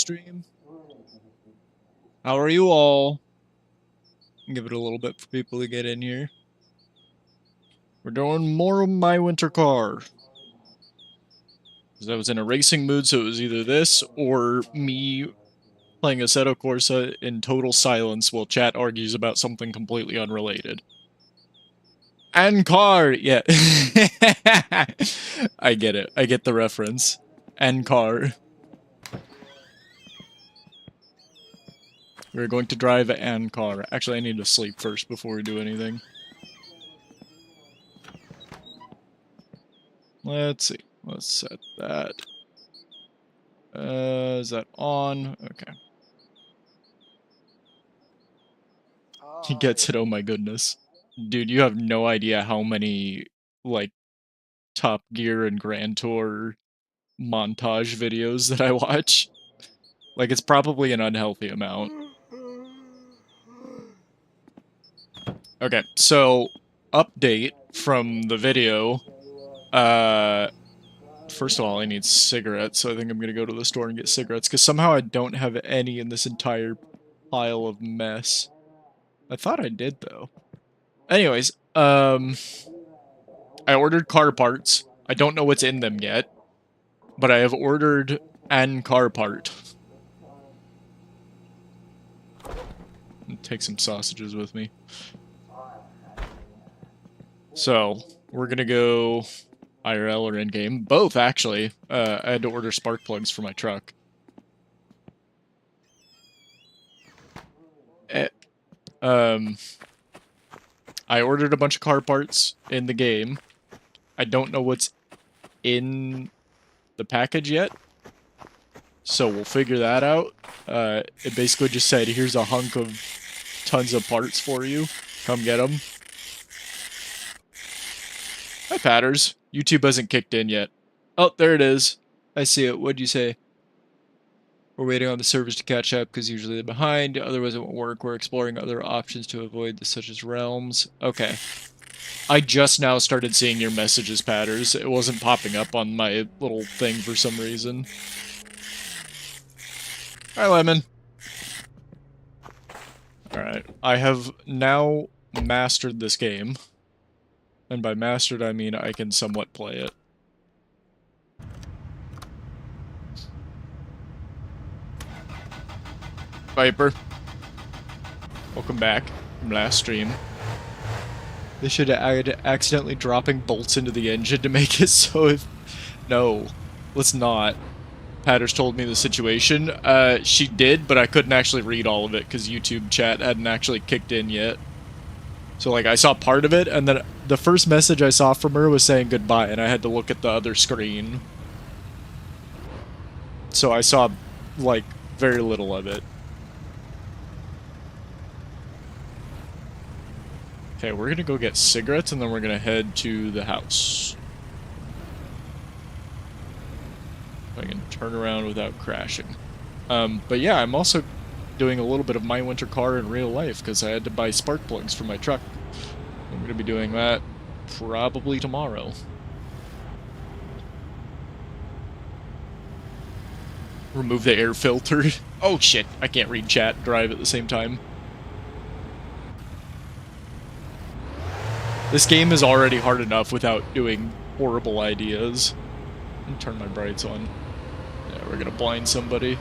stream. How are you all? Give it a little bit for people to get in here. We're doing more of My Winter Car. Because I was in a racing mood, so it was either this or me playing Assetto Corsa in total silence while chat argues about something completely unrelated. And car! Yeah. I get it. I get the reference. And car. We're going to drive and car. Actually, I need to sleep first before we do anything. Let's see. Let's set that. Is that on? Okay. He gets it, oh my goodness. Dude, you have no idea how many, like, Top Gear and Grand Tour montage videos that I watch. Like, it's probably an unhealthy amount. Okay, so, update from the video. First of all, I need cigarettes, so I think I'm gonna go to the store and get cigarettes, because somehow I don't have any in this entire pile of mess. I thought I did, though. Anyways, I ordered car parts. I don't know what's in them yet, but I have ordered an car part. I'll take some sausages with me. So, we're gonna go IRL or in-game. Both, actually. I had to order spark plugs for my truck. I ordered a bunch of car parts in the game. I don't know what's in the package yet, so we'll figure that out. It basically just said, here's a hunk of tons of parts for you. Come get them. Hi, Patters. YouTube hasn't kicked in yet. Oh, there it is. I see it. What'd you say? We're waiting on the servers to catch up because usually they're behind. Otherwise it won't work. We're exploring other options to avoid this, such as realms. Okay. I just now started seeing your messages, Patters. It wasn't popping up on my little thing for some reason. Hi, Lemon. Alright. I have now mastered this game. And by mastered, I mean I can somewhat play it. Viper. Welcome back from last stream. They should have added accidentally dropping bolts into the engine to make it so if... No. Let's not. Patters told me the situation. She did, but I couldn't actually read all of it because YouTube chat hadn't actually kicked in yet. So, like, I saw part of it, and then the first message I saw from her was saying goodbye, and I had to look at the other screen. So I saw, like, very little of it. Okay, we're gonna go get cigarettes, and then we're gonna head to the house. If I can turn around without crashing. But yeah, I'm also doing a little bit of My Winter Car in real life, because I had to buy spark plugs for my truck. I'm gonna be doing that probably tomorrow. Remove the air filter. Oh shit, I can't read chat and drive at the same time. This game is already hard enough without doing horrible ideas. Let me turn my brights on. Yeah, we're gonna blind somebody.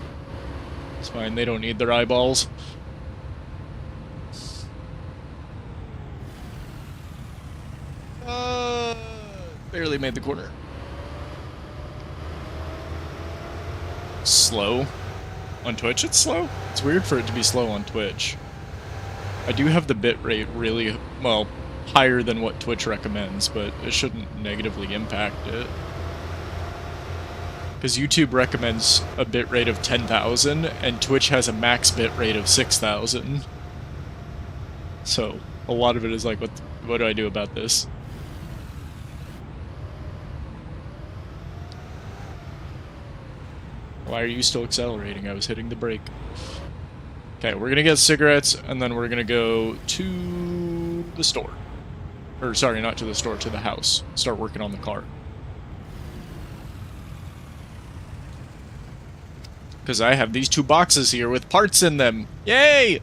It's fine, they don't need their eyeballs. Barely made the corner. Slow? On Twitch it's slow? It's weird for it to be slow on Twitch. I do have the bitrate really, well, higher than what Twitch recommends, but it shouldn't negatively impact it. Because YouTube recommends a bitrate of 10,000, and Twitch has a max bitrate of 6,000. So, a lot of it is like, what do I do about this? Why are you still accelerating? I was hitting the brake. Okay, we're gonna get cigarettes, and then we're gonna go to the store. Or, sorry, not to the store, to the house. Start working on the car. Because I have these 2 boxes here with parts in them. Yay!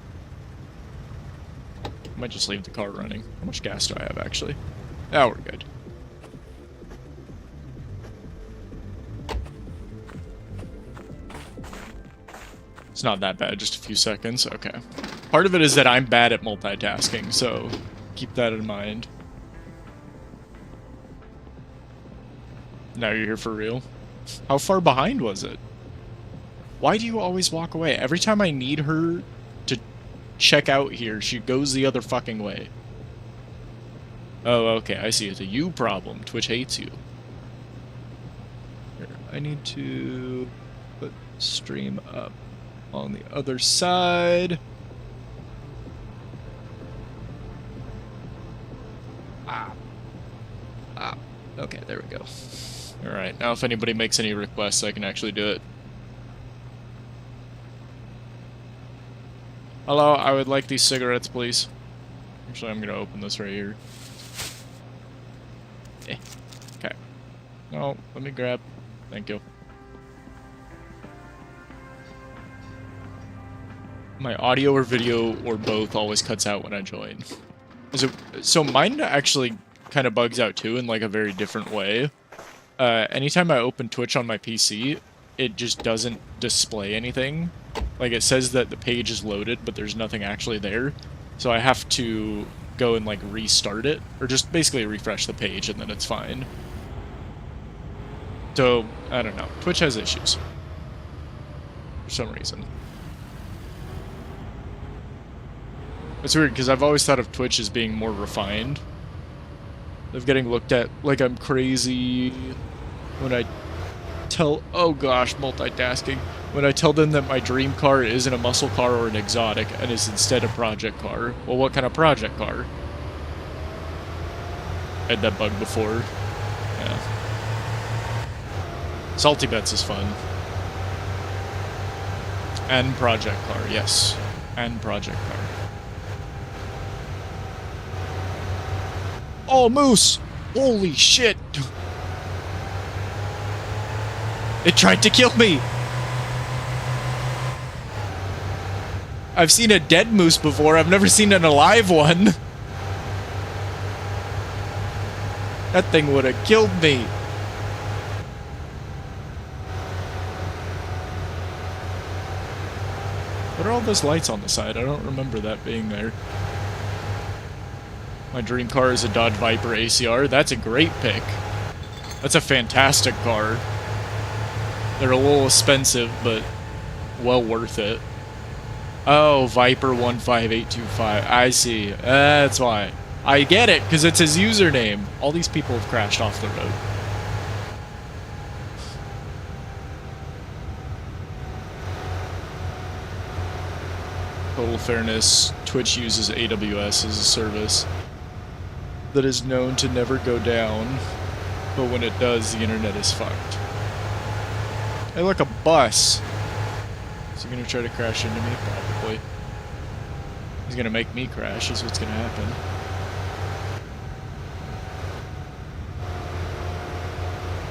I might just leave the car running. How much gas do I have, actually? Oh, we're good. It's not that bad, just a few seconds. Okay. Part of it is that I'm bad at multitasking, so keep that in mind. Now you're here for real? How far behind was it? Why do you always walk away? Every time I need her to check out here, she goes the other fucking way. Oh, okay, I see. It's a you problem. Twitch hates you. Here, I need to put stream up on the other side. Okay, there we go. Alright, now if anybody makes any requests, I can actually do it. Hello, I would like these cigarettes, please. Actually, I'm gonna open this right here. Okay. No, let me grab. Thank you. My audio or video or both always cuts out when I join. So mine actually kind of bugs out too in like a very different way. Anytime I open Twitch on my PC, it just doesn't display anything. Like it says that the page is loaded, but there's nothing actually there. So I have to go and like restart it, or just basically refresh the page and then it's fine. So, I don't know. Twitch has issues. For some reason. It's weird, because I've always thought of Twitch as being more refined. Of getting looked at like I'm crazy when I tell... Oh gosh, multitasking. When I tell them that my dream car isn't a muscle car or an exotic, and is instead a project car. Well, what kind of project car? I had that bug before. Yeah. Salty Bets is fun. And project car, yes. And project car. Oh, moose! Holy shit! It tried to kill me! I've seen a dead moose before, I've never seen an alive one! That thing would have killed me! What are all those lights on the side? I don't remember that being there. My dream car is a Dodge Viper ACR. That's a great pick. That's a fantastic car. They're a little expensive, but well worth it. Oh, Viper 15825. I see. That's why. I get it, because it's his username. All these people have crashed off the road. Total fairness, Twitch uses AWS as a service that is known to never go down, but when it does, the internet is fucked. Hey, look, a bus! Is he gonna try to crash into me? Probably. He's gonna make me crash, is what's gonna happen.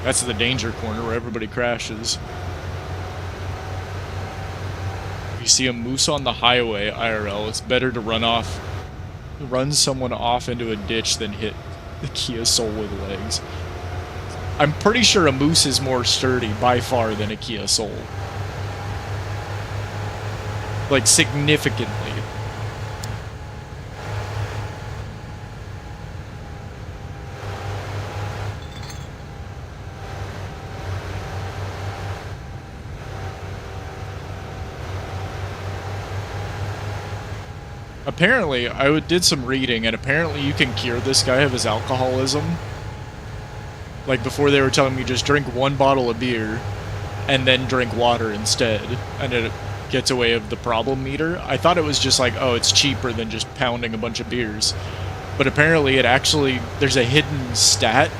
That's the danger corner where everybody crashes. If you see a moose on the highway, IRL, it's better to run someone off into a ditch than hit the Kia Soul with legs. I'm pretty sure a moose is more sturdy by far than a Kia Soul. Like, significantly. Apparently, I did some reading, and apparently you can cure this guy of his alcoholism. Like, before they were telling me just drink 1 bottle of beer, and then drink water instead, and it gets away of the problem meter. I thought it was just like, oh, it's cheaper than just pounding a bunch of beers. But apparently it actually, there's a hidden stat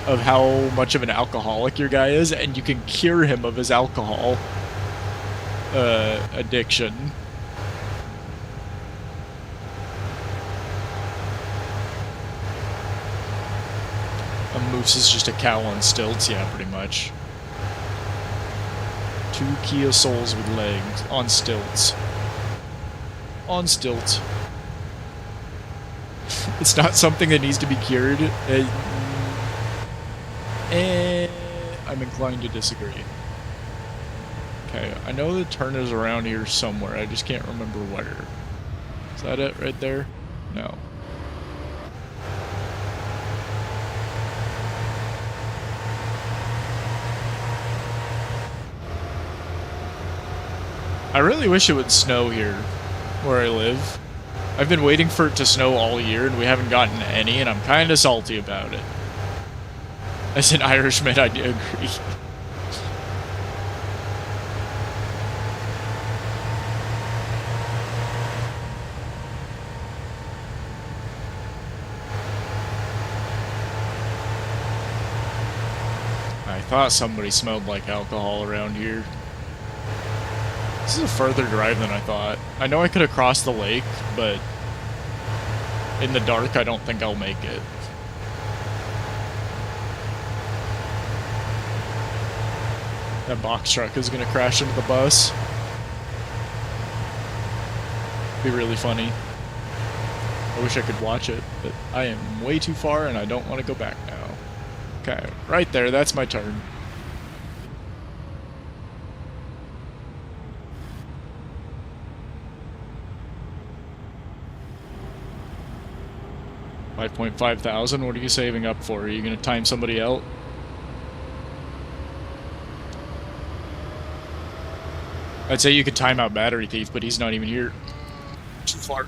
of how much of an alcoholic your guy is, and you can cure him of his alcohol addiction. A moose is just a cow on stilts, yeah, pretty much. 2 Kia Souls with legs on stilts. On stilts. It's not something that needs to be cured. I'm inclined to disagree. Okay, I know the turn is around here somewhere. I just can't remember where. Is that it right there? No. I really wish it would snow here, where I live. I've been waiting for it to snow all year, and we haven't gotten any, and I'm kind of salty about it. As an Irishman, I do agree. I thought somebody smelled like alcohol around here. This is a further drive than I thought. I know I could have crossed the lake, but in the dark, I don't think I'll make it. That box truck is gonna crash into the bus. Be really funny. I wish I could watch it, but I am way too far and I don't want to go back now. Okay, right there, that's my turn. $5.5 thousand, what are you saving up for? Are you gonna time somebody out? I'd say you could time out Battery Thief, but he's not even here. Too far.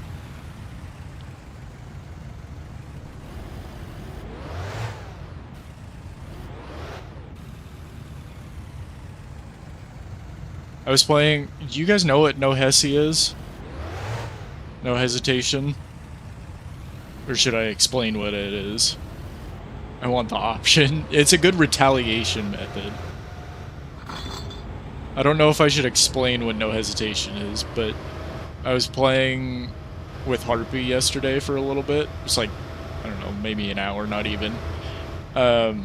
I was playing... Do you guys know what No Hesi is? No hesitation? Or should I explain what it is? I want the option. It's a good retaliation method. I don't know if I should explain what No Hesitation is, but I was playing with Harpy yesterday for a little bit. It's like, I don't know, maybe an hour, not even. But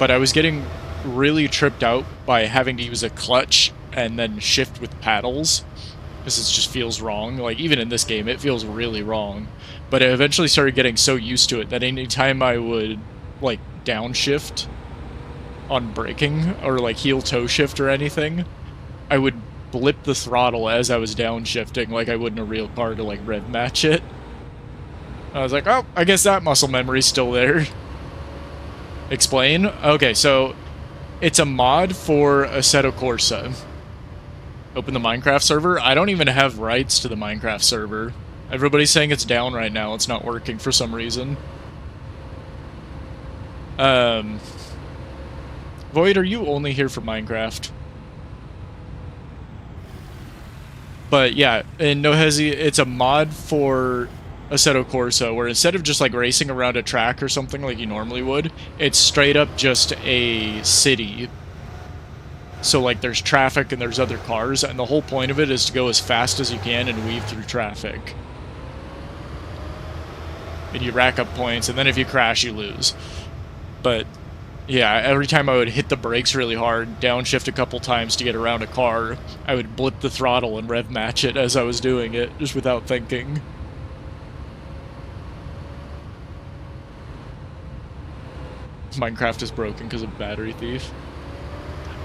I was getting really tripped out by having to use a clutch and then shift with paddles. Because it just feels wrong. Like, even in this game, it feels really wrong. But I eventually started getting so used to it that anytime I would, like, downshift on braking, or like heel toe shift or anything, I would blip the throttle as I was downshifting like I would in a real car to like rev match it. I was like, oh, I guess that muscle memory's still there. Explain? Okay, so it's a mod for Assetto Corsa. Open the Minecraft server. I don't even have rights to the Minecraft server. Everybody's saying it's down right now. It's not working for some reason. Void, are you only here for Minecraft? But yeah, in No Hesi, it's a mod for Assetto Corsa, where instead of just like racing around a track or something like you normally would, it's straight up just a city. So like there's traffic and there's other cars, and the whole point of it is to go as fast as you can and weave through traffic. And you rack up points, and then if you crash, you lose. But yeah, every time I would hit the brakes really hard, downshift a couple times to get around a car, I would blip the throttle and rev match it as I was doing it, just without thinking. Minecraft is broken because of Battery Thief.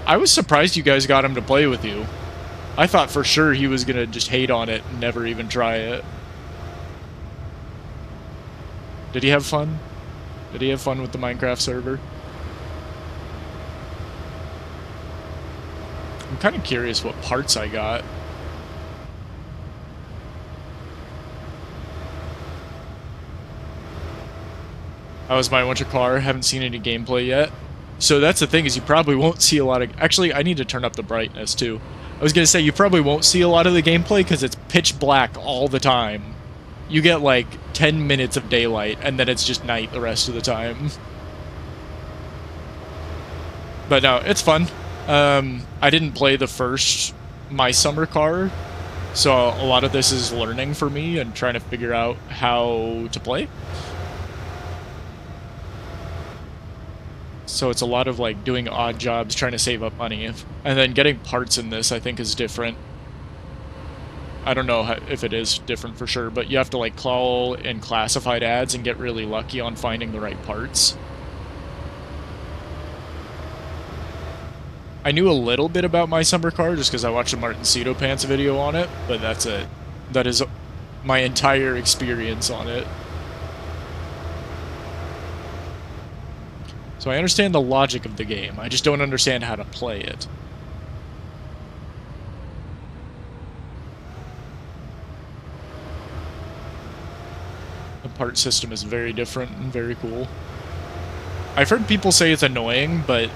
I was surprised you guys got him to play with you. I thought for sure he was gonna just hate on it and never even try it. Did he have fun? Did he have fun with the Minecraft server? I'm kind of curious what parts I got. I was my winter car, haven't seen any gameplay yet. So that's the thing, is you probably won't see a lot of... Actually, I need to turn up the brightness too. I was gonna say, you probably won't see a lot of the gameplay because it's pitch black all the time. You get like 10 minutes of daylight and then it's just night the rest of the time. But no, it's fun. I didn't play the first My Summer car, so a lot of this is learning for me and trying to figure out how to play. So it's a lot of like doing odd jobs, trying to save up money. And then getting parts in this, I think, is different. I don't know if it is different for sure, but you have to like crawl in classified ads and get really lucky on finding the right parts. I knew a little bit about my summer car just because I watched a Martin Cito Pants video on it, but that's it. That is my entire experience on it. So I understand the logic of the game, I just don't understand how to play it. The part system is very different and very cool. I've heard people say it's annoying, but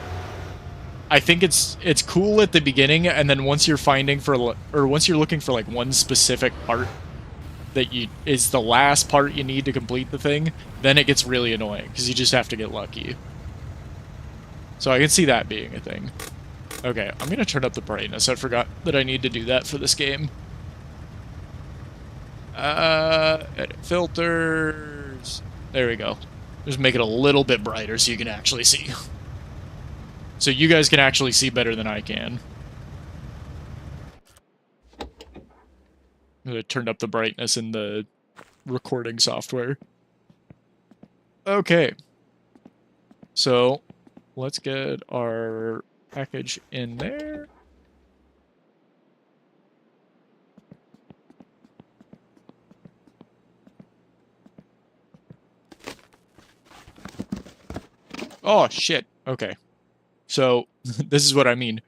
I think it's cool at the beginning, and then once you're finding for, or once you're looking for like one specific part that is the last part you need to complete the thing, then it gets really annoying because you just have to get lucky. So I can see that being a thing. Okay, I'm gonna turn up the brightness. I forgot that I need to do that for this game. Edit filters. There we go. Just make it a little bit brighter so you can actually see. So you guys can actually see better than I can. I turned up the brightness in the recording software. Okay. So let's get our package in there. Oh, shit. Okay. So this is what I mean.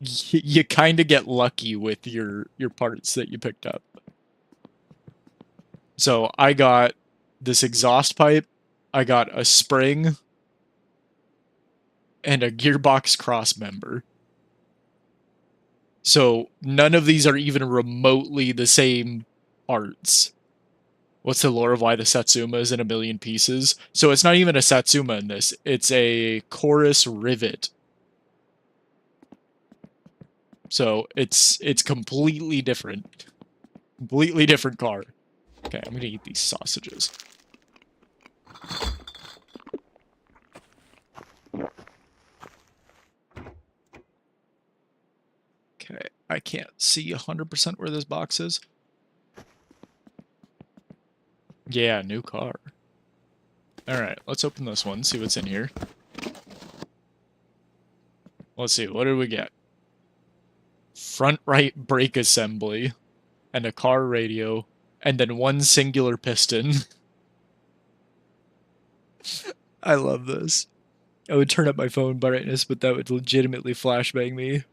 You kind of get lucky with your parts that you picked up. So I got this exhaust pipe, I got a spring, and a gearbox cross member. So none of these are even remotely the same parts. What's the lore of why the Satsuma is in a million pieces? So it's not even a Satsuma in this. It's a chorus rivet. So it's completely different. Completely different car. Okay, I'm gonna eat these sausages. Okay, I can't see 100% where this box is. Yeah, new car. Alright, let's open this one, see what's in here. Let's see, what did we get? Front right brake assembly, and a car radio, and then one singular piston. I love this. I would turn up my phone brightness, but that would legitimately flashbang me.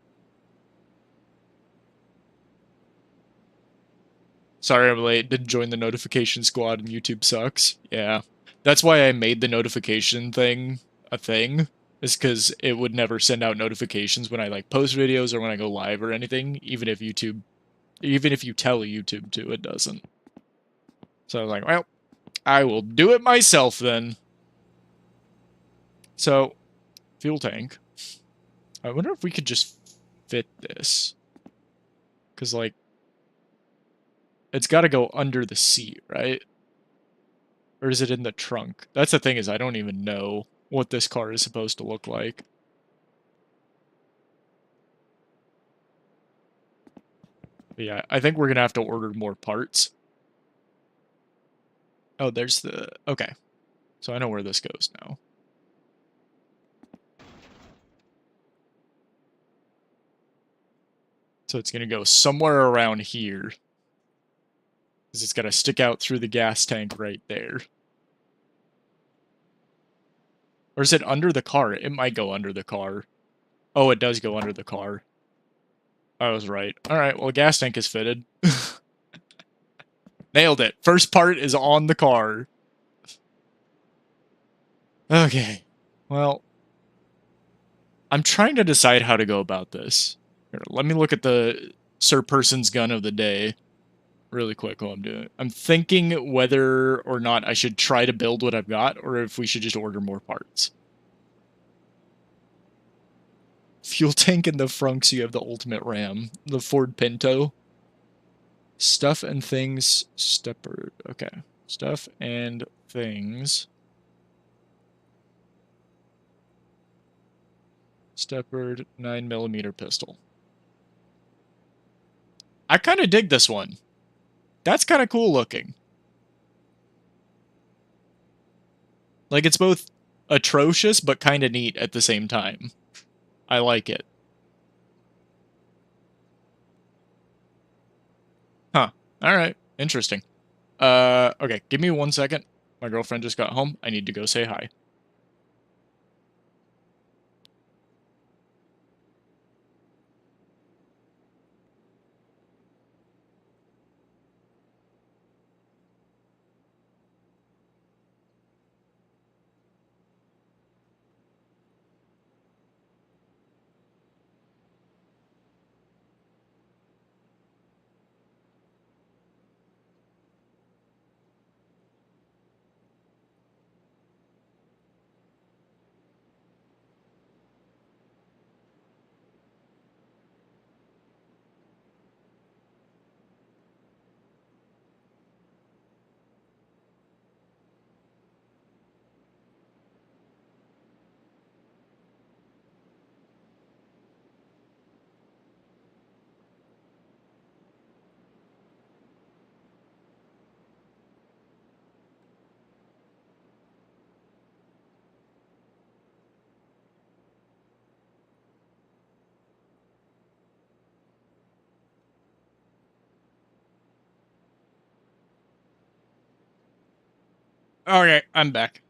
Sorry I'm late, didn't join the notification squad and YouTube sucks. Yeah. That's why I made the notification thing a thing, is because it would never send out notifications when I like post videos or when I go live or anything, even if you tell YouTube to, it doesn't. So I was like, well, I will do it myself then. So, fuel tank. I wonder if we could just fit this. Because, like, it's got to go under the seat, right? Or is it in the trunk? That's the thing, is I don't even know what this car is supposed to look like. But yeah, I think we're going to have to order more parts. Oh, there's the... Okay. So I know where this goes now. So it's going to go somewhere around here. Because it's got to stick out through the gas tank right there. Or is it under the car? It might go under the car. Oh, it does go under the car. I was right. Alright, well, gas tank is fitted. Nailed it. First part is on the car. Okay. Well, I'm trying to decide how to go about this. Here, let me look at the Sir Person's gun of the day really quick while I'm doing it. I'm thinking whether or not I should try to build what I've got, or if we should just order more parts. Fuel tank in the frunk, so you have the ultimate Ram. The Ford Pinto. Stuff and things. Stepper. Okay. Stuff and things. Stepward 9mm pistol. I kind of dig this one. That's kind of cool looking. Like, it's both atrocious but kind of neat at the same time. I like it. Huh. Alright. Interesting. Okay. Give me 1 second. My girlfriend just got home. I need to go say hi. Okay, I'm back.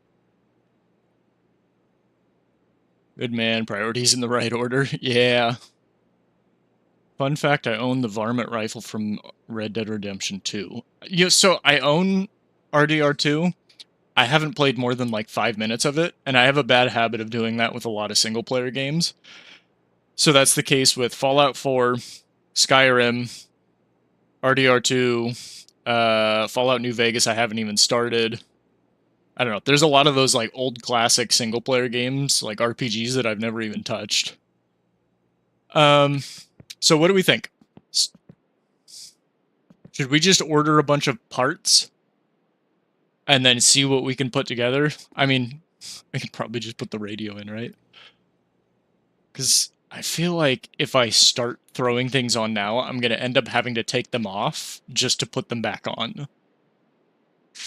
Good man, priorities in the right order. Yeah. Fun fact, I own the varmint rifle from Red Dead Redemption 2. Yeah, so I own RDR2. I haven't played more than like 5 minutes of it, and I have a bad habit of doing that with a lot of single-player games. So that's the case with Fallout 4, Skyrim, RDR2, Fallout New Vegas I haven't even started. I don't know. There's a lot of those like old classic single-player games, like RPGs that I've never even touched. So what do we think? Should we just order a bunch of parts and then see what we can put together? I mean, we could probably just put the radio in, right? Because I feel like if I start throwing things on now, I'm going to end up having to take them off just to put them back on.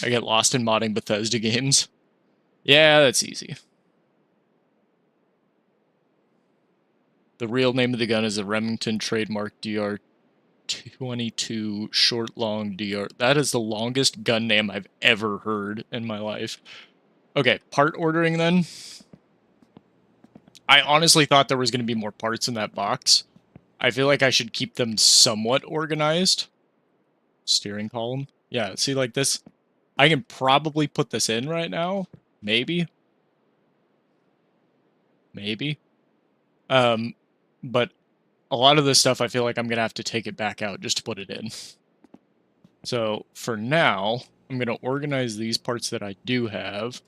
I get lost in modding Bethesda games. Yeah, that's easy. The real name of the gun is a Remington trademark DR-22 short long DR. That is the longest gun name I've ever heard in my life. Okay, part ordering then. I honestly thought there was going to be more parts in that box. I feel like I should keep them somewhat organized. Steering column. Yeah, see like this? I can probably put this in right now. Maybe. Maybe. But a lot of this stuff I feel like I'm going to have to take it back out just to put it in. So for now, I'm going to organize these parts that I do have.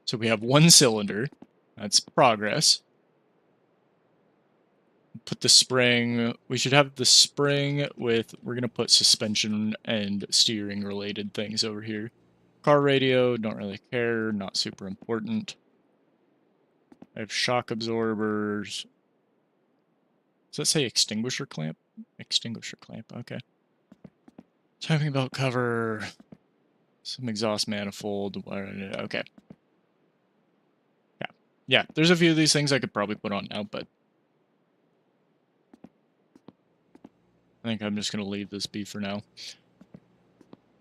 So we have one cylinder. That's progress. Put the spring. We should have the spring with... We're going to put suspension and steering related things over here. Car radio, don't really care. Not super important. I have shock absorbers. Does that say extinguisher clamp? Extinguisher clamp, okay. Timing belt cover. Some exhaust manifold. Okay. Yeah, there's a few of these things I could probably put on now, but I think I'm just going to leave this be for now.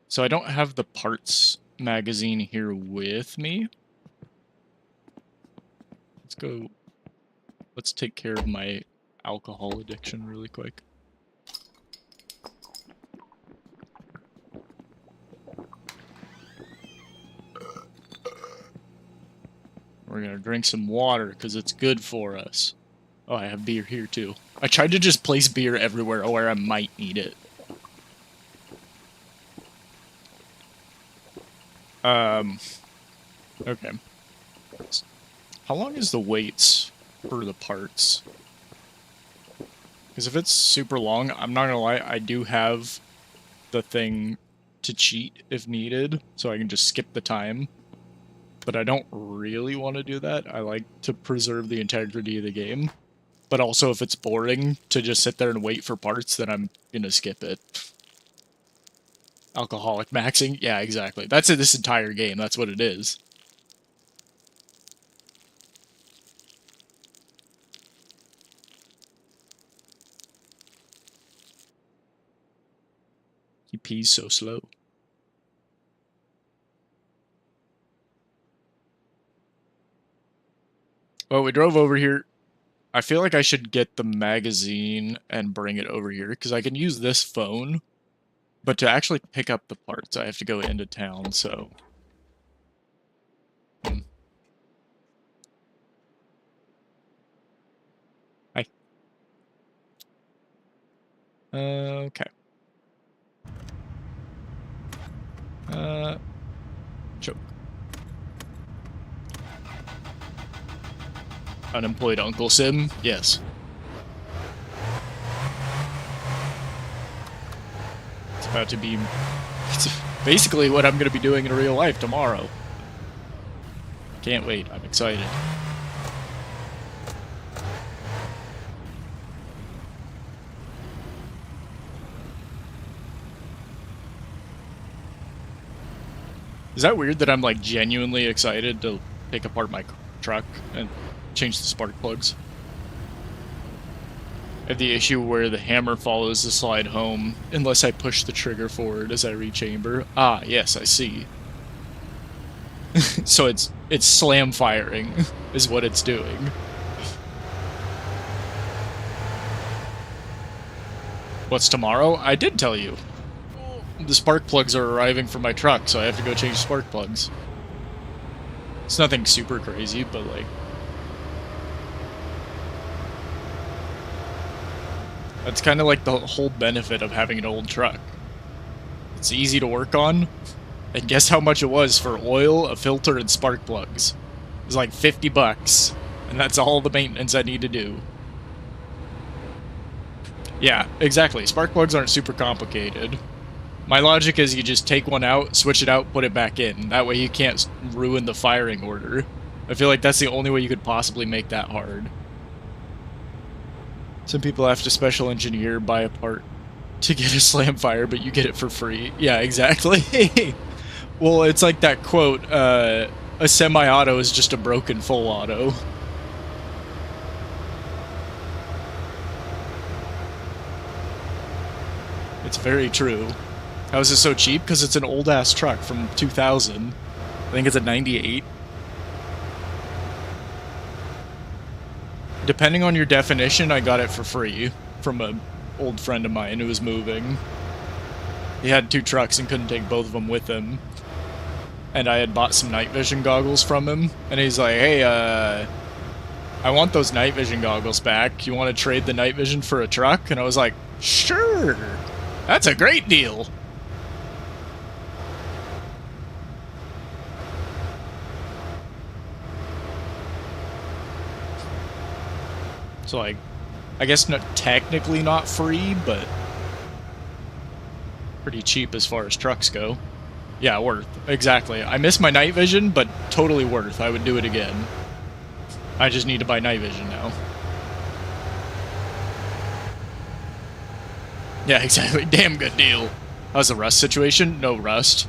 So I don't have the parts magazine here with me. Let's take care of my alcohol addiction really quick. We're going to drink some water because it's good for us. Oh, I have beer here too. I tried to just place beer everywhere where I might need it. Okay. How long is the waits for the parts? Because if it's super long, I'm not gonna lie, I do have the thing to cheat if needed, so I can just skip the time. but I don't really want to do that. I like to preserve the integrity of the game. But also, if it's boring to just sit there and wait for parts, then I'm gonna skip it. Alcoholic maxing? Yeah, exactly. That's it, this entire game. That's what it is. He pees so slow. Well, we drove over here. I feel like I should get the magazine and bring it over here, because I can use this phone, but to actually pick up the parts, I have to go into town, so... Hi. Okay. Choke. Unemployed Uncle Sim? Yes. It's about to be... It's basically what I'm going to be doing in real life tomorrow. Can't wait. I'm excited. Is that weird that I'm, like, genuinely excited to take apart my truck and change the spark plugs? I have the issue where the hammer follows the slide home unless I push the trigger forward as I rechamber. Ah, yes, I see. So it's slam firing is what it's doing. What's tomorrow? I did tell you. The spark plugs are arriving for my truck, so I have to go change spark plugs. It's nothing super crazy, but like... That's kind of like the whole benefit of having an old truck. It's easy to work on, and guess how much it was for oil, a filter, and spark plugs? It was like 50 bucks, and that's all the maintenance I need to do. Yeah, exactly. Spark plugs aren't super complicated. My logic is you just take one out, switch it out, put it back in. That way you can't ruin the firing order. I feel like that's the only way you could possibly make that hard. Some people have to special engineer, buy a part to get a slam fire, but you get it for free. Yeah, exactly. Well, it's like that quote, a semi-auto is just a broken full auto. It's very true. How is it so cheap? Because it's an old-ass truck from 2000. I think it's a 98. Depending on your definition, I got it for free from an old friend of mine who was moving. He had 2 trucks and couldn't take both of them with him. And I had bought some night vision goggles from him. And he's like, hey, I want those night vision goggles back. You want to trade the night vision for a truck? And I was like, sure. That's a great deal. So, like, I guess not technically not free, but pretty cheap as far as trucks go. Yeah, worth. Exactly. I miss my night vision, but totally worth. I would do it again. I just need to buy night vision now. Yeah, exactly. Damn good deal. How's the rust situation? No rust.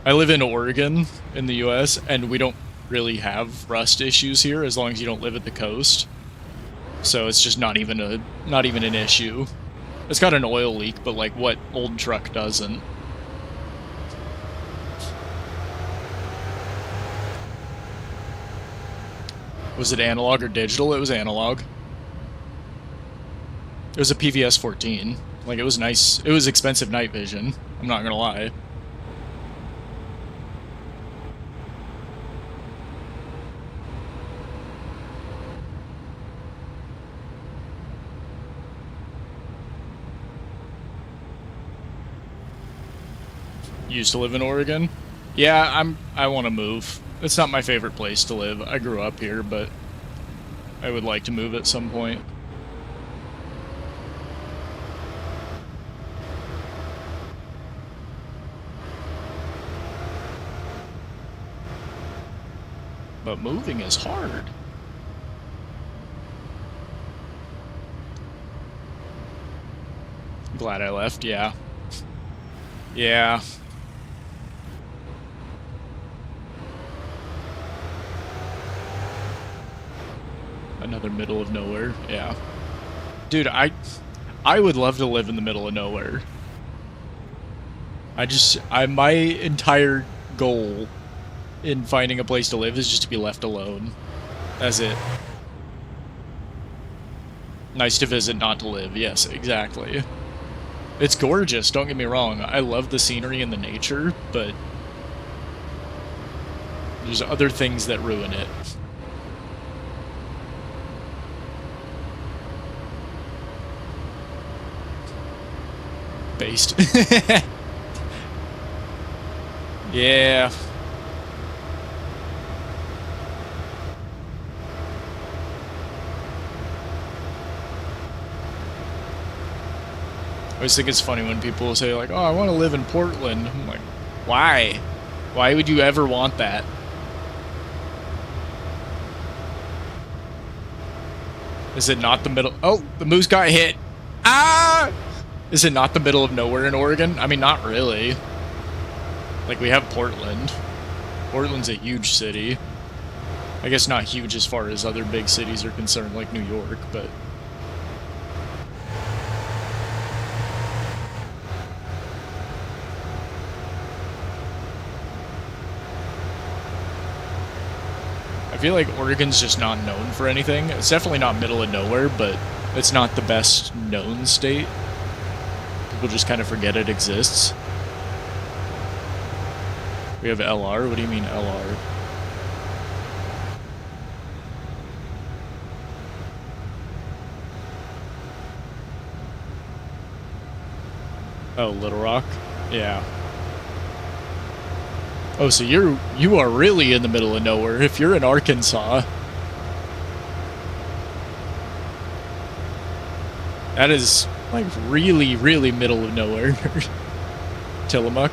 I live in Oregon, in the US, and we don't really have rust issues here as long as you don't live at the coast. So it's just not even an issue. It's got an oil leak, but like what old truck doesn't? Was it analog or digital? It was analog. It was a PVS 14. Like, it was nice. It was expensive night vision. I'm not gonna lie. You used to live in Oregon? Yeah, I want to move. It's not my favorite place to live. I grew up here, but I would like to move at some point. But moving is hard. Glad I left, yeah. Yeah. Another middle of nowhere, yeah. Dude, I would love to live in the middle of nowhere. My entire goal in finding a place to live is just to be left alone. That's it. Nice to visit, not to live. Yes, exactly. It's gorgeous, don't get me wrong. I love the scenery and the nature, but there's other things that ruin it. Based. Yeah. I always think it's funny when people say, like, oh, I want to live in Portland. I'm like, why? Why would you ever want that? Is it not the middle? Oh, the moose got hit. Ah! Is it not the middle of nowhere in Oregon? I mean, not really. Like, we have Portland. Portland's a huge city. I guess not huge as far as other big cities are concerned, like New York, but... I feel like Oregon's just not known for anything. It's definitely not middle of nowhere, but it's not the best known state. People just kind of forget it exists. We have LR? What do you mean LR? Oh, Little Rock? Yeah. Oh, so you are really in the middle of nowhere if you're in Arkansas. That is, like, really, really middle of nowhere. Tillamook.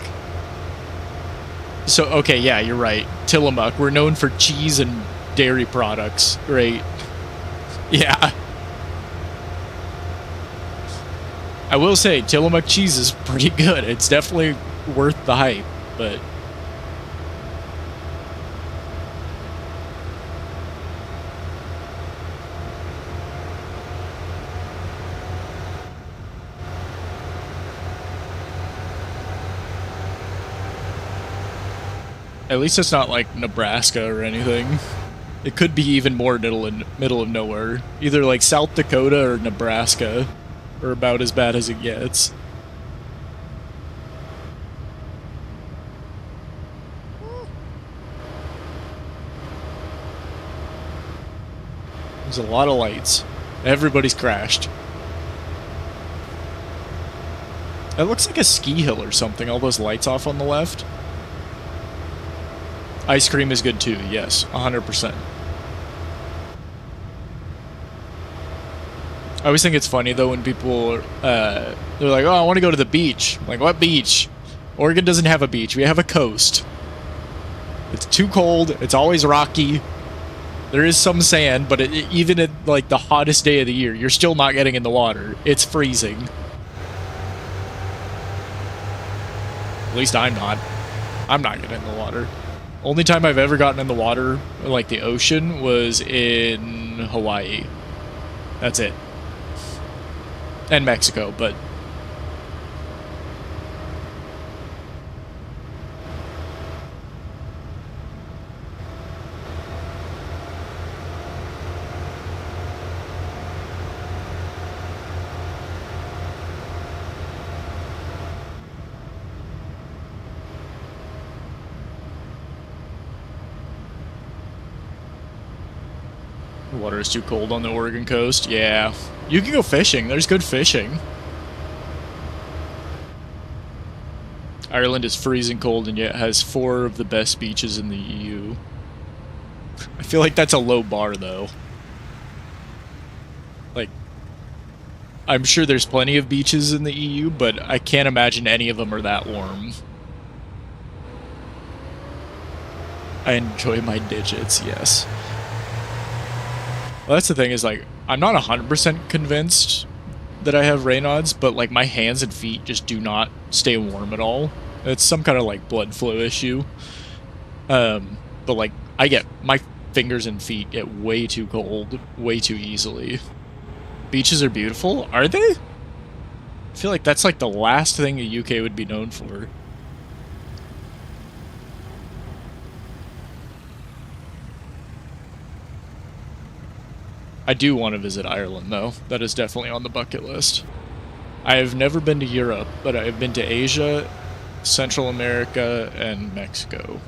So, okay, yeah, you're right. Tillamook. We're known for cheese and dairy products, right? Yeah. I will say, Tillamook cheese is pretty good. It's definitely worth the hype, but... At least it's not like Nebraska or anything. It could be even more middle of nowhere. Either like South Dakota or Nebraska are about as bad as it gets. There's a lot of lights. Everybody's crashed. It looks like a ski hill or something, all those lights off on the left. Ice cream is good too, yes, 100%. I always think it's funny though when people, they're like, oh, I want to go to the beach. I'm like, what beach? Oregon doesn't have a beach, we have a coast. It's too cold, it's always rocky. There is some sand, but even at like the hottest day of the year, you're still not getting in the water. It's freezing. At least I'm not. I'm not getting in the water. Only time I've ever gotten in the water, like the ocean, was in Hawaii. That's it. And Mexico, but... the water is too cold on the Oregon coast. Yeah. You can go fishing. There's good fishing. Ireland is freezing cold and yet has 4 of the best beaches in the EU. I feel like that's a low bar, though. Like, I'm sure there's plenty of beaches in the EU, but I can't imagine any of them are that warm. I enjoy my digits, yes. Well, that's the thing is, like, I'm not 100% convinced that I have Raynaud's, but, like, my hands and feet just do not stay warm at all. It's some kind of, like, blood flow issue. But, like, my fingers and feet get way too cold way too easily. Beaches are beautiful? Are they? I feel like that's, like, the last thing the UK would be known for. I do want to visit Ireland, though. That is definitely on the bucket list. I have never been to Europe, but I have been to Asia, Central America, and Mexico.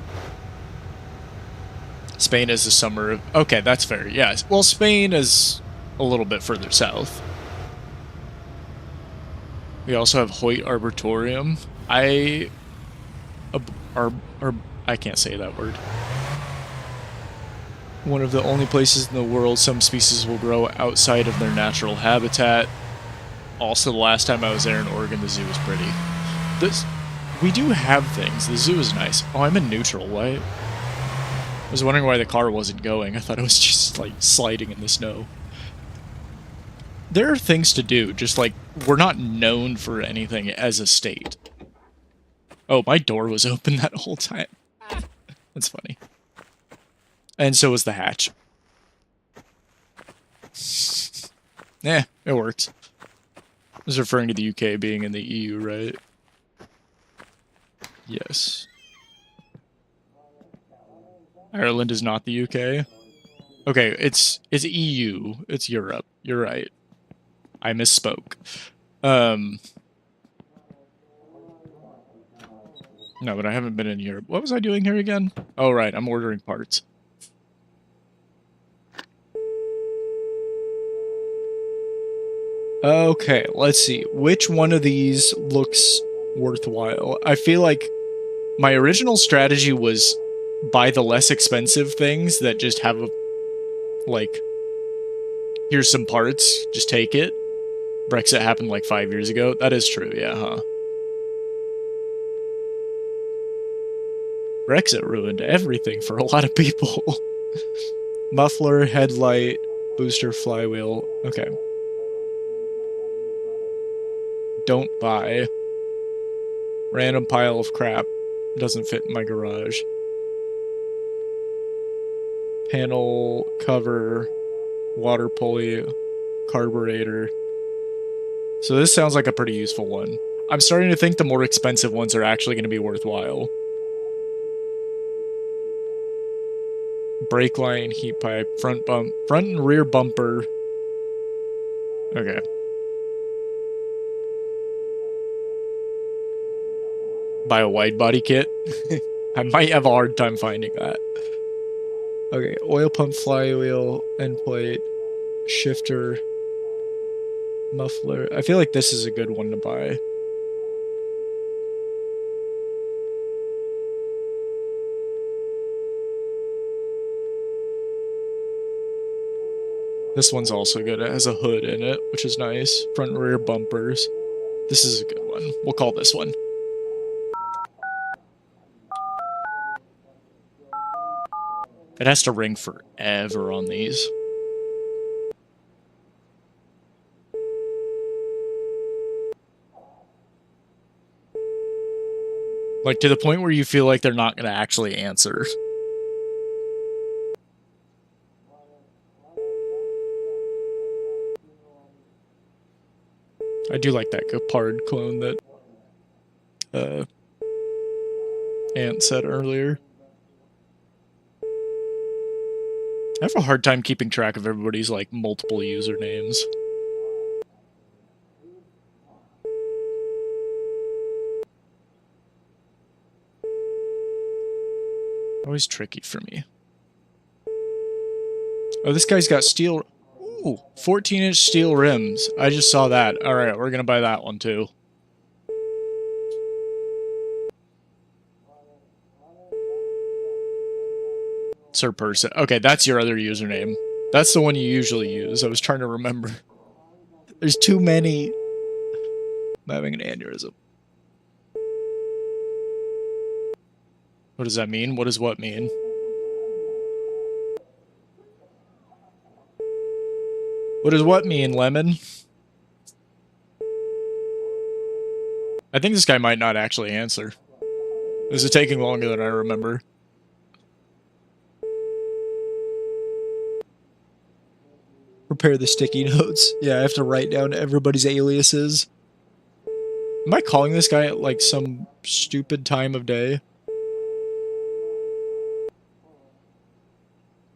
Spain is the summer of... Okay, that's fair, yes. Well, Spain is a little bit further south. We also have Hoyt Arboretum. I can't say that word. One of the only places in the world some species will grow outside of their natural habitat. Also, the last time I was there in Oregon, the zoo was pretty. We do have things. The zoo is nice. Oh, I'm in neutral. Why? I was wondering why the car wasn't going. I thought it was just, like, sliding in the snow. There are things to do, just, like, we're not known for anything as a state. Oh, my door was open that whole time. That's funny. And so was the hatch. Eh, it works. I was referring to the UK being in the EU, right? Yes. Ireland is not the UK? Okay, it's EU. It's Europe. You're right. I misspoke. No, but I haven't been in Europe. What was I doing here again? Oh, right, I'm ordering parts. Okay, let's see. Which one of these looks worthwhile? I feel like my original strategy was buy the less expensive things that just have a, like, here's some parts, just take it. Brexit happened like 5 years ago. That is true, yeah, huh? Brexit ruined everything for a lot of people. Muffler, headlight, booster, flywheel. Okay. Don't buy. Random pile of crap. Doesn't fit in my garage. Panel, cover, water pulley, carburetor. So this sounds like a pretty useful one. I'm starting to think the more expensive ones are actually going to be worthwhile. Brake line, heat pipe, front and rear bumper. Okay. Buy a wide body kit. I might have a hard time finding that. Okay, oil pump, flywheel, end plate, shifter, muffler. I feel like this is a good one to buy. This one's also good. It has a hood in it, which is nice. Front and rear bumpers. This is a good one. We'll call this one. It has to ring forever on these. Like, to the point where you feel like they're not going to actually answer. I do like that Gepard clone that Ant said earlier. I have a hard time keeping track of everybody's, like, multiple usernames. Always tricky for me. Oh, this guy's got steel... Ooh, 14-inch steel rims. I just saw that. Alright, we're gonna buy that one, too. Sir Person. Okay, that's your other username. That's the one you usually use. I was trying to remember. There's too many. I'm having an aneurysm. What does that mean? What does what mean? What does what mean, Lemon? I think this guy might not actually answer. This is taking longer than I remember. Prepare the sticky notes. Yeah, I have to write down everybody's aliases. Am I calling this guy at, like, some stupid time of day?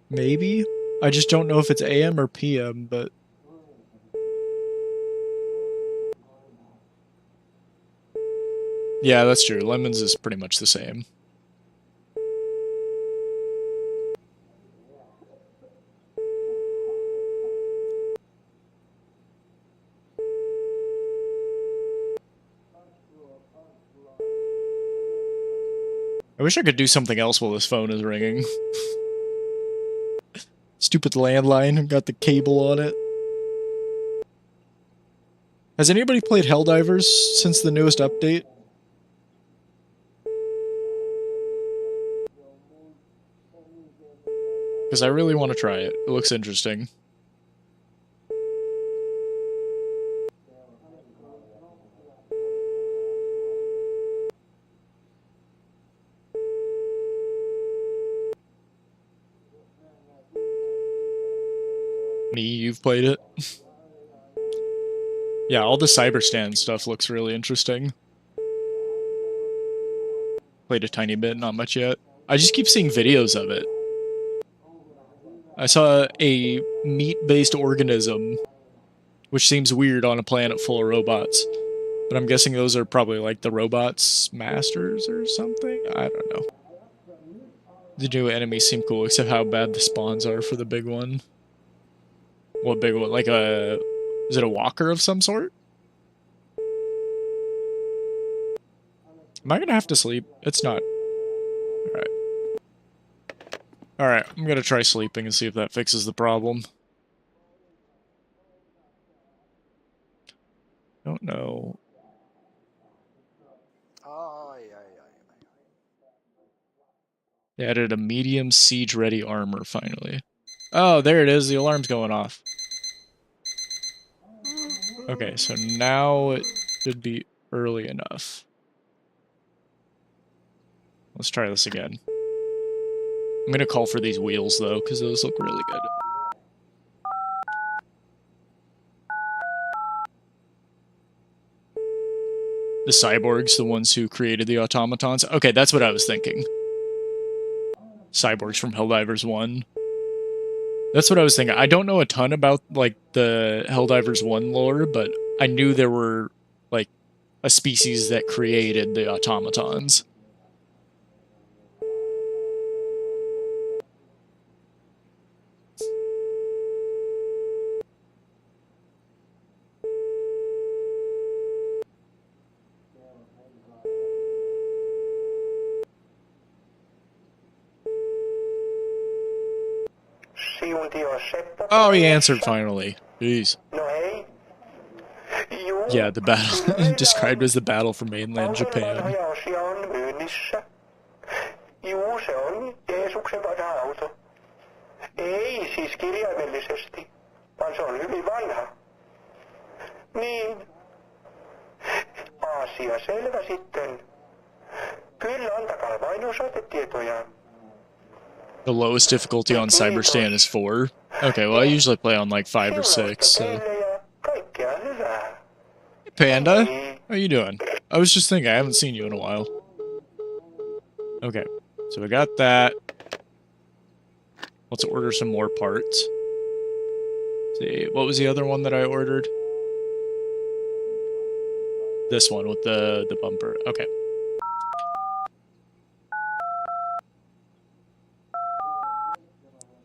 Maybe? I just don't know if it's AM or PM, but... Yeah, that's true. Lemons is pretty much the same. I wish I could do something else while this phone is ringing. Stupid landline, got the cable on it. Has anybody played Helldivers since the newest update? Because I really want to try it. It looks interesting. Me, you've played it? Yeah, all the Cyberstand stuff looks really interesting. Played a tiny bit, not much yet. I just keep seeing videos of it. I saw a meat-based organism, which seems weird on a planet full of robots. But I'm guessing those are probably like the robots' masters or something? I don't know. The new enemies seem cool, except how bad the spawns are for the big one. What big one? Like a... Is it a walker of some sort? Am I gonna have to sleep? It's not. Alright. Alright, I'm gonna try sleeping and see if that fixes the problem. Don't know. They added a medium siege-ready armor, finally. Oh, there it is. The alarm's going off. Okay, so now it should be early enough. Let's try this again. I'm gonna call for these wheels, though, because those look really good. The cyborgs, the ones who created the automatons? Okay, that's what I was thinking. Cyborgs from Helldivers 1. That's what I was thinking. I don't know a ton about, like, the Helldivers 1 lore, but I knew there were, like, a species that created the automatons. Oh, he answered finally. Jeez. Yeah, the battle described as the battle for mainland Japan. Ei siis kirjaimellisesti, vaan se on hyvin vanha. Niin. Asia selvä sitten. Kyllä, antakaa vain osoitetietoja. The lowest difficulty on Cyberstand is 4. Okay, well I usually play on like 5 or 6, so... Hey, Panda, how you doing? I was just thinking, I haven't seen you in a while. Okay, so we got that. Let's order some more parts. Let's see, what was the other one that I ordered? This one with the bumper. Okay.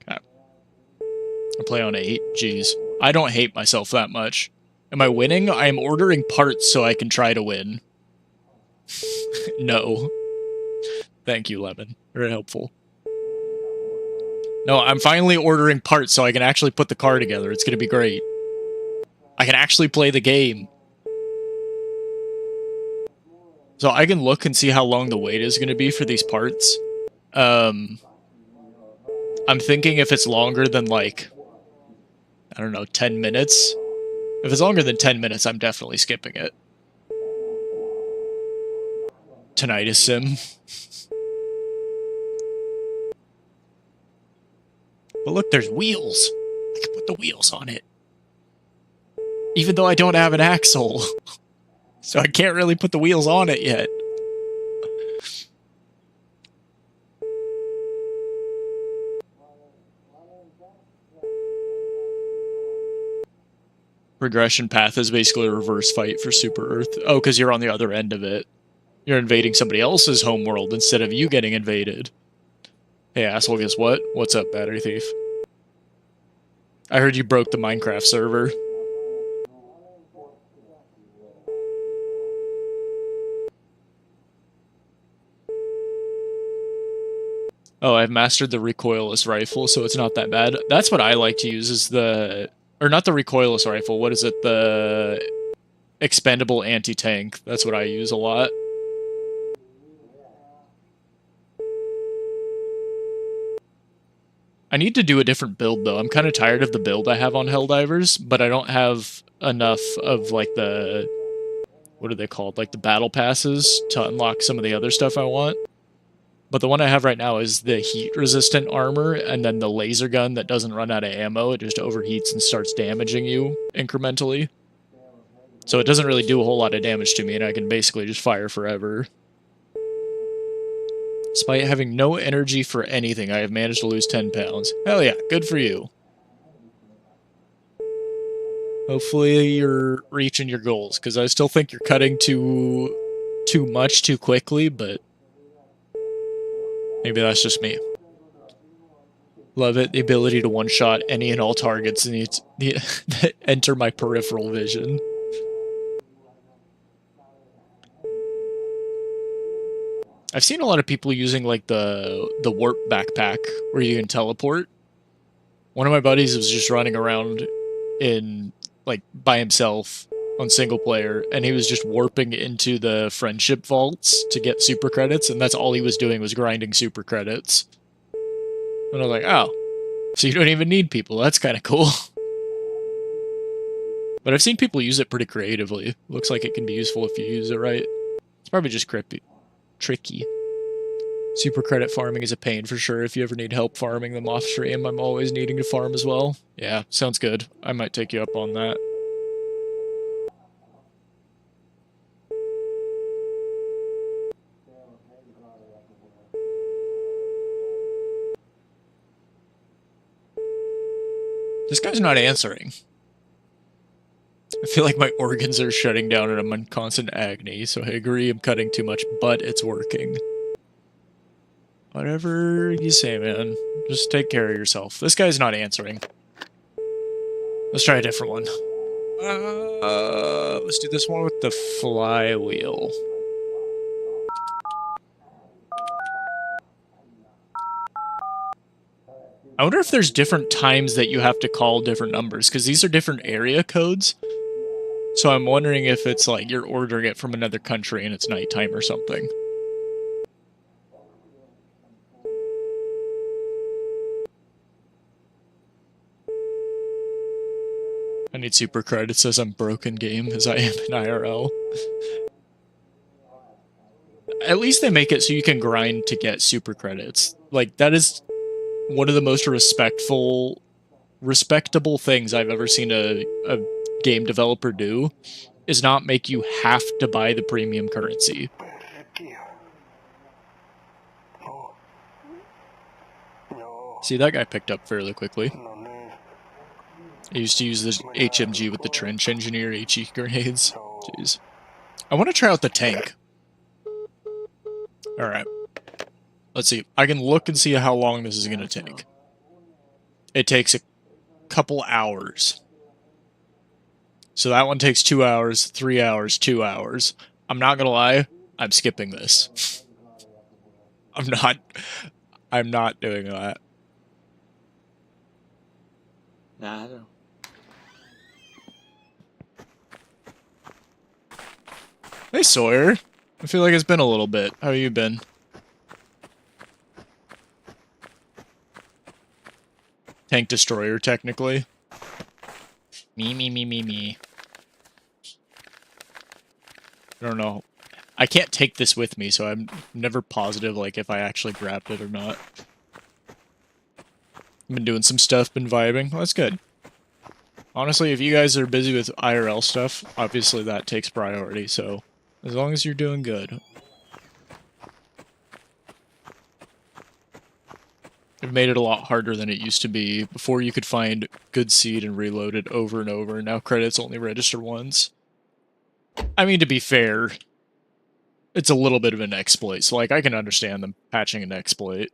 Okay. I play on 8. Jeez. I don't hate myself that much. Am I winning? I am ordering parts so I can try to win. No. Thank you, Lemon. Very helpful. No, I'm finally ordering parts so I can actually put the car together. It's gonna be great. I can actually play the game. So I can look and see how long the wait is gonna be for these parts. I'm thinking if it's longer than, like, I don't know, 10 minutes? If it's longer than 10 minutes, I'm definitely skipping it. Tinnitus sim. But look, there's wheels. I can put the wheels on it. Even though I don't have an axle. So I can't really put the wheels on it yet. Regression path is basically a reverse fight for Super Earth. Oh, because you're on the other end of it. You're invading somebody else's homeworld instead of you getting invaded. Hey, asshole, guess what? What's up, Battery Thief? I heard you broke the Minecraft server. Oh, I've mastered the recoilless rifle, so it's not that bad. That's what I like to use, is the... Or not the recoilless rifle, what is it? The expendable anti-tank. That's what I use a lot. I need to do a different build, though. I'm kind of tired of the build I have on Helldivers, but I don't have enough of, like, the... What are they called? Like, the battle passes to unlock some of the other stuff I want. But the one I have right now is the heat-resistant armor, and then the laser gun that doesn't run out of ammo. It just overheats and starts damaging you incrementally. So it doesn't really do a whole lot of damage to me, and I can basically just fire forever. Despite having no energy for anything, I have managed to lose 10 pounds. Hell yeah, good for you. Hopefully you're reaching your goals, because I still think you're cutting too much too quickly, but... Maybe that's just me. Love it. The ability to one-shot any and all targets and enter my peripheral vision. I've seen a lot of people using, like, the warp backpack where you can teleport. One of my buddies was just running around in, like, by himself on single player, and he was just warping into the friendship vaults to get super credits, and that's all he was doing, was grinding super credits. And I was like, oh, so you don't even need people. That's kind of cool. But I've seen people use it pretty creatively. Looks like it can be useful if you use it right. It's probably just tricky. Super credit farming is a pain for sure. If you ever need help farming them off stream, I'm always needing to farm as well. Yeah, sounds good. I might take you up on that. This guy's not answering. I feel like my organs are shutting down and I'm in constant agony, so I agree I'm cutting too much, but it's working. Whatever you say, man. Just take care of yourself. This guy's not answering. Let's try a different one. Let's do this one with the flywheel. I wonder if there's different times that you have to call different numbers, because these are different area codes. So I'm wondering if it's like you're ordering it from another country and it's nighttime or something. I need super credits as I'm broken game as I am in IRL. At least they make it so you can grind to get super credits. Like, that is one of the most respectable things I've ever seen a game developer do, is not make you have to buy the premium currency. See, that guy picked up fairly quickly. I used to use the HMG with the trench engineer HE grenades. Jeez. I want to try out the tank. Alright. Let's see. I can look and see how long this is going to take. It takes a couple hours. So that one takes 2 hours, 3 hours, 2 hours. I'm not going to lie. I'm skipping this. I'm not doing that. Nah, I don't. Hey, Sawyer. I feel like it's been a little bit. How have you been? Tank destroyer, technically. Me. I don't know. I can't take this with me, so I'm never positive, like, if I actually grabbed it or not. I've been doing some stuff, been vibing. Well, that's good. Honestly, if you guys are busy with IRL stuff, obviously that takes priority, so as long as you're doing good. I've made it a lot harder than it used to be. Before you could find good seed and reload it over and over, now credits only register once. I mean, to be fair, it's a little bit of an exploit, so like I can understand them patching an exploit.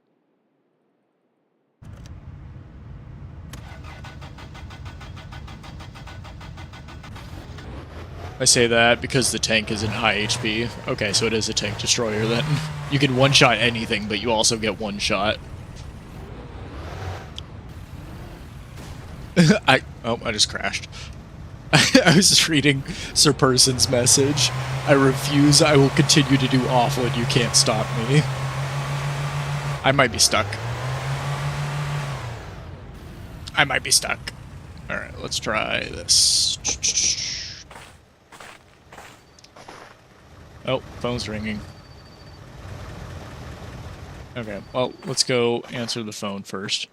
I say that because the tank isn't high HP. Okay, so it is a tank destroyer then. You can one-shot anything, but you also get one shot. I just crashed. I was just reading Sir Person's message. I refuse, I will continue to do awful and you can't stop me. I might be stuck. Alright, let's try this. Oh, phone's ringing. Okay, well, let's go answer the phone first.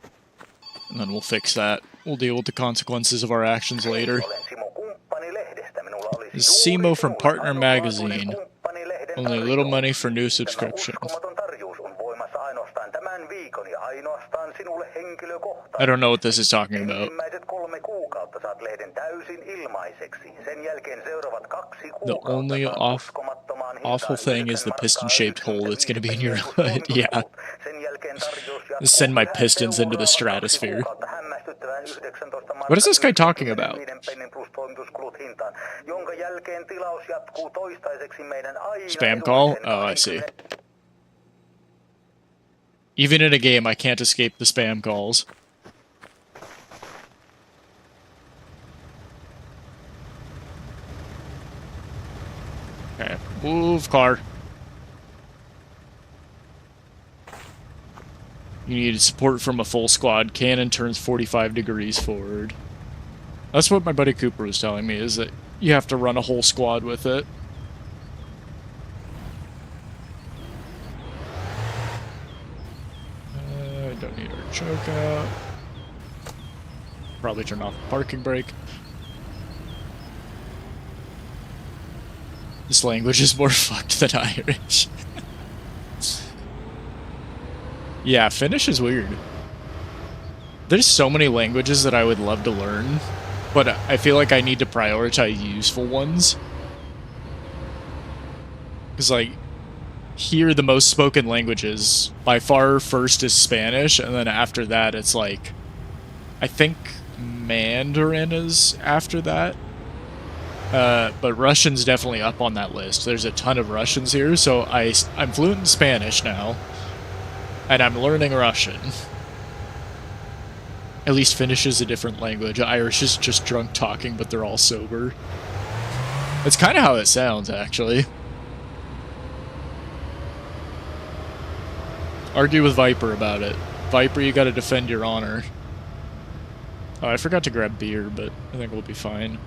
And then we'll fix that. We'll deal with the consequences of our actions later. This is Simo from Partner Magazine. Only a little money for new subscriptions. I don't know what this is talking about. The only awful thing is the piston-shaped hole that's going to be in your hood. Yeah. Just send my pistons into the stratosphere. What is this guy talking about? Spam call? Oh, I see. Even in a game, I can't escape the spam calls. Okay, move car. You need support from a full squad. Cannon turns 45 degrees forward. That's what my buddy Cooper was telling me, is that you have to run a whole squad with it. I don't need our choke out. Probably turn off the parking brake. This language is more fucked than Irish. Yeah, Finnish is weird. There's so many languages that I would love to learn, but I feel like I need to prioritize useful ones. Because, like, here the most spoken languages, by far first is Spanish, and then after that it's like, I think Mandarin is after that. But Russian's definitely up on that list. There's a ton of Russians here, so I'm fluent in Spanish now. And I'm learning Russian. At least Finnish is a different language. Irish is just drunk talking, but they're all sober. That's kind of how it sounds, actually. Argue with Viper about it. Viper, you gotta defend your honor. Oh, I forgot to grab beer, but I think we'll be fine.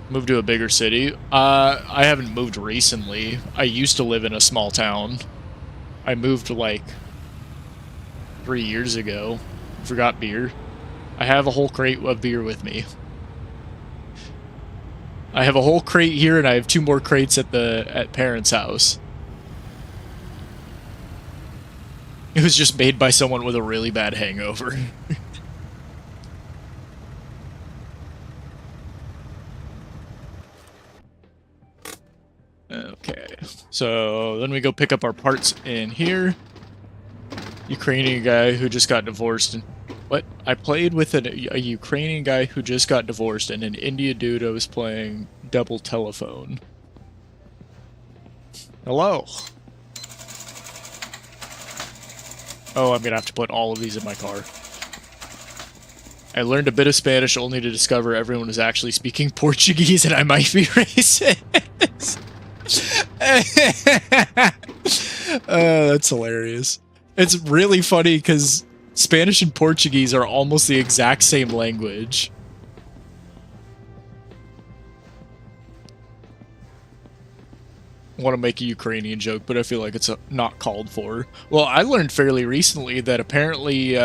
Move to a bigger city. I haven't moved recently. I used to live in a small town. I moved like 3 years ago. Forgot beer. I have a whole crate of beer with me. I have a whole crate here, and I have 2 more crates at parents' house. It was just made by someone with a really bad hangover. Okay, so then we go pick up our parts in here. Ukrainian guy who just got divorced. And what? I played with a Ukrainian guy who just got divorced and an India dude I was playing double telephone. Hello. Oh, I'm gonna have to put all of these in my car. I learned a bit of Spanish only to discover everyone was actually speaking Portuguese and I might be racist. That's hilarious. It's really funny because Spanish and Portuguese are almost the exact same language. I want to make a Ukrainian joke, but I feel like it's not called for. Well, I learned fairly recently that apparently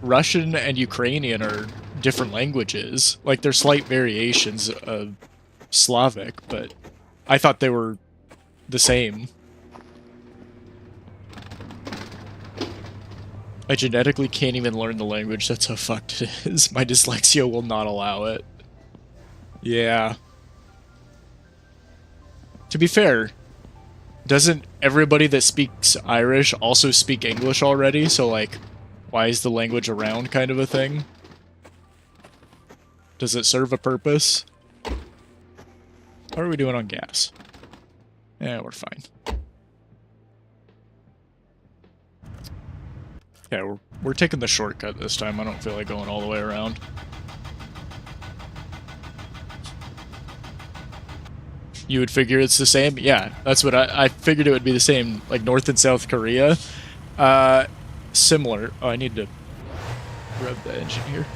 Russian and Ukrainian are different languages. Like, they're slight variations of Slavic, but I thought they were the same. I genetically can't even learn the language. That's how fucked it is. My dyslexia will not allow it. Yeah. To be fair, doesn't everybody that speaks Irish also speak English already? So, like, why is the language around kind of a thing? Does it serve a purpose? How are we doing on gas? Yeah, we're fine. Yeah, we're taking the shortcut this time. I don't feel like going all the way around. You would figure it's the same? Yeah, that's what I figured it would be the same, like North and South Korea. Similar. Oh, I need to rev the engine here.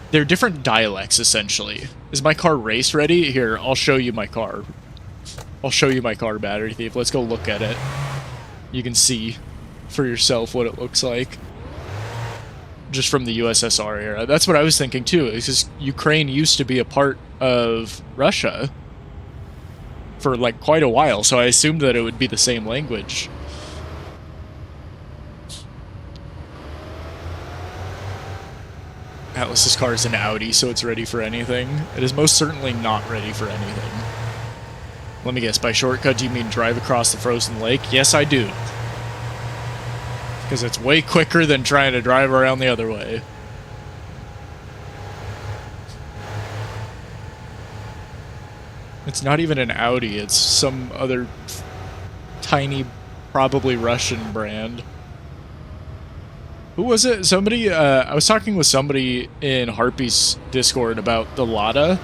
They're different dialects, essentially. Is my car race ready? Here, I'll show you my car. I'll show you my car, Battery Thief. Let's go look at it. You can see for yourself what it looks like. Just from the USSR era. That's what I was thinking too, is because Ukraine used to be a part of Russia for like quite a while, so I assumed that it would be the same language. Atlas's car is an Audi, so it's ready for anything. It is most certainly not ready for anything. Let me guess, by shortcut do you mean drive across the frozen lake? Yes, I do. Because it's way quicker than trying to drive around the other way. It's not even an Audi, it's some other tiny, probably Russian brand. Who was it? Somebody, I was talking with somebody in Harpy's Discord about the Lada,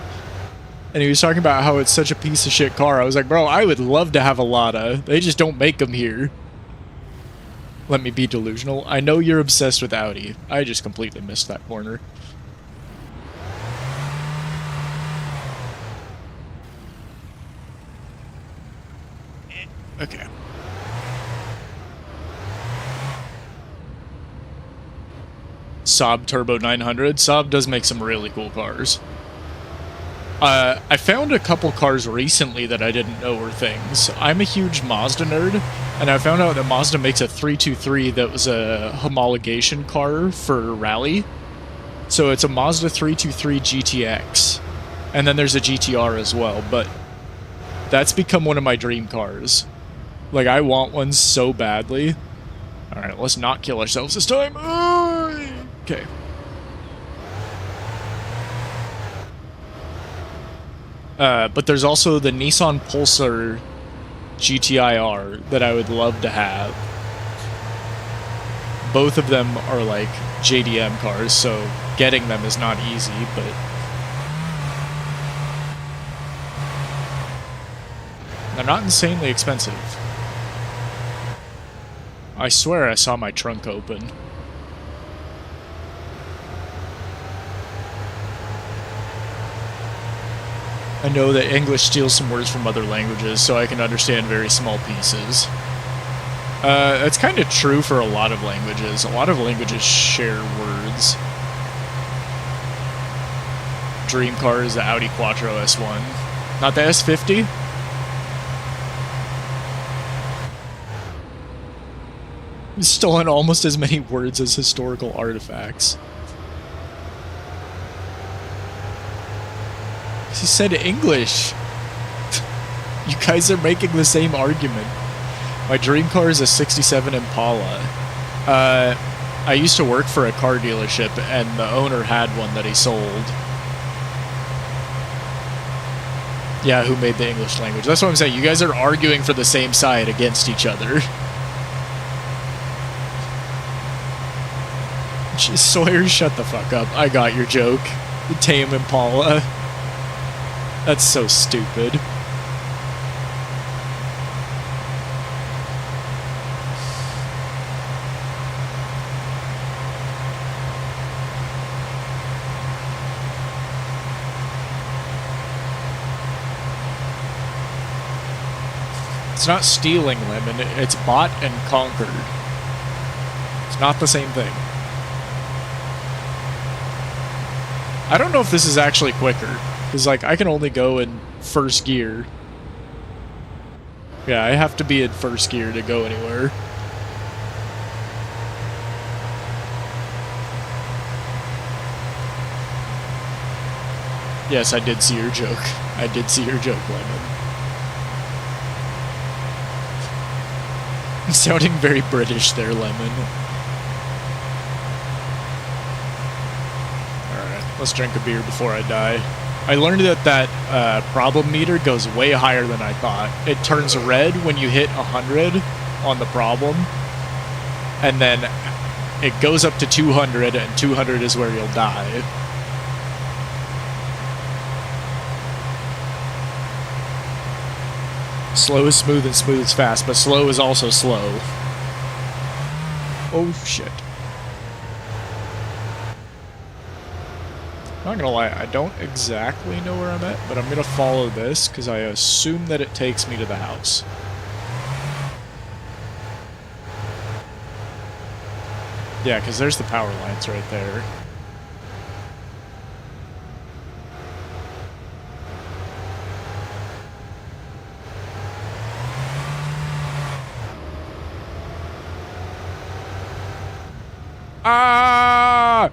and he was talking about how it's such a piece of shit car. I was like, bro, I would love to have a Lada. They just don't make them here. Let me be delusional. I know you're obsessed with Audi. I just completely missed that corner. Okay. Saab Turbo 900. Saab does make some really cool cars. I found a couple cars recently that I didn't know were things. I'm a huge Mazda nerd, and I found out that Mazda makes a 323 that was a homologation car for rally. So it's a Mazda 323 GTX. And then there's a GTR as well, but that's become one of my dream cars. Like, I want one so badly. Alright, let's not kill ourselves this time. Okay. But there's also the Nissan Pulsar GTI-R that I would love to have. Both of them are like JDM cars, so getting them is not easy, but they're not insanely expensive. I swear I saw my trunk open. I know that English steals some words from other languages, so I can understand very small pieces. That's kind of true for a lot of languages. A lot of languages share words. Dream car is the Audi Quattro S1. Not the S50? He's stolen almost as many words as historical artifacts. He said English. You guys are making the same argument. My dream car is a 67 Impala. I used to work for a car dealership, and the owner had one that he sold. Yeah, who made the English language? That's what I'm saying. You guys are arguing for the same side against each other. Sawyer, shut the fuck up. I got your joke. The tame Impala. That's so stupid. It's not stealing lemon, it's bought and conquered. It's not the same thing. I don't know if this is actually quicker, because, like, I can only go in first gear. Yeah, I have to be in first gear to go anywhere. Yes, I did see your joke. I did see your joke, Lemon. Sounding very British there, Lemon. Alright, let's drink a beer before I die. I learned that problem meter goes way higher than I thought. It turns red when you hit 100 on the problem. And then it goes up to 200, and 200 is where you'll die. Slow is smooth and smooth is fast, but slow is also slow. Oh shit. Not gonna lie, I don't exactly know where I'm at, but I'm gonna follow this, because I assume that it takes me to the house. Yeah, because there's the power lines right there. Ah!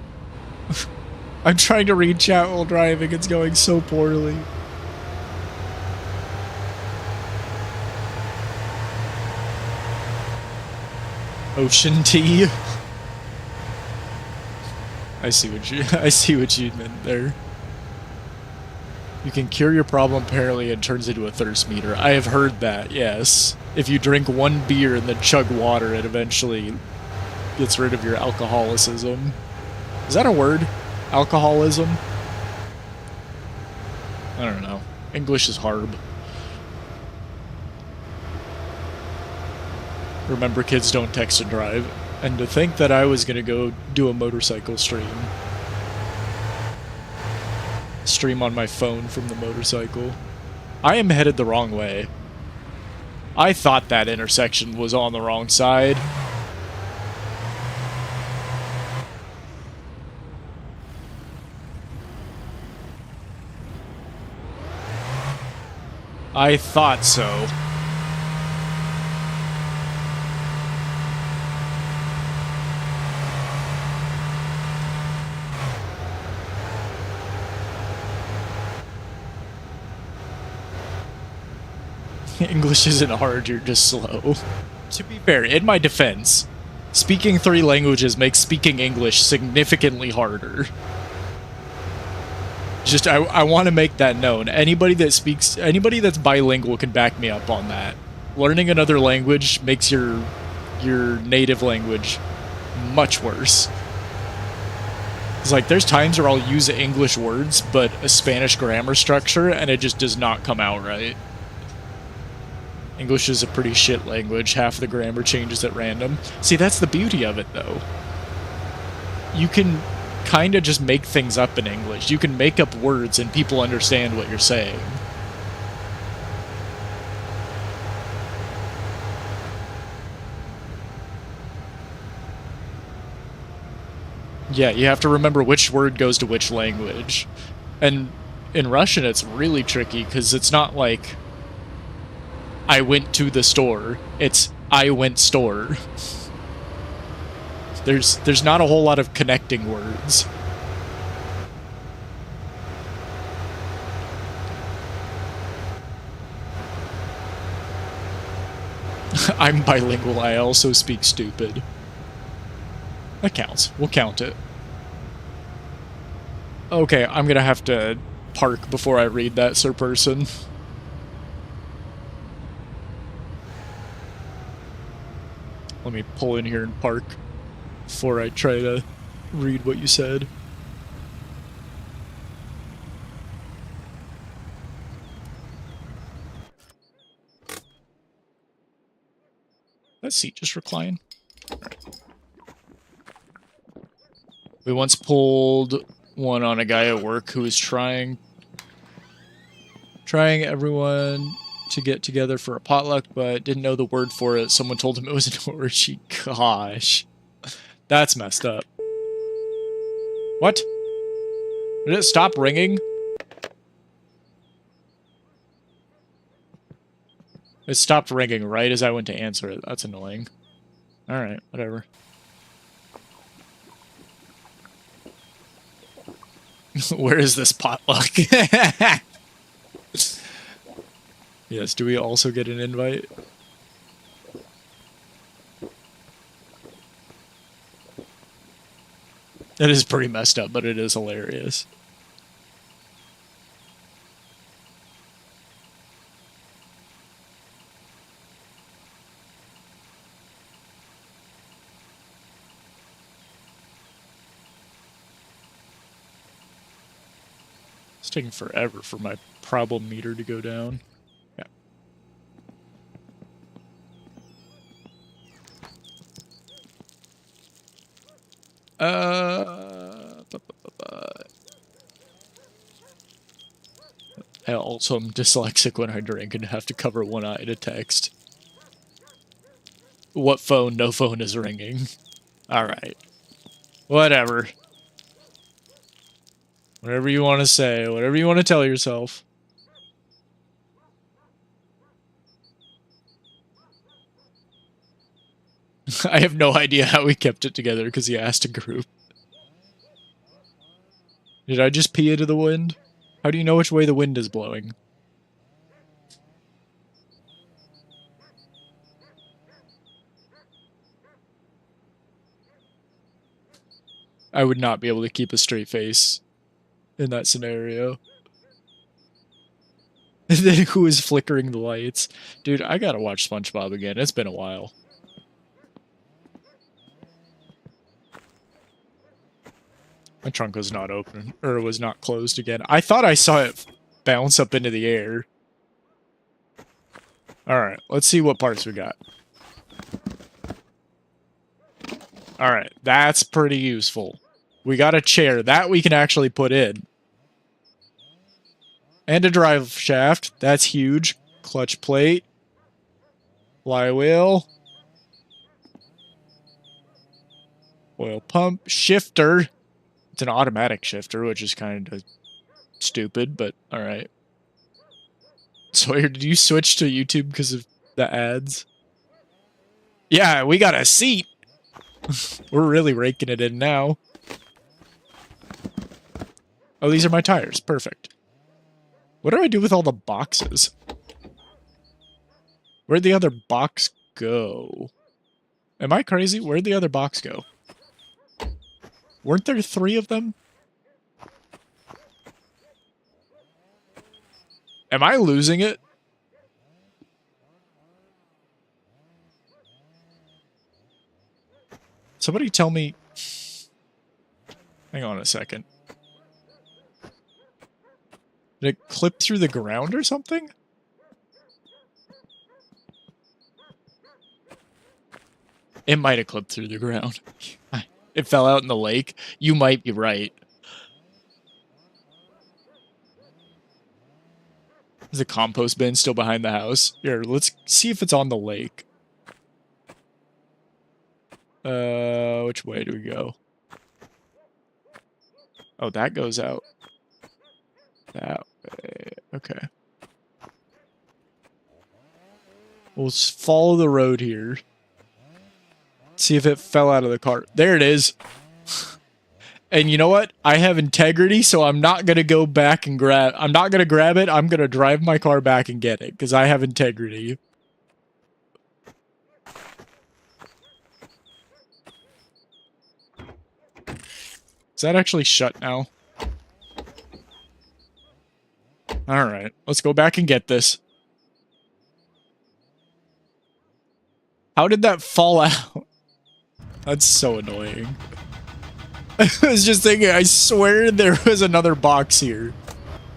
I'm trying to read chat while driving. It's going so poorly. Ocean tea. I see what you meant there. You can cure your problem apparently and turns into a thirst meter. I have heard that, yes. If you drink one beer and then chug water, it eventually gets rid of your alcoholicism. Is that a word? Alcoholism? I don't know. English is hard. Remember, kids don't text and drive. And to think that I was gonna go do a motorcycle stream. Stream on my phone from the motorcycle. I am headed the wrong way. I thought that intersection was on the wrong side. I thought so. English isn't hard, you're just slow. To be fair, in my defense, speaking 3 languages makes speaking English significantly harder. Just, I want to make that known. Anybody that's bilingual can back me up on that. Learning another language makes your native language much worse. It's like, there's times where I'll use English words, but a Spanish grammar structure, and it just does not come out right. English is a pretty shit language. Half the grammar changes at random. See, that's the beauty of it, though. You can kind of just make things up in English. You can make up words and people understand what you're saying. Yeah, you have to remember which word goes to which language. And in Russian, it's really tricky, because it's not like I went to the store. It's I went store. There's not a whole lot of connecting words. I'm bilingual, I also speak stupid. That counts. We'll count it. Okay, I'm gonna have to park before I read that, Sir Person. Let me pull in here and park before I try to read what you said. That seat just recline. Right. We once pulled one on a guy at work who was trying everyone to get together for a potluck, but didn't know the word for it. Someone told him it was an orgy. Gosh. That's messed up. What? Did it stop ringing? It stopped ringing right as I went to answer it. That's annoying. Alright, whatever. Where is this potluck? Yes, do we also get an invite? That is pretty messed up, but it is hilarious. It's taking forever for my problem meter to go down. Yeah. I also am dyslexic when I drink and have to cover one eye to text. What phone? No phone is ringing. Alright. Whatever. Whatever you want to say. Whatever you want to tell yourself. I have no idea how we kept it together because he asked a group. Did I just pee into the wind? How do you know which way the wind is blowing? I would not be able to keep a straight face in that scenario. And then who is flickering the lights? Dude, I gotta watch SpongeBob again. It's been a while. My trunk was not open, or was not closed again. I thought I saw it bounce up into the air. Alright, let's see what parts we got. Alright, that's pretty useful. We got a chair. That we can actually put in. And a drive shaft. That's huge. Clutch plate. Flywheel. Oil pump. Shifter. It's an automatic shifter, which is kind of stupid, but alright. Sawyer, did you switch to YouTube because of the ads? Yeah, we got a seat. We're really raking it in now. Oh, these are my tires. Perfect. What do I do with all the boxes? Where'd the other box go? Am I crazy? Where'd the other box go? Weren't there 3 of them? Am I losing it? Somebody tell me... Hang on a second. Did it clip through the ground or something? It might have clipped through the ground. It fell out in the lake. You might be right. Is the compost bin still behind the house? Here, let's see if it's on the lake. Which way do we go? Oh, that goes out. That way. Okay. We'll follow the road here. See if it fell out of the cart. There it is. And you know what? I have integrity, so I'm not going to go back and grab... I'm not going to grab it. I'm going to drive my car back and get it, because I have integrity. Is that actually shut now? Alright, let's go back and get this. How did that fall out? That's so annoying. I was just thinking, I swear there was another box here.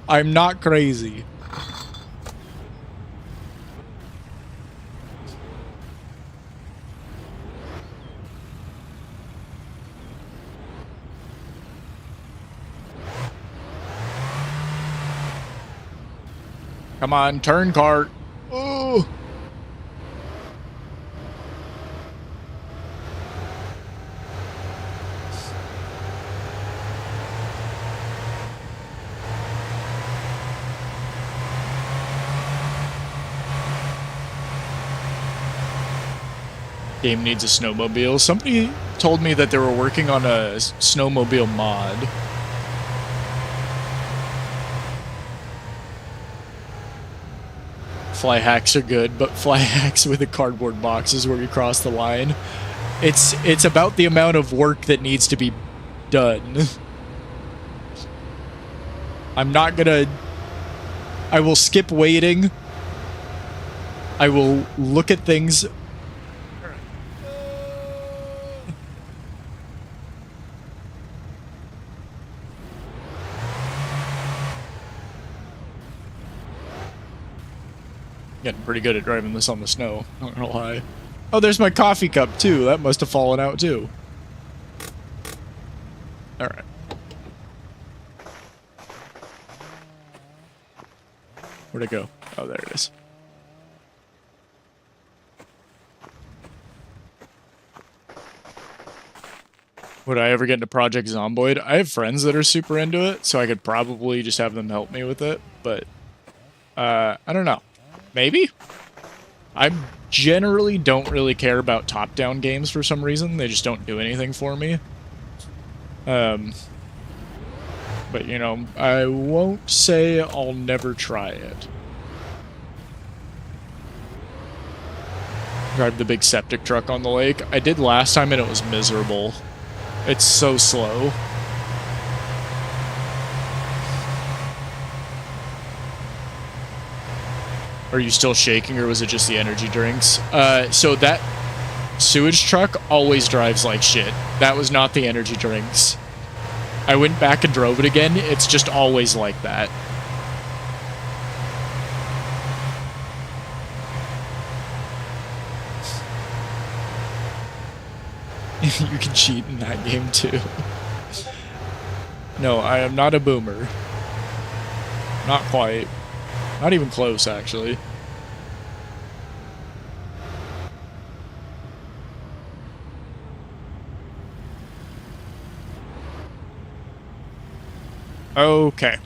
I'm not crazy. Come on, turn cart. Game needs a snowmobile. Somebody told me that they were working on a snowmobile mod. Fly hacks are good, but fly hacks with a cardboard box is where you cross the line. It's about the amount of work that needs to be done. I'm not gonna... I will skip waiting. I will look at things... Getting pretty good at driving this on the snow, not gonna lie. Oh, there's my coffee cup, too. That must have fallen out, too. Alright. Where'd it go? Oh, there it is. Would I ever get into Project Zomboid? I have friends that are super into it, so I could probably just have them help me with it, but... I don't know. Maybe? I generally don't really care about top-down games for some reason. They just don't do anything for me. But, you know, I won't say I'll never try it. Drive the big septic truck on the lake. I did last time and it was miserable. It's so slow. Are you still shaking, or was it just the energy drinks? So that sewage truck always drives like shit. That was not the energy drinks. I went back and drove it again. It's just always like that. You can cheat in that game, too. No, I am not a boomer. Not quite. Not even close, actually. Okay.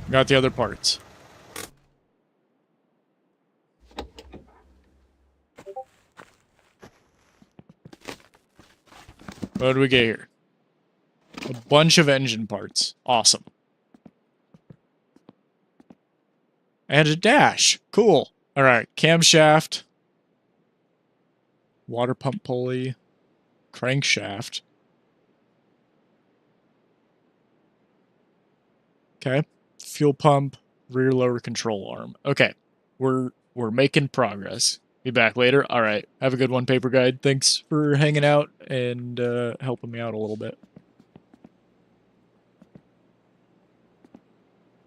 Got the other parts. What do we get here? A bunch of engine parts. Awesome. And a dash. Cool. Alright, camshaft. Water pump pulley. Crankshaft. Okay. Fuel pump. Rear lower control arm. Okay. We're making progress. Be back later. Alright. Have a good one, Paper Guide. Thanks for hanging out and helping me out a little bit.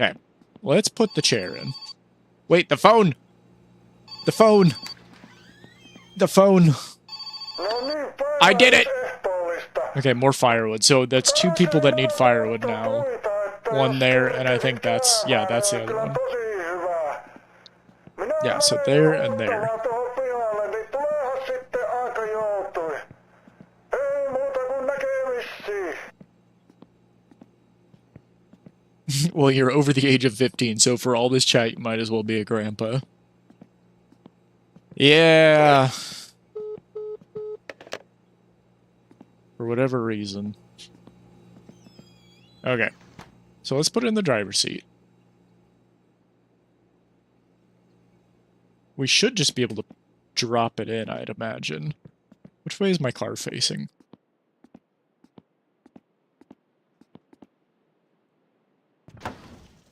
Okay. Let's put the chair in. Wait, the phone! The phone! The phone! I did it! Okay, more firewood. So that's 2 people that need firewood now. One there, and I think that's... Yeah, that's the other one. Yeah, so there and there. Well, you're over the age of 15, so for all this chat, you might as well be a grandpa. Yeah. For whatever reason. Okay. So let's put it in the driver's seat. We should just be able to drop it in, I'd imagine. Which way is my car facing?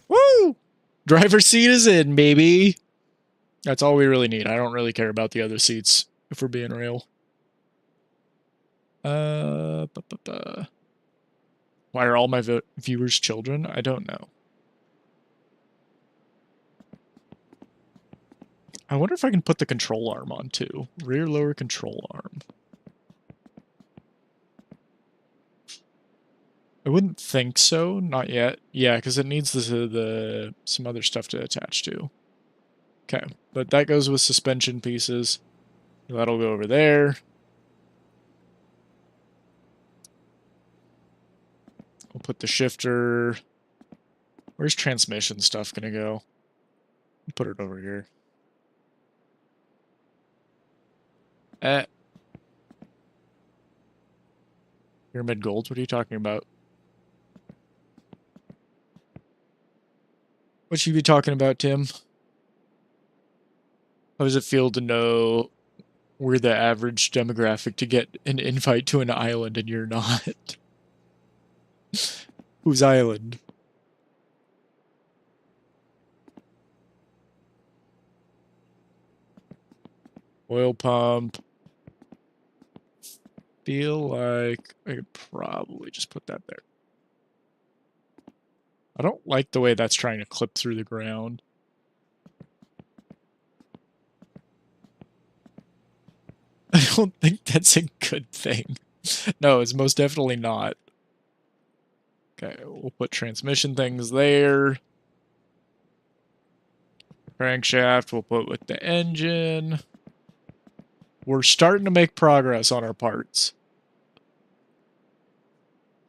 Woo! Driver's seat is in, baby! That's all we really need. I don't really care about the other seats, if we're being real. Why are all my viewers children? I don't know. I wonder if I can put the control arm on, too. Rear lower control arm. I wouldn't think so. Not yet. Yeah, because it needs some other stuff to attach to. Okay, but that goes with suspension pieces. That'll go over there. We'll put the shifter... Where's transmission stuff gonna go? Put it over here. Pyramid gold? What are you talking about? What should you be talking about, Tim? How does it feel to know we're the average demographic to get an invite to an island and you're not? Whose island? Oil pump. Feel like I could probably just put that there. I don't like the way that's trying to clip through the ground. I don't think that's a good thing. No, it's most definitely not. Okay, we'll put transmission things there. Crankshaft we'll put with the engine. We're starting to make progress on our parts.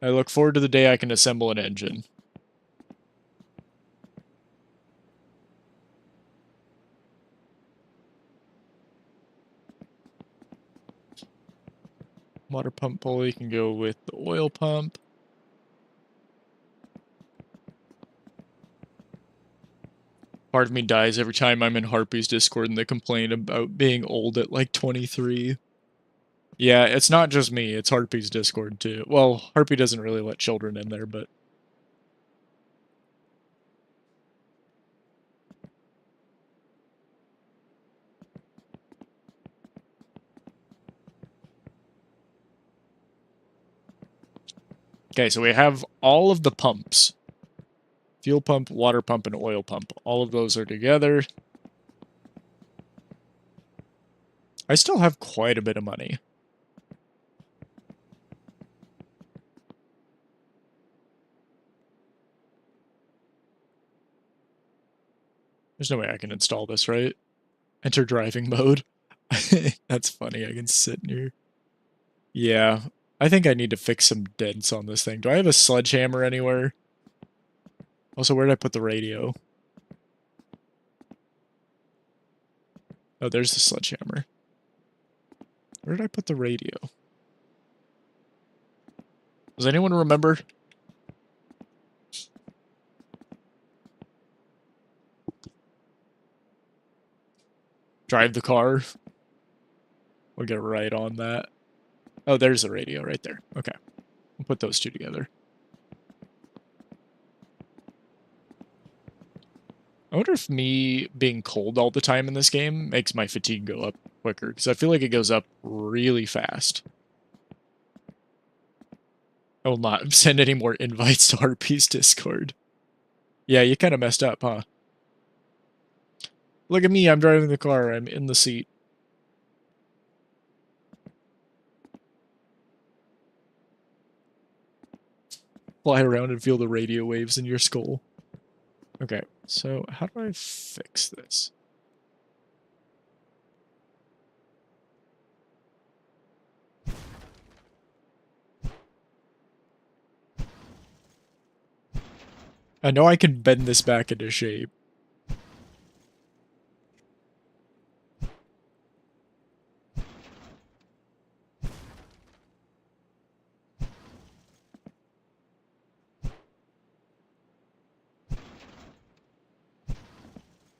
I look forward to the day I can assemble an engine. Water pump pulley can go with the oil pump. Part of me dies every time I'm in Harpy's Discord and they complain about being old at like 23. Yeah, it's not just me, it's Harpy's Discord too. Well, Harpy doesn't really let children in there, but... Okay, so we have all of the pumps. Fuel pump, water pump, and oil pump. All of those are together. I still have quite a bit of money. There's no way I can install this, right? Enter driving mode. That's funny, I can sit in here. Yeah, I think I need to fix some dents on this thing. Do I have a sledgehammer anywhere? Also, where did I put the radio? Oh, there's the sledgehammer. Where did I put the radio? Does anyone remember? Drive the car. We'll get right on that. Oh, there's the radio right there. Okay. We'll put those two together. I wonder if me being cold all the time in this game makes my fatigue go up quicker, because I feel like it goes up really fast. I will not send any more invites to RP's Discord. Yeah, you kind of messed up, huh? Look at me, I'm driving the car, I'm in the seat. Fly around and feel the radio waves in your skull. Okay, so how do I fix this? I know I can bend this back into shape.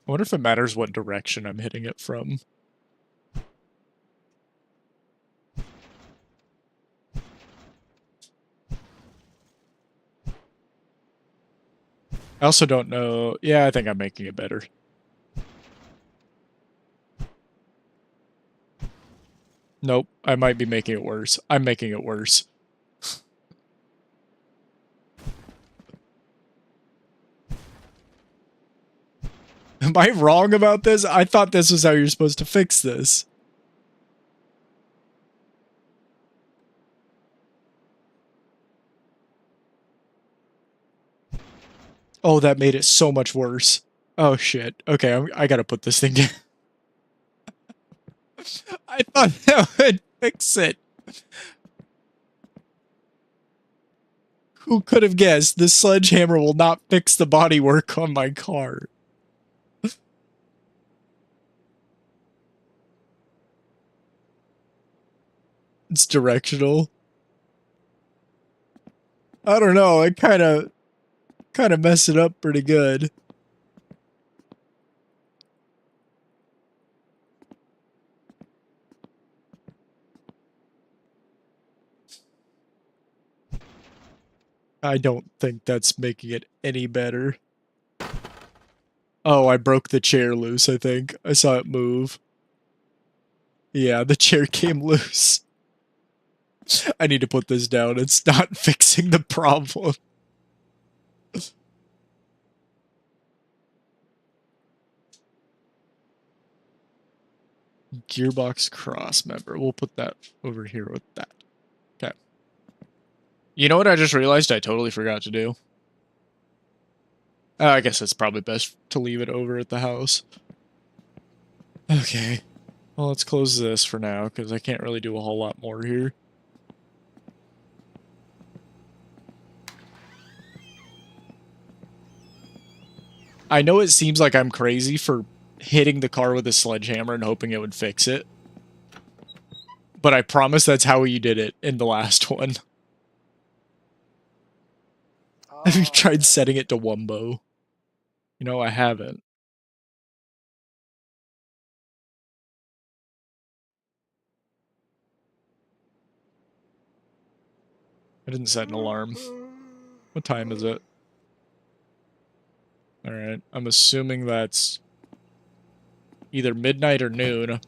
I wonder if it matters what direction I'm hitting it from. I also don't know. Yeah, I think I'm making it better. Nope, I might be making it worse. I'm making it worse. Am I wrong about this? I thought this was how you're supposed to fix this. Oh, that made it so much worse. Oh shit. Okay, I gotta put this thing down. I thought that would fix it. Who could have guessed? This sledgehammer will not fix the bodywork on my car. It's directional. I don't know. I kind of mess it up pretty good. I don't think that's making it any better. Oh, I broke the chair loose, I think. I saw it move. Yeah, the chair came loose. I need to put this down. It's not fixing the problem. Gearbox cross member. We'll put that over here with that. Okay. You know what I just realized I totally forgot to do? I guess it's probably best to leave it over at the house. Okay. Well, let's close this for now, because I can't really do a whole lot more here. I know it seems like I'm crazy for hitting the car with a sledgehammer and hoping it would fix it. But I promise that's how you did it in the last one. Have you tried setting it to Wumbo? You know, I haven't. I didn't set an alarm. What time is it? Alright, I'm assuming that's either midnight or noon.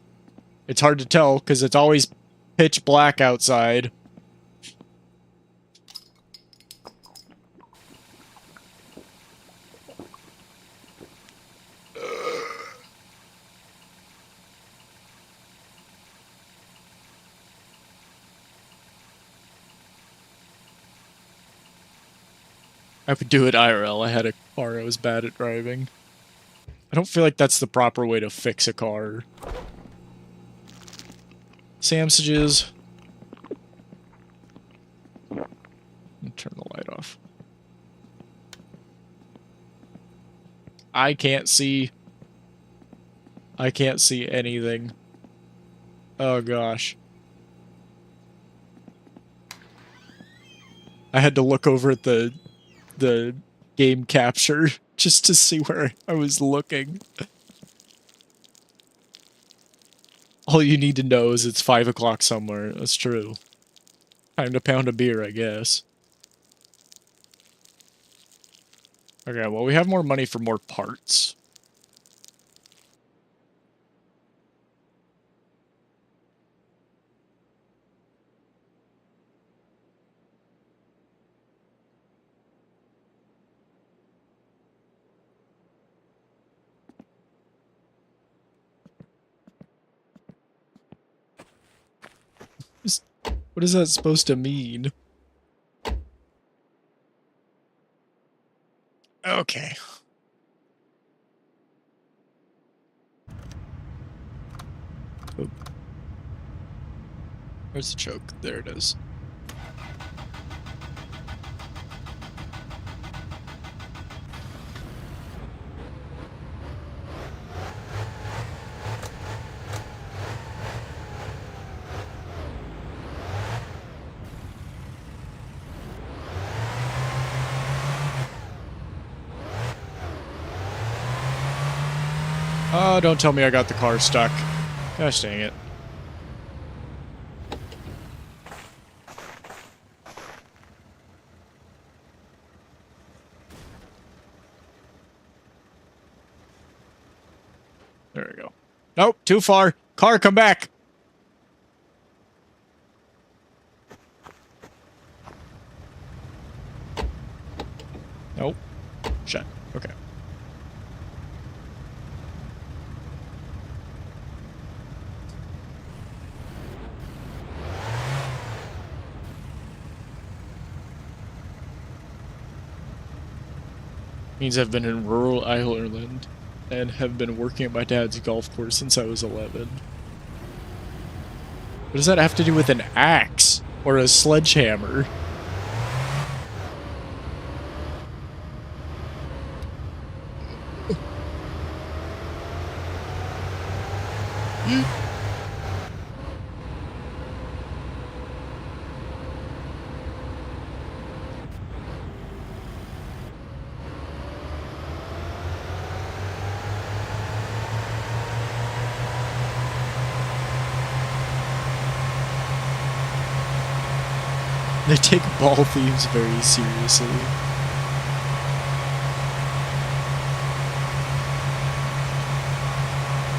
It's hard to tell, because it's always pitch black outside. I would do it IRL. I had a car I was bad at driving. I don't feel like that's the proper way to fix a car. Samsages. Turn the light off. I can't see anything. Oh gosh. I had to look over at the game capture just to see where I was looking. All you need to know is it's 5 o'clock somewhere. That's true. Time to pound a beer, I guess. Okay, well, we have more money for more parts. What is that supposed to mean? Okay. Oh. Where's the choke? There it is. Oh, don't tell me I got the car stuck. Gosh dang it. There we go. Nope, too far. Car, come back. Nope. Shut. Okay. Means I've been in rural Ireland and have been working at my dad's golf course since I was 11. What does that have to do with an axe or a sledgehammer? They take ball thieves very seriously.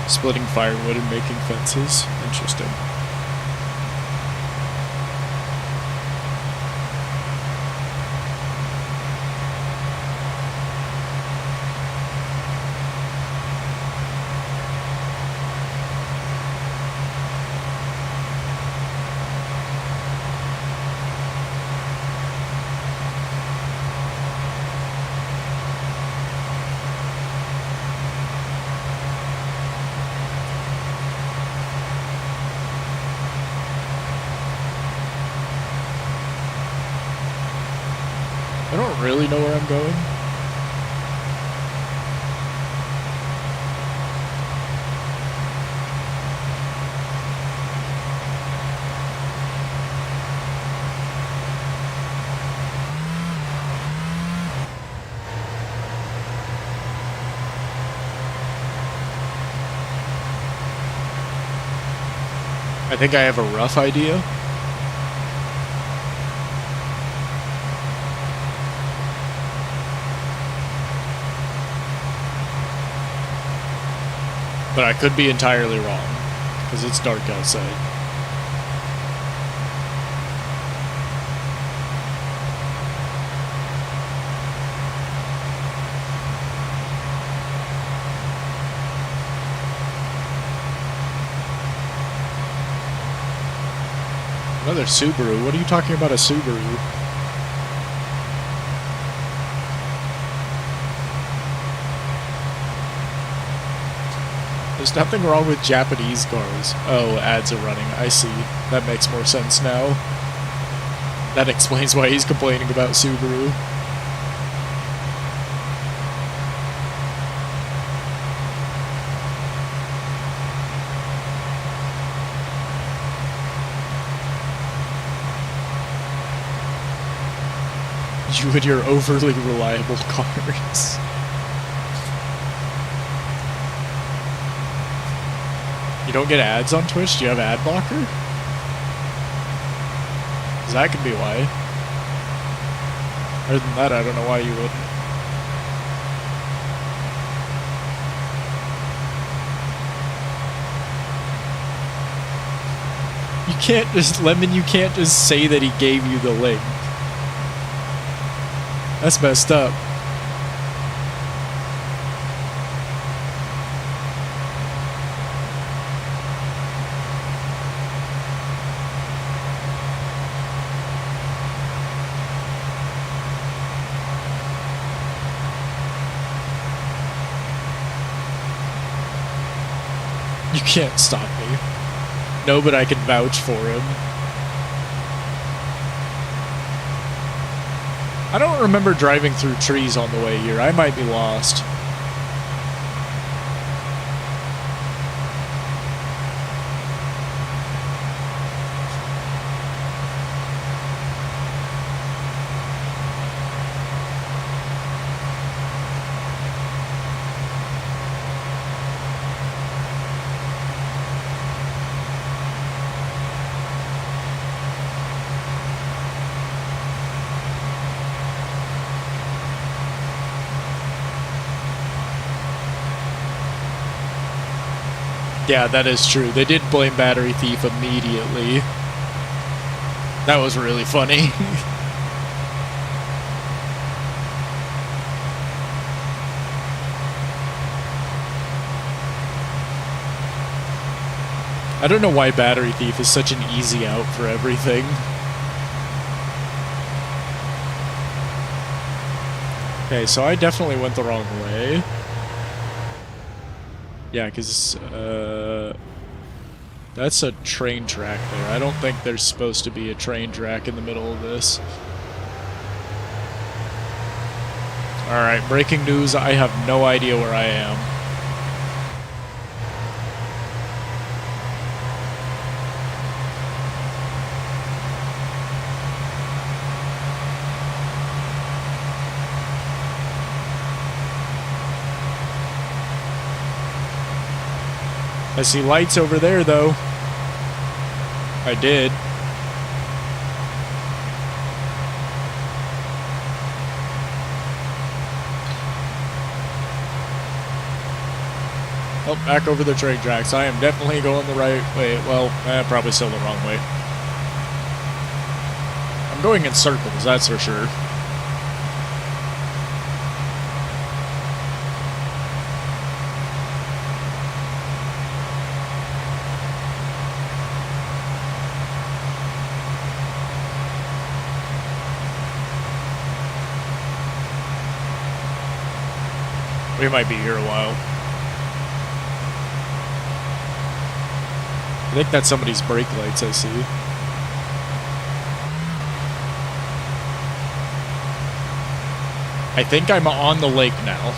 Splitting firewood and making fences. Interesting. I don't really know where I'm going. I think I have a rough idea. But I could be entirely wrong, because it's dark outside. Another Subaru? What are you talking about a Subaru? There's nothing wrong with Japanese cars. Oh, ads are running. I see. That makes more sense now. That explains why he's complaining about Subaru. You and your overly reliable cars. You don't get ads on Twitch? Do you have ad blocker? 'Cause that could be why. Other than that, I don't know why you wouldn't. You can't just, Lemon, you can't just say that he gave you the link. That's messed up. You can't stop me. No, but I can vouch for him. I don't remember driving through trees on the way here. I might be lost. Yeah, that is true. They did blame Battery Thief immediately. That was really funny. I don't know why Battery Thief is such an easy out for everything. Okay, so I definitely went the wrong way. Yeah, because, that's a train track there. I don't think there's supposed to be a train track in the middle of this. Alright, breaking news, I have no idea where I am. I see lights over there, though. I did. Oh, back over the train tracks. I am definitely going the right way. Well, probably still the wrong way. I'm going in circles, that's for sure. We might be here a while. I think that's somebody's brake lights I see. I think I'm on the lake now.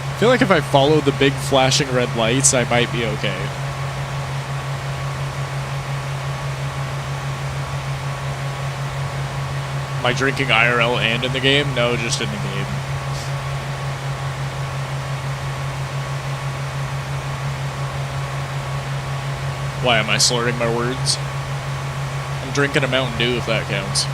I feel like if I follow the big flashing red lights, I might be okay. Am I drinking IRL and in the game? No, just in the game. Why am I slurring my words? I'm drinking a Mountain Dew if that counts.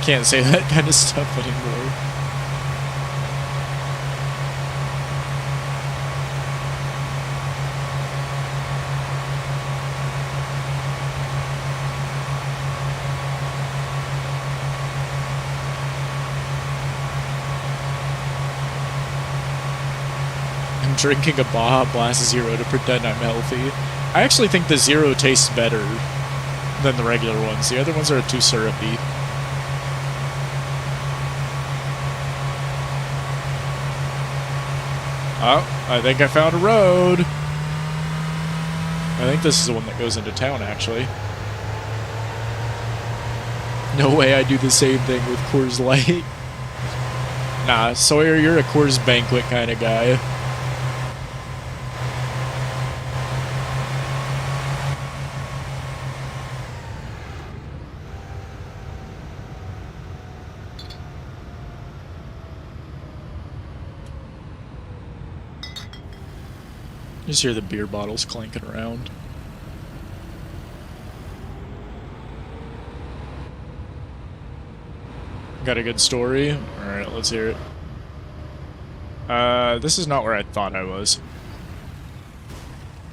Can't say that kind of stuff anymore. I'm drinking a Baja Blast Zero to pretend I'm healthy. I actually think the Zero tastes better than the regular ones. The other ones are too syrupy. Oh, I think I found a road. I think this is the one that goes into town, actually. No way I do the same thing with Coors Light. Nah, Sawyer, you're a Coors Banquet kind of guy. Just hear the beer bottles clanking around. Got a good story? Alright, let's hear it. This is not where I thought I was.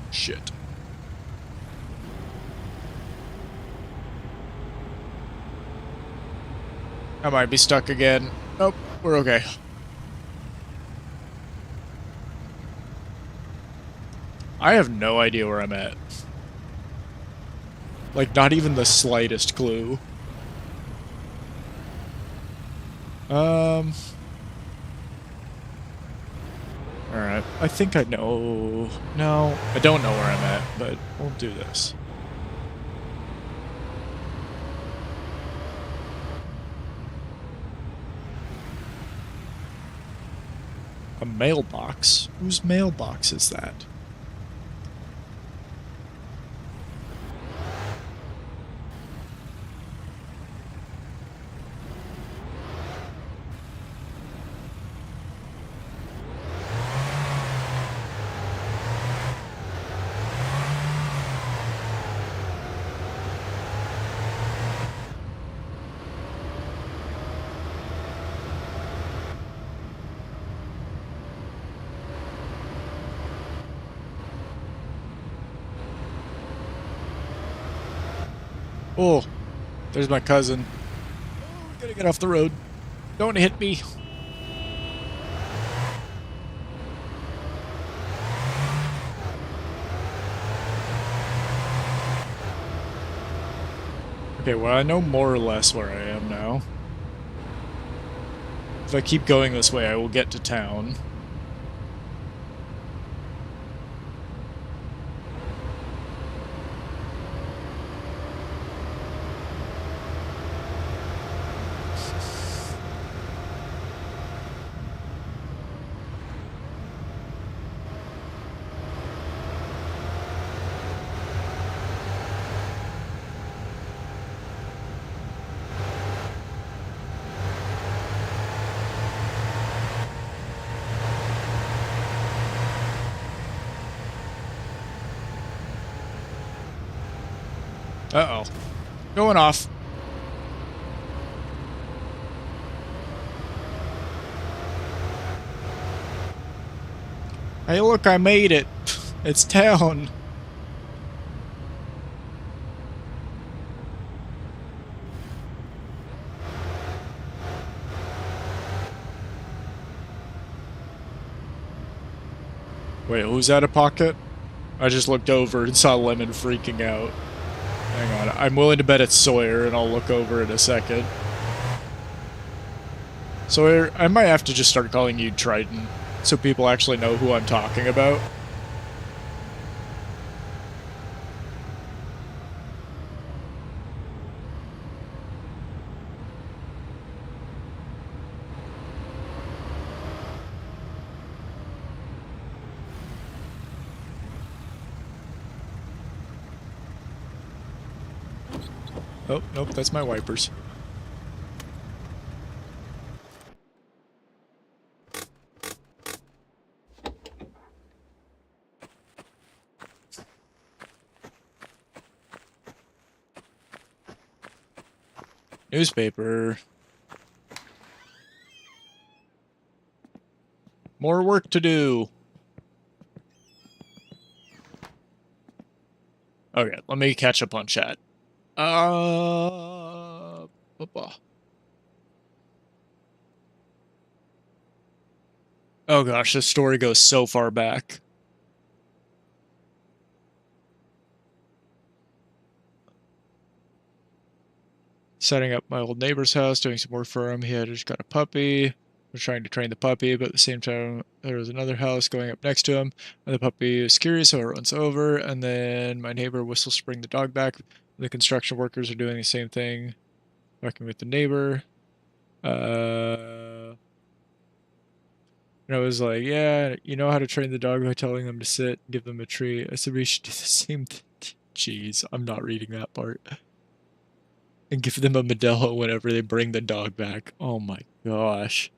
Shit. I might be stuck again. Nope, we're okay. I have no idea where I'm at. Like, not even the slightest clue. Alright, I think I know... No, I don't know where I'm at, but we'll do this. A mailbox? Whose mailbox is that? Oh, there's my cousin. Oh, gotta get off the road. Don't hit me. Okay, well, I know more or less where I am now. If I keep going this way, I will get to town. Uh-oh. Going off. Hey, look, I made it. It's town. Wait, who's out of pocket? I just looked over and saw Lemon freaking out. Hang on, I'm willing to bet it's Sawyer, and I'll look over in a second. Sawyer, I might have to just start calling you Triton, so people actually know who I'm talking about. Oh, nope, that's my wipers. Newspaper. More work to do. Okay, let me catch up on chat. Oh gosh, this story goes so far back. Setting up my old neighbor's house, doing some work for him. He had just got a puppy. Was trying to train the puppy, but at the same time, there was another house going up next to him, and the puppy was curious, so it runs over, and then my neighbor whistles to bring the dog back. The construction workers are doing the same thing, working with the neighbor. And I was like, yeah, you know how to train the dog by telling them to sit, give them a treat. I said we should do the same thing. Jeez, I'm not reading that part. And give them a Modelo whenever they bring the dog back. Oh my gosh.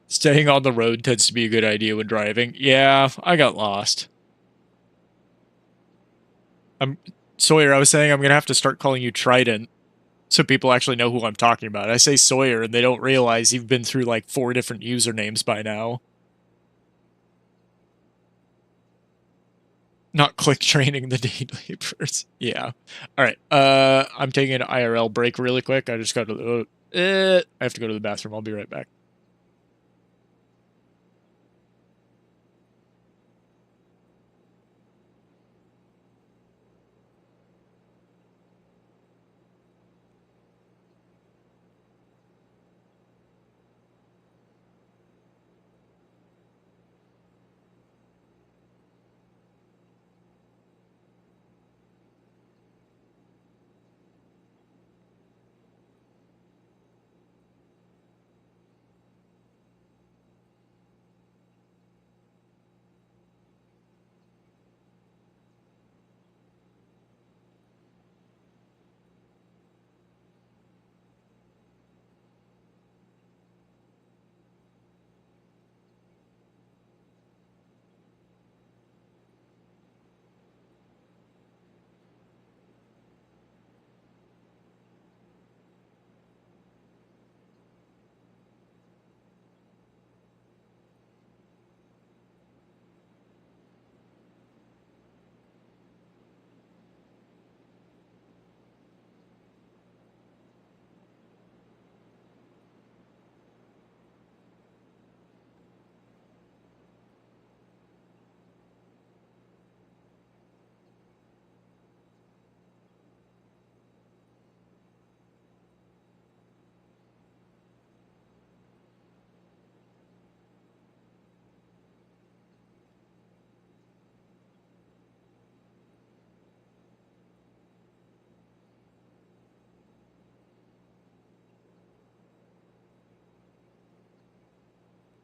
Staying on the road tends to be a good idea when driving. Yeah, I got lost. Sawyer, I was saying I'm gonna have to start calling you Trident so people actually know who I'm talking about. I say Sawyer and they don't realize you've been through like 4 different usernames by now. Not click training the day laborers. Yeah. Alright, I'm taking an IRL break really quick. I just got to I have to go to the bathroom. I'll be right back.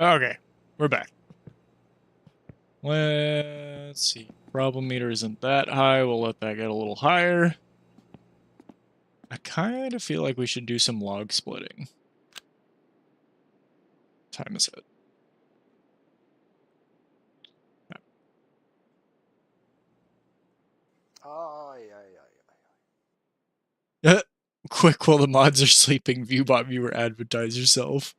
Okay, we're back. Let's see. Problem meter isn't that high. We'll let that get a little higher. I kind of feel like we should do some log splitting. time is it? Quick, while the mods are sleeping, Viewbot viewer advertise yourself.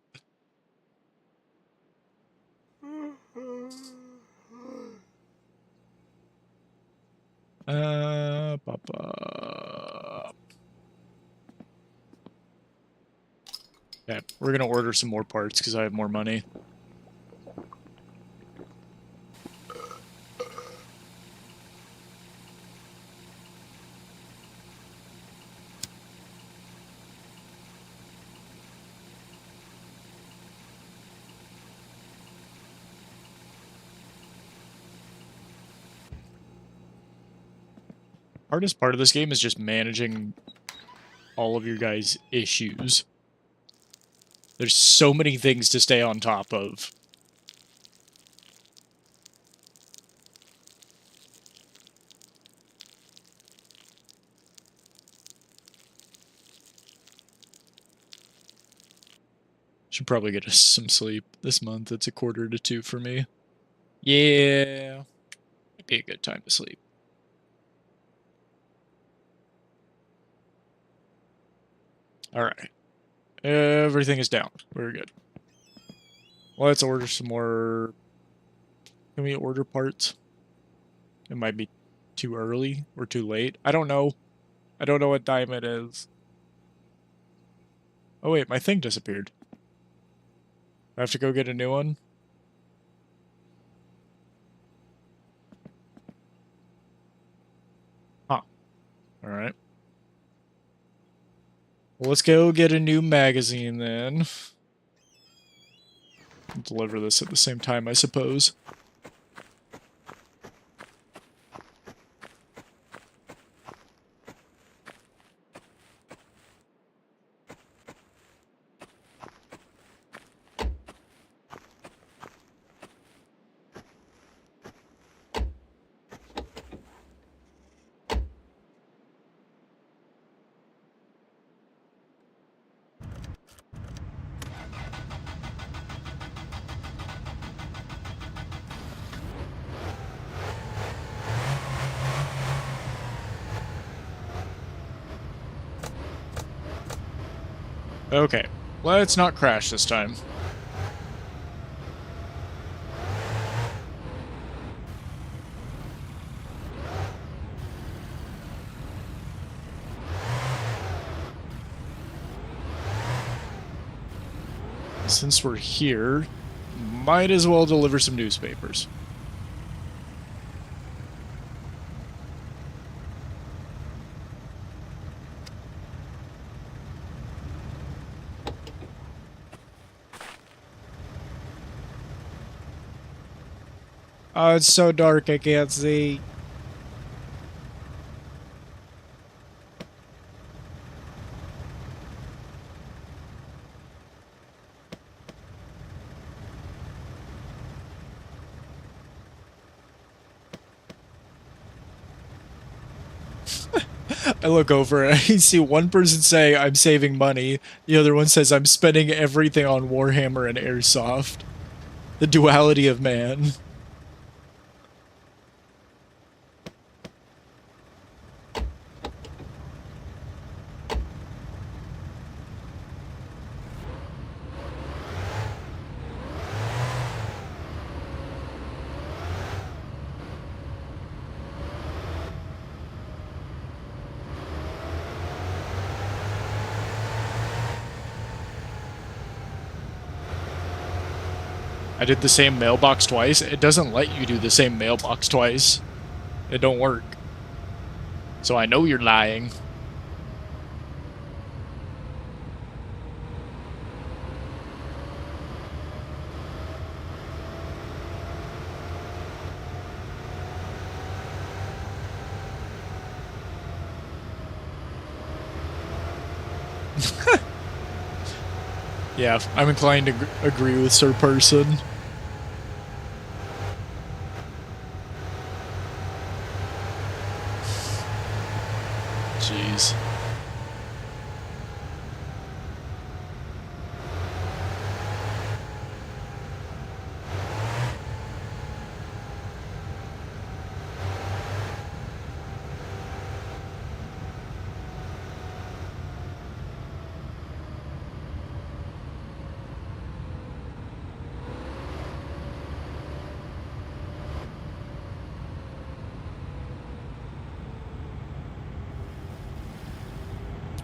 Okay, we're gonna order some more parts because I have more money. Hardest part of this game is just managing all of your guys' issues. There's so many things to stay on top of. Should probably get us some sleep this month. It's 1:45 for me. Yeah. Might be a good time to sleep. Alright. Everything is down. We're good. Let's order some more. Can we order parts? It might be too early or too late. I don't know. I don't know what time it is. Oh wait, my thing disappeared. I have to go get a new one? Huh. Alright. Well, let's go get a new magazine then. Deliver this at the same time, I suppose. Okay, let's not crash this time. Since we're here, might as well deliver some newspapers. Oh, it's so dark I can't see. I look over and I see one person say, I'm saving money. The other one says, I'm spending everything on Warhammer and Airsoft. The duality of man. I did the same mailbox twice. It doesn't let you do the same mailbox twice. It don't work. So I know you're lying. Yeah, I'm inclined to agree with Sir Person. Jeez.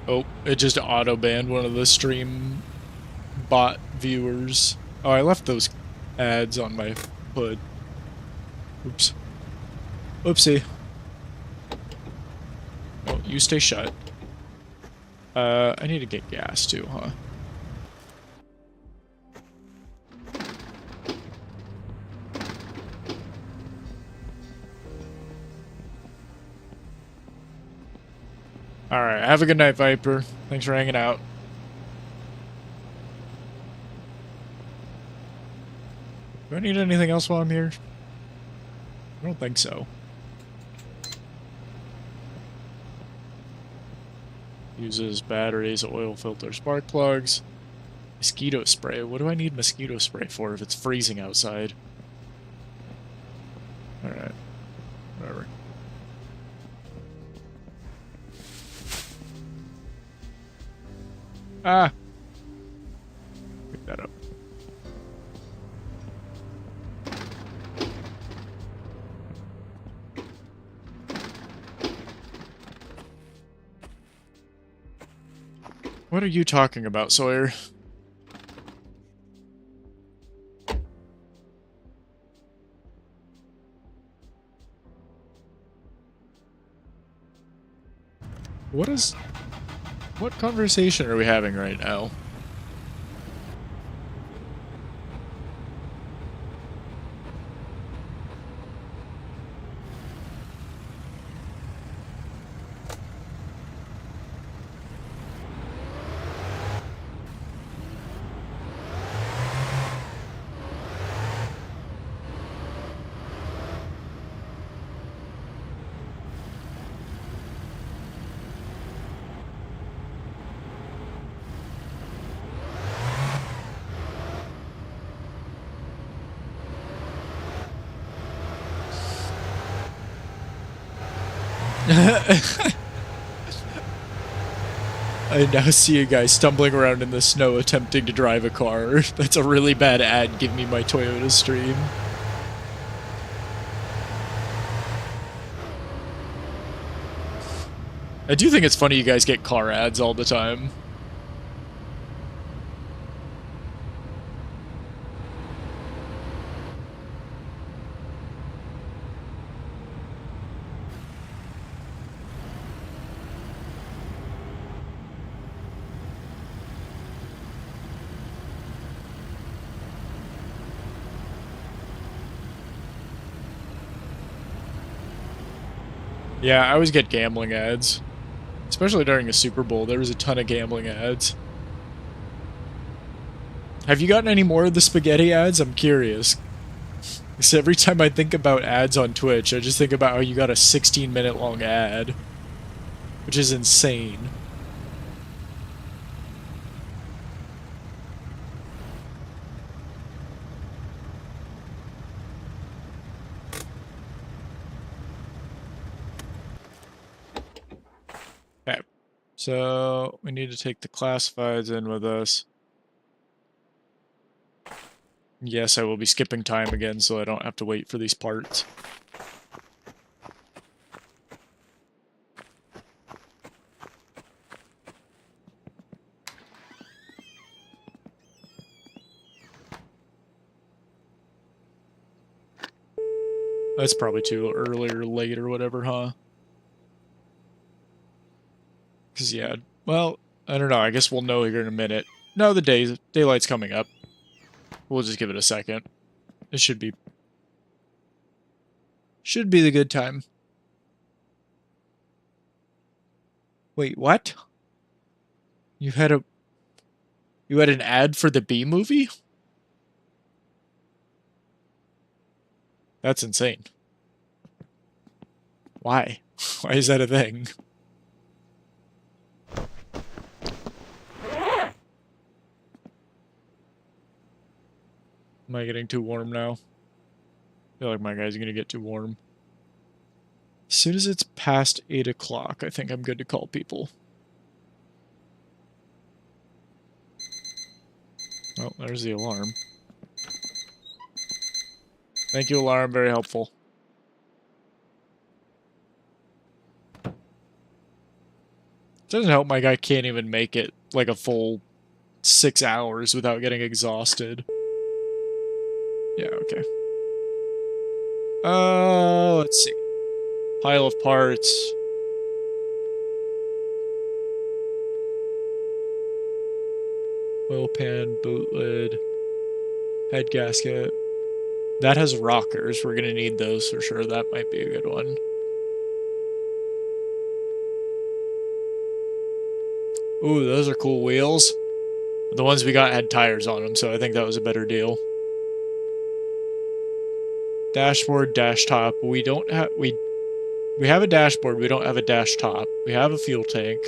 Oh, it just auto-banned one of the stream bot viewers. Oh, I left those ads on my hood. Oops. Oopsie. Oh, you stay shut. I need to get gas too, huh? Alright, have a good night, Viper. Thanks for hanging out. Do I need anything else while I'm here? I don't think so. Uses batteries, oil filter, spark plugs. Mosquito spray. What do I need mosquito spray for if it's freezing outside? Alright. Whatever. Ah! Pick that up. What are you talking about, Sawyer? What conversation are we having right now? I now see a guy stumbling around in the snow attempting to drive a car. That's a really bad ad. Give me my Toyota stream. I do think it's funny you guys get car ads all the time. Yeah, I always get gambling ads. Especially during a Super Bowl, there was a ton of gambling ads. Have you gotten any more of the spaghetti ads? I'm curious. Because every time I think about ads on Twitch, I just think about how you got a 16-minute long ad. Which is insane. Okay. So, we need to take the classifieds in with us. Yes, I will be skipping time again so I don't have to wait for these parts. That's probably too early or late or whatever, huh? Because, yeah, well, I don't know. I guess we'll know here in a minute. No, the daylight's coming up. We'll just give it a second. It should be the good time. Wait, what? You had an ad for the Bee Movie? That's insane. Why? Why is that a thing? Am I getting too warm now? I feel like my guy's gonna get too warm. As soon as it's past 8 o'clock, I think I'm good to call people. Oh, there's the alarm. Thank you, alarm. Very helpful. Doesn't help my guy can't even make it like a full 6 hours without getting exhausted. Yeah, okay. Let's see. Pile of parts. Oil pan, boot lid, head gasket. That has rockers. We're gonna need those for sure. That might be a good one. Ooh, those are cool wheels. The ones we got had tires on them, so I think that was a better deal. Dashboard, dash top. We don't have we have a dashboard. We don't have a dash top. We have a fuel tank.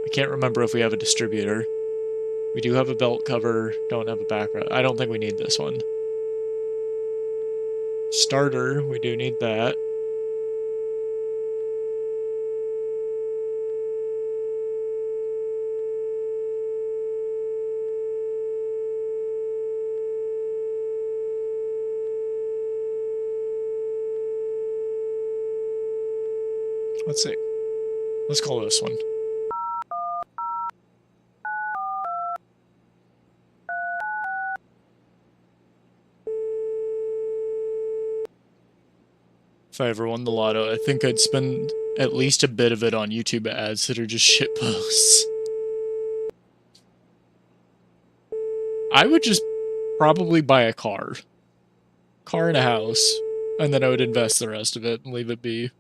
I can't remember if we have a distributor. We do have a belt cover. Don't have a backrest. I don't think we need this one. Starter. We do need that. Let's see. Let's call this one. If I ever won the lotto, I think I'd spend at least a bit of it on YouTube ads that are just shit posts. I would just probably buy a car. Car and a house. And then I would invest the rest of it and leave it be.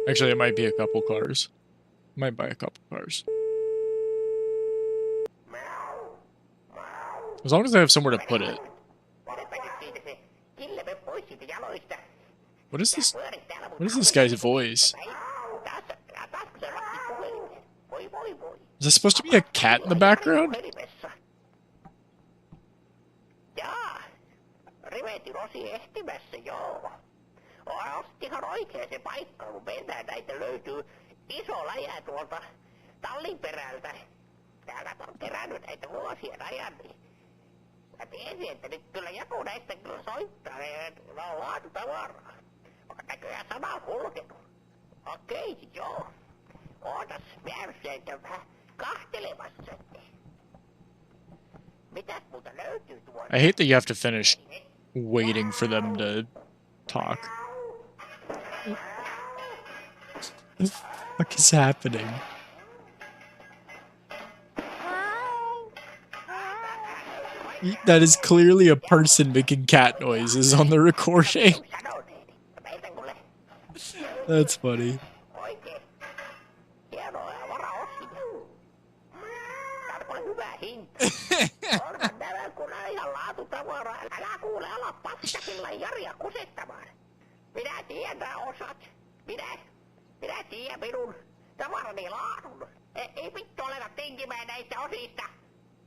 Actually, it might be a couple cars. Might buy a couple cars. As long as I have somewhere to put it. What is this? What is this guy's voice? Is this supposed to be a cat in the background? Ihan oikea se paikka, kun mennään näitä löytyy iso läjä tuolta tallin perältä. Täältä on kerännyt näitä vuosien ajan, niin mä tiesin, että nyt kyllä joku näistä kyllä soittaa, ne on laatutavaraa. On näköjään sama kulkenut. Okei, joo. Ootas, mä sieltä vähän kahtelemassa. Mitäs muuta löytyy tuolta? I hate that you have to finish waiting for them to talk. What the fuck is happening? That is clearly a person making cat noises on the recording. That's funny. Minä tiedän minun tavarani laadun. Ei vittu aleta tinkimään näistä osista.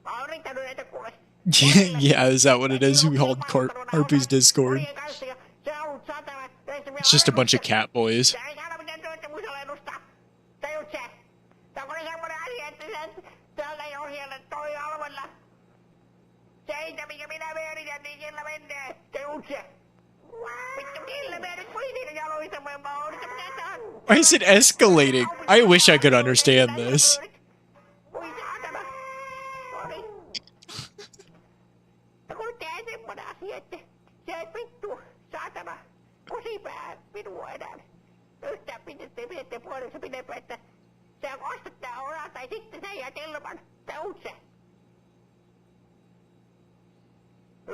Mä oon yrittänyt näitä kuule. Yeah, is that what it is? We called Harpy's Discord. It's just a bunch of cat boys. Why is it escalating? I wish I could understand this.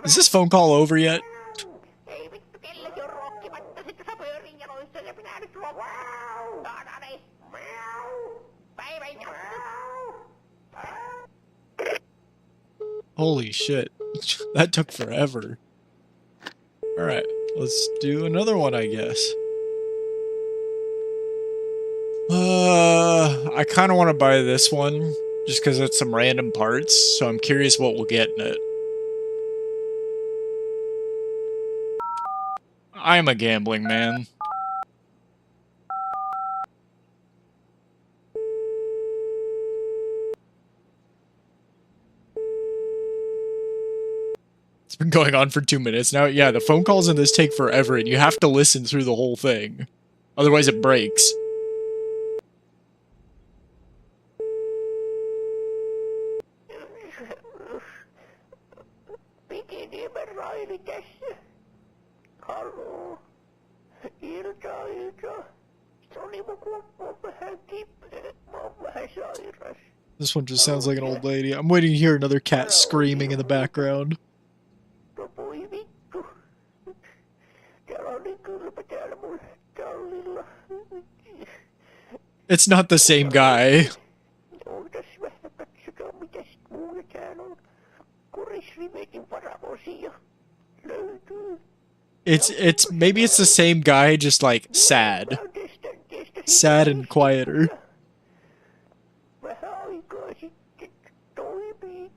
Is this phone call over yet? Holy shit. That took forever. Alright, let's do another one, I guess. I kind of want to buy this one, just because it's some random parts, so I'm curious what we'll get in it. I'm a gambling man. It's been going on for 2 minutes now. Yeah, the phone calls in this take forever, and you have to listen through the whole thing. Otherwise it breaks. Pikiniemen Raili tässä. Haloo. Ilta. Se oli mun vähän kipeä. Mä oon vähän sairas. This one just sounds like an old lady. I'm waiting to hear another cat screaming in the background. No voi vittu. Täällä on niin kylmä täällä mun tallilla. It's not the same guy. Ootas vähän katsotaan mitäs muuta täällä on. Korisrivetin varaosia löytyy. Maybe it's the same guy, just like sad. Sad and quieter. Vähän aikaa sitten toimii.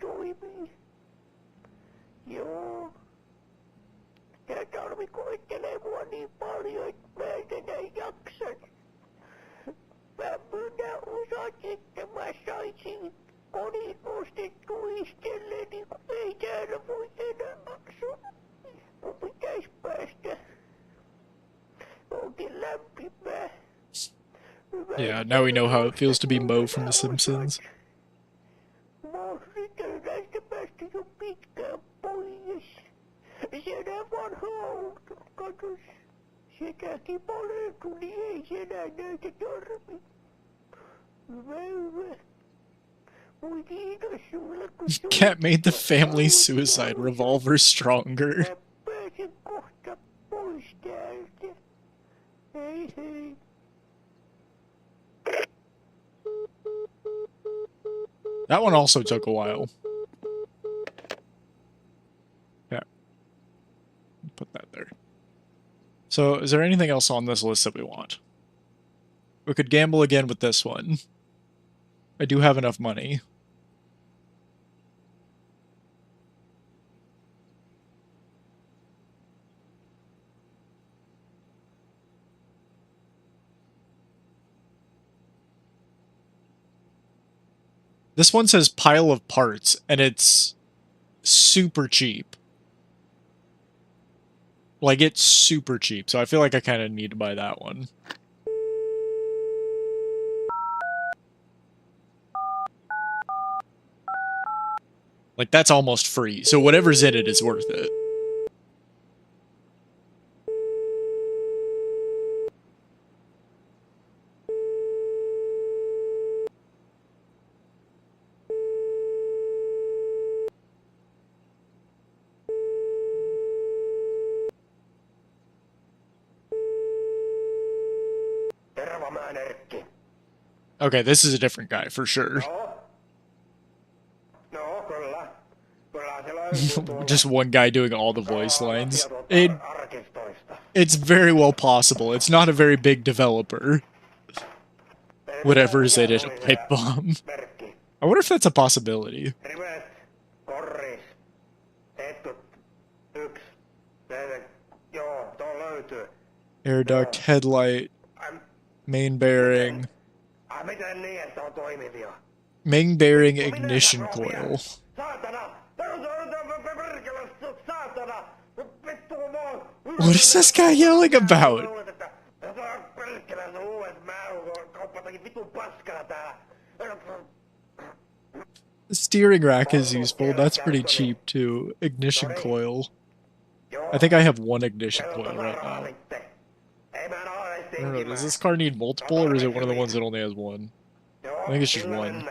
Joo. Tää talvi koettelee mua niin paljon, että mä en enää jaksa. Minä osasin, että mä saisin kodin ostettua itselleni, kun ei täällä voi enää asua. Mun pitäis päästä. Onkin lämpimää. Yeah, now we know how it feels to be Moe from The Simpsons. Mä oon yrittänyt näistä päästä jo pitkään pois. Senä vanha auto, katos. Sitäkin paleltu, niin ei se enää näitä tarvi. Hyvä. Voi kiitos sulle, kun Cat made the family suicide revolver stronger. Mä pääsen kohta pois täältä. Hei. That one also took a while. Yeah. Put that there. So, is there anything else on this list that we want? We could gamble again with this one. I do have enough money. This one says pile of parts, and it's super cheap. Like, it's super cheap, so I feel like I kind of need to buy that one. Like, that's almost free, so whatever's in it is worth it. Okay, this is a different guy, for sure. Just one guy doing all the voice lines. It's very well possible. It's not a very big developer. Whatever is it, a pipe bomb. I wonder if that's a possibility. Air duct, headlight, main bearing. Main bearing ignition coil. What is this guy yelling about? The steering rack is useful. That's pretty cheap too. Ignition coil. I think I have one ignition coil right now. I don't know, does this car need multiple, or is it one of the ones that only has one? I think it's just one.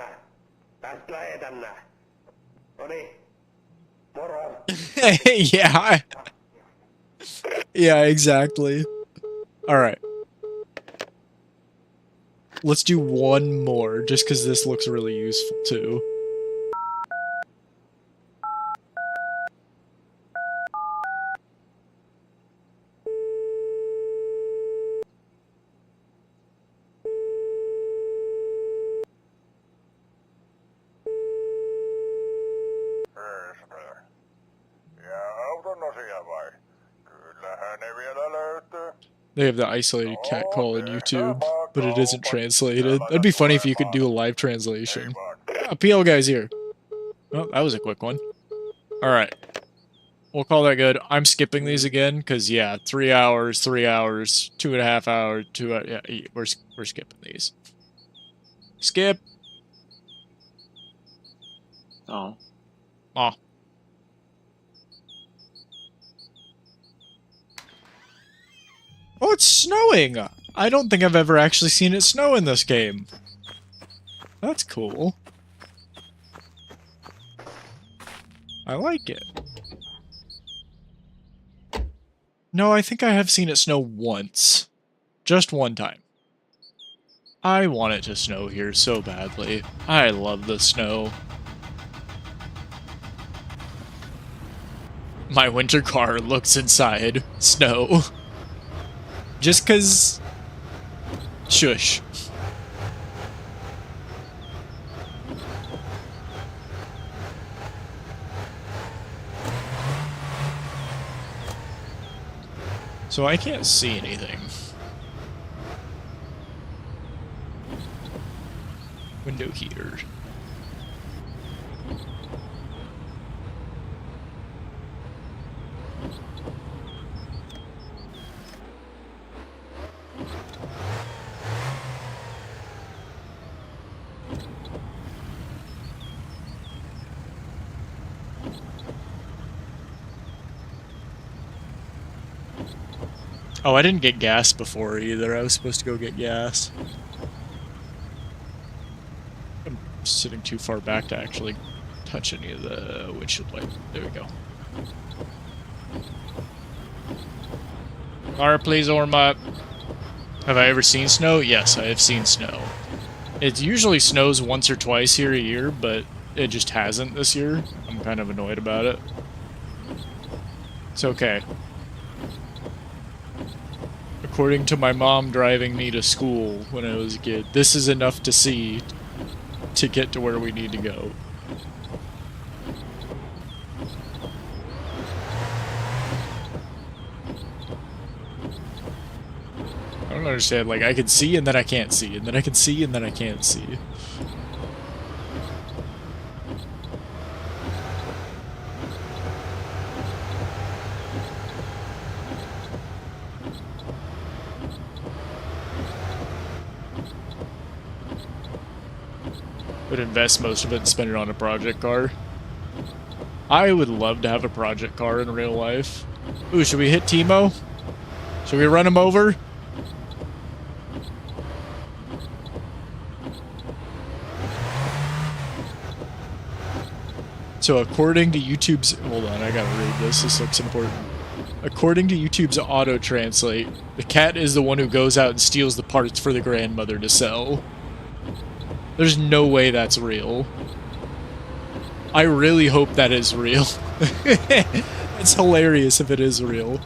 Yeah. Yeah, exactly. Alright. Let's do one more, just because this looks really useful, too. They have the isolated cat call in YouTube, but it isn't translated. That'd be funny if you could do a live translation. Ah, PL guy's here. Oh, that was a quick one. Alright. We'll call that good. I'm skipping these again, because, yeah, 3 hours, 3 hours, 2.5 hours, yeah, we're skipping these. Skip. Oh. Oh. Oh, it's snowing! I don't think I've ever actually seen it snow in this game. That's cool. I like it. No, I think I have seen it snow once. Just one time. I want it to snow here so badly. I love the snow. My winter car looks inside snow. Just 'cause... Shush. So I can't see anything. Window heater. Oh, I didn't get gas before either. I was supposed to go get gas. I'm sitting too far back to actually touch any of the windshield wipe. There we go. Alright, please warm up. Have I ever seen snow? Yes, I have seen snow. It usually snows once or twice here a year, but it just hasn't this year. I'm kind of annoyed about it. It's okay. According to my mom driving me to school when I was a kid, this is enough to see to get to where we need to go. I don't understand, like, I can see and then I can't see, and then I can see and then I can't see. Would invest most of it and spend it on a project car. I would love to have a project car in real life. Ooh, should we hit Timo? Should we run him over? So according to YouTube's... Hold on, I gotta read this. This looks important. According to YouTube's auto-translate, the cat is the one who goes out and steals the parts for the grandmother to sell. There's no way that's real. I really hope that is real. It's hilarious if it is real.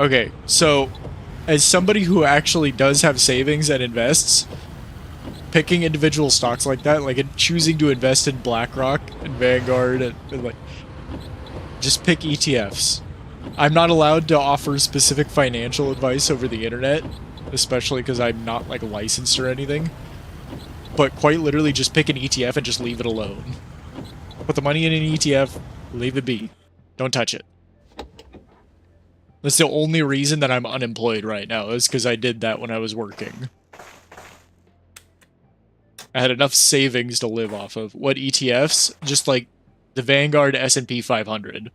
Okay, so as somebody who actually does have savings and invests, picking individual stocks like that, like choosing to invest in BlackRock and Vanguard and like, just pick ETFs. I'm not allowed to offer specific financial advice over the internet, especially because I'm not like licensed or anything. But quite literally just pick an ETF and just leave it alone. Put the money in an ETF, leave it be. Don't touch it. That's the only reason that I'm unemployed right now, is because I did that when I was working. I had enough savings to live off of. What ETFs? Just like the Vanguard S&P 500.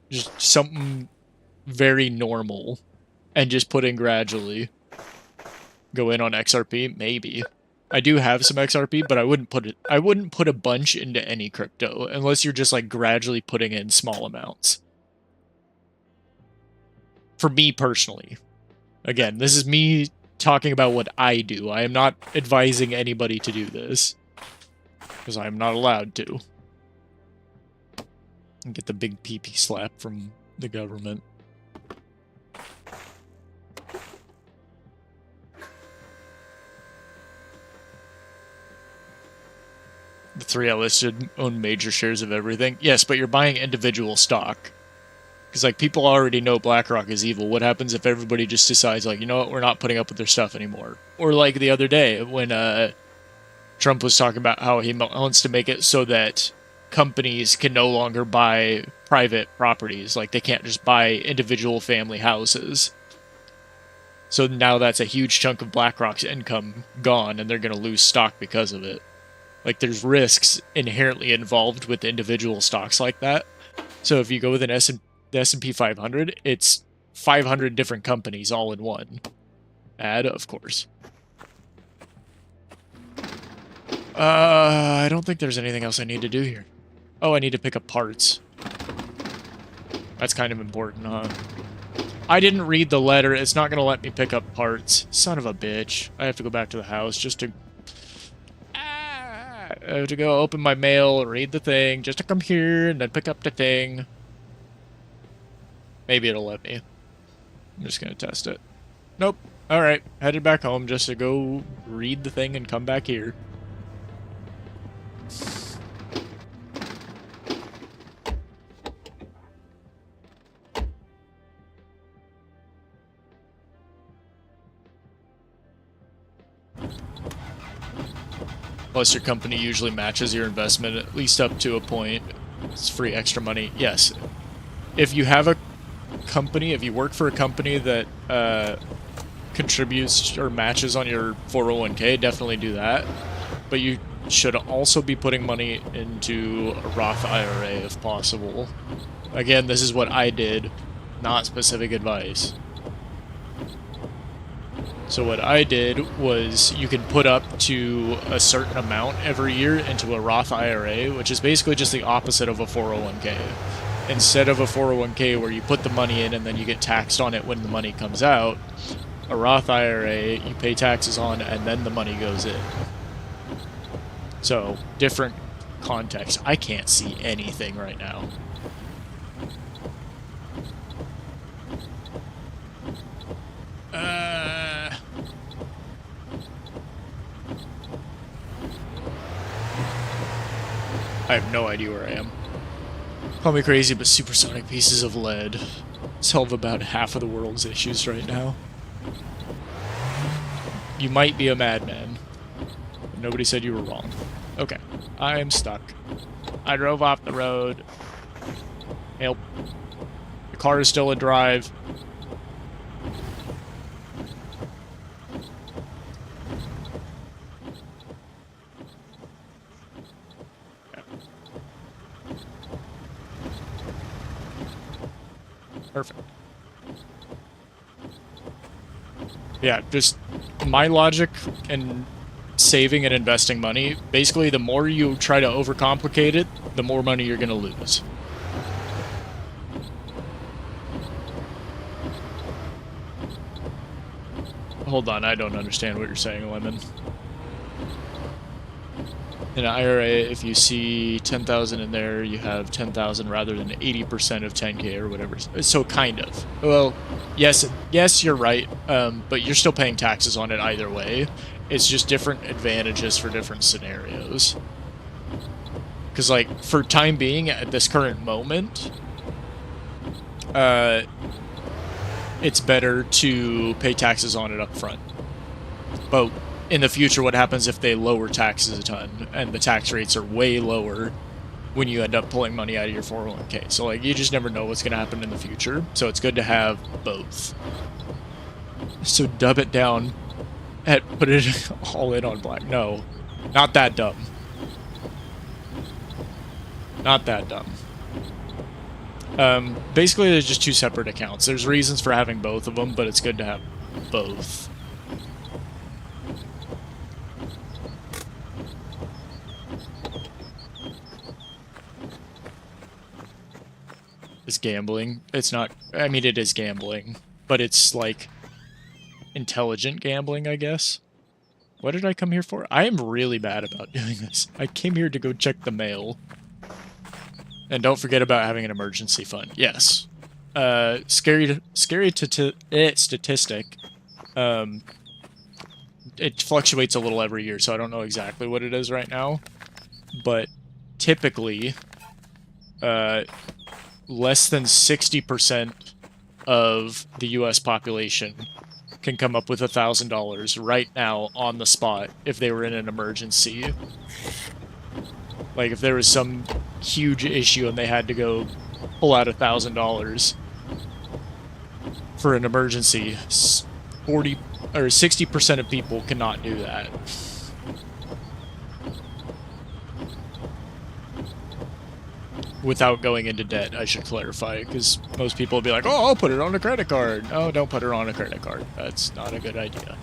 Just something very normal. And just put in gradually. Go in on XRP? Maybe. I do have some XRP, but I wouldn't put a bunch into any crypto unless you're just like gradually putting in small amounts. For me personally. Again, this is me talking about what I do. I am not advising anybody to do this. Because I'm not allowed to. And get the big pee-pee slap from the government. The 3 I listed own major shares of everything. Yes, but you're buying individual stock. Because, like, people already know BlackRock is evil. What happens if everybody just decides, like, you know what, we're not putting up with their stuff anymore? Or, like, the other day, when, Trump was talking about how he wants to make it so that companies can no longer buy private properties. Like, they can't just buy individual family houses. So now that's a huge chunk of BlackRock's income gone, and they're going to lose stock because of it. Like, there's risks inherently involved with individual stocks like that. So if you go with the S&P 500, it's 500 different companies all in one. Add, of course. I don't think there's anything else I need to do here. Oh, I need to pick up parts. That's kind of important, huh? I didn't read the letter. It's not going to let me pick up parts. Son of a bitch. I have to go back to the house just to... I have to go open my mail, read the thing, just to come here and then pick up the thing. Maybe it'll let me. I'm just going to test it. Nope. Alright. Headed back home just to go read the thing and come back here. Plus, your company usually matches your investment, at least up to a point. It's free extra money. Yes. If you have a company, if you work for a company that contributes or matches on your 401k, definitely do that. But you should also be putting money into a Roth IRA if possible. Again, this is what I did, not specific advice. So what I did was you can put up to a certain amount every year into a Roth IRA, which is basically just the opposite of a 401k. Instead of a 401k where you put the money in and then you get taxed on it when the money comes out, a Roth IRA you pay taxes on and then the money goes in. So, different context. I can't see anything right now. I have no idea where I am. Call me crazy, but supersonic pieces of lead solve about half of the world's issues right now. You might be a madman, but nobody said you were wrong. Okay, I am stuck. I drove off the road. Help. The car is still in drive. Perfect. Yeah, just my logic and saving and investing money, basically the more you try to overcomplicate it, the more money you're going to lose. Hold on, I don't understand what you're saying, Lemon. In an IRA, if you see 10,000 in there, you have 10,000 rather than 80% of 10K or whatever. So kind of. Well, yes, you're right. But you're still paying taxes on it either way. It's just different advantages for different scenarios. Because, like, for time being, at this current moment, it's better to pay taxes on it up front. But in the future, what happens if they lower taxes a ton and the tax rates are way lower when you end up pulling money out of your 401k? So, like, you just never know what's going to happen in the future. So it's good to have both. So dub it down and put it all in on black. No, not that dumb. Not that dumb. Basically, there's just two separate accounts. There's reasons for having both of them, but it's good to have both. Is gambling. It's not, I mean, it is gambling, but it's like intelligent gambling, I guess. What did I come here for? I am really bad about doing this. I came here to go check the mail. And don't forget about having an emergency fund. Yes. Scary statistic. It fluctuates a little every year, so I don't know exactly what it is right now. But typically, less than 60% of the U.S. population can come up with $1,000 right now on the spot if they were in an emergency. Like, if there was some huge issue and they had to go pull out $1,000 for an emergency, 40 or 60% of people cannot do that. Without going into debt, I should clarify, because most people will be like, oh, I'll put it on a credit card. No, don't put it on a credit card. That's not a good idea.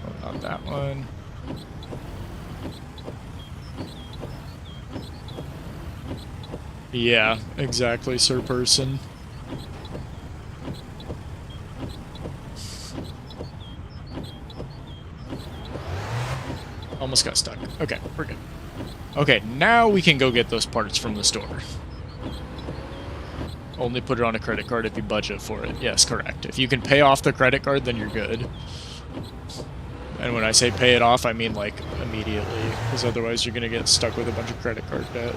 Oh, not that one. Yeah, exactly, Sir Person. Almost got stuck. Okay, we're good. Okay, now we can go get those parts from the store. Only put it on a credit card if you budget for it. Yes, correct. If you can pay off the credit card, then you're good. And when I say pay it off, I mean, like, immediately. Because otherwise you're going to get stuck with a bunch of credit card debt.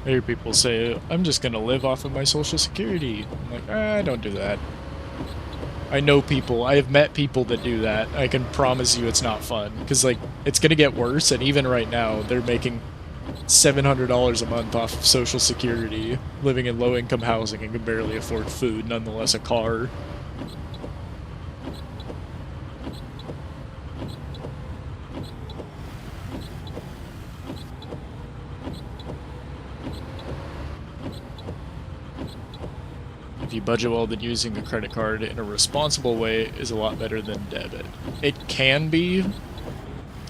I hear people say, I'm just gonna live off of my social security. I'm like, don't do that. I know people, I have met people that do that. I can promise you it's not fun. Because, like, it's gonna get worse, and even right now, they're making $700 a month off of social security, living in low-income housing, and can barely afford food, nonetheless a car. If you budget well, then using a credit card in a responsible way is a lot better than debit. It can be.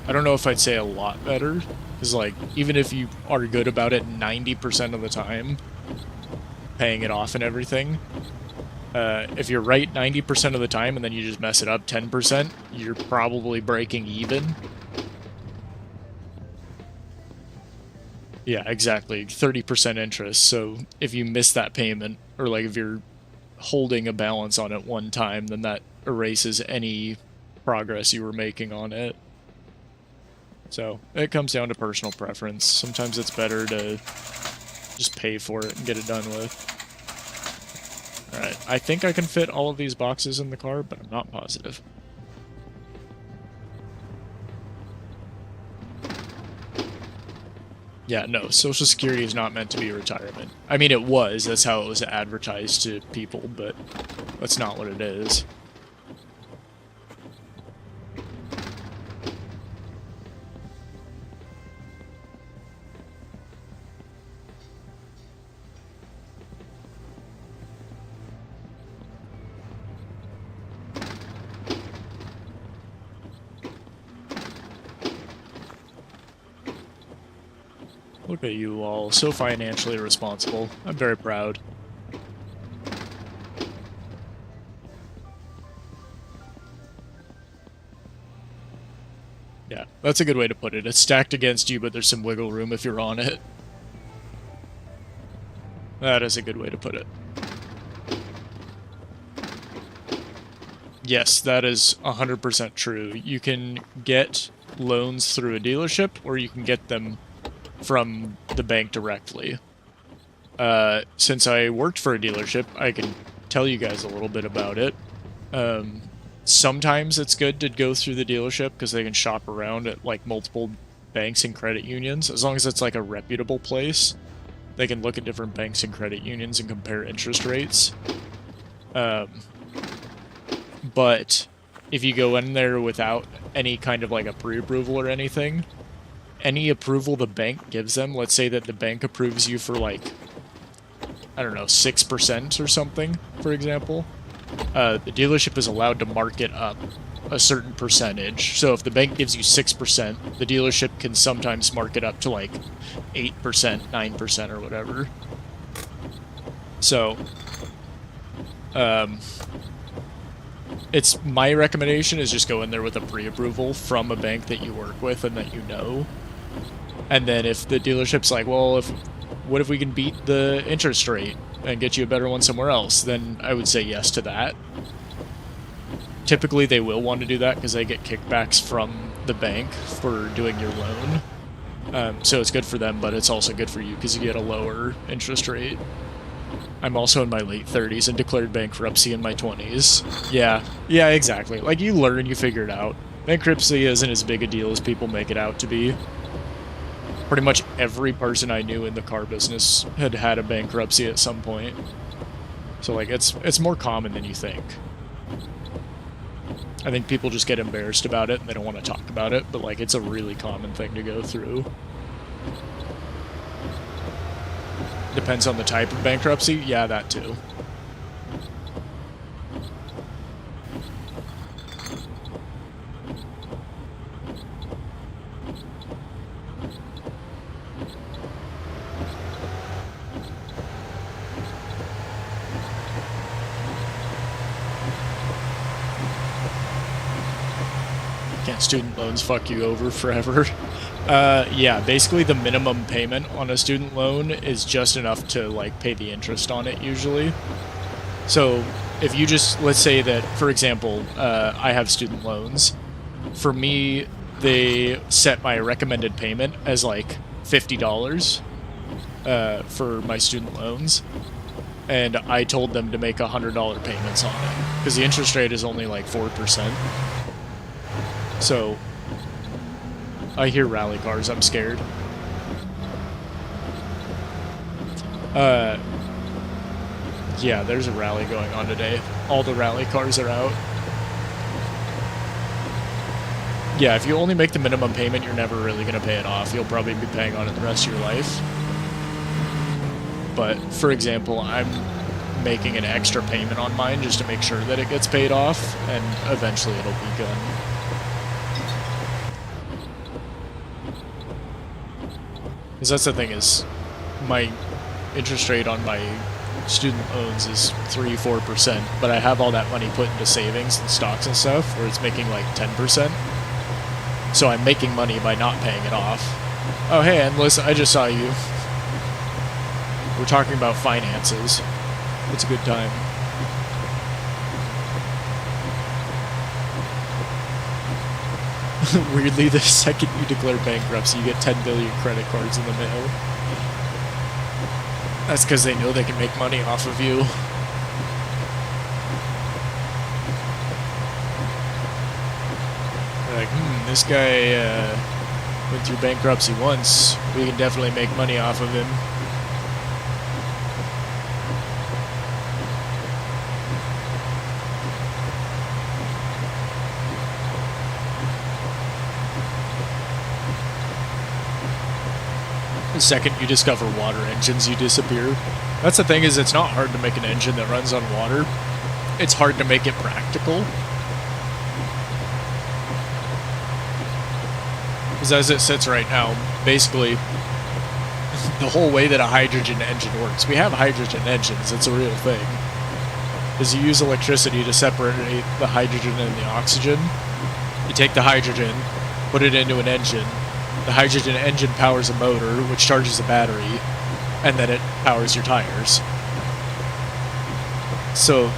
I don't know if I'd say a lot better. Because, like, even if you are good about it 90% of the time, paying it off and everything, if you're right 90% of the time and then you just mess it up 10%, you're probably breaking even. Yeah, exactly. 30% interest. So if you miss that payment, or like if you're holding a balance on it one time, then that erases any progress you were making on it. So it comes down to personal preference. Sometimes it's better to just pay for it and get it done with. Alright, I think I can fit all of these boxes in the car, but I'm not positive. Yeah, no, Social Security is not meant to be retirement. I mean, it was, that's how it was advertised to people, but that's not what it is. Look at you all, so financially responsible. I'm very proud. Yeah, that's a good way to put it. It's stacked against you, but there's some wiggle room if you're on it. That is a good way to put it. Yes, that is 100% true. You can get loans through a dealership, or you can get them from the bank directly. Since I worked for a dealership, I can tell you guys a little bit about it. Sometimes it's good to go through the dealership because they can shop around at like multiple banks and credit unions. As long as it's like a reputable place, they can look at different banks and credit unions and compare interest rates. But if you go in there without any kind of like a pre-approval or anything, any approval the bank gives them, let's say that the bank approves you for like, I don't know, 6% or something, for example, the dealership is allowed to mark it up a certain percentage. So if the bank gives you 6%, the dealership can sometimes mark it up to like 8%, 9% or whatever. So, it's my recommendation is just go in there with a pre-approval from a bank that you work with and that you know. And then if the dealership's like, well, if what if we can beat the interest rate and get you a better one somewhere else? Then I would say yes to that. Typically, they will want to do that because they get kickbacks from the bank for doing your loan. So it's good for them, but it's also good for you because you get a lower interest rate. I'm also in my late 30s and declared bankruptcy in my 20s. Yeah, exactly. Like, you learn, you figure it out. Bankruptcy isn't as big a deal as people make it out to be. Pretty much every person I knew in the car business had had a bankruptcy at some point. So, like, it's more common than you think. I think people just get embarrassed about it and they don't want to talk about it, but, like, it's a really common thing to go through. Depends on the type of bankruptcy. Yeah, that too. Can't student loans fuck you over forever? Yeah, basically the minimum payment on a student loan is just enough to, like, pay the interest on it, usually. So, if you just, let's say that, for example, I have student loans. For me, they set my recommended payment as, like, $50 for my student loans. And I told them to make $100 payments on it. Because the interest rate is only, like, 4%. So, I hear rally cars, I'm scared. Yeah, there's a rally going on today. All the rally cars are out. Yeah, if you only make the minimum payment, you're never really going to pay it off. You'll probably be paying on it the rest of your life. But, for example, I'm making an extra payment on mine just to make sure that it gets paid off, and eventually it'll be done. Because that's the thing is, my interest rate on my student loans is 3-4%, but I have all that money put into savings and stocks and stuff, where it's making like 10%. So I'm making money by not paying it off. Oh hey, Endless, I just saw you. We're talking about finances. It's a good time. Weirdly, the second you declare bankruptcy, you get 10 billion credit cards in the mail. That's because they know they can make money off of you. They're like, this guy went through bankruptcy once. We can definitely make money off of him. The second you discover water engines, you disappear. That's the thing, is it's not hard to make an engine that runs on water. It's hard to make it practical. Because as it sits right now, basically, the whole way that a hydrogen engine works, we have hydrogen engines, it's a real thing, is you use electricity to separate the hydrogen and the oxygen. You take the hydrogen, put it into an engine. The hydrogen engine powers a motor, which charges a battery, and then it powers your tires. So,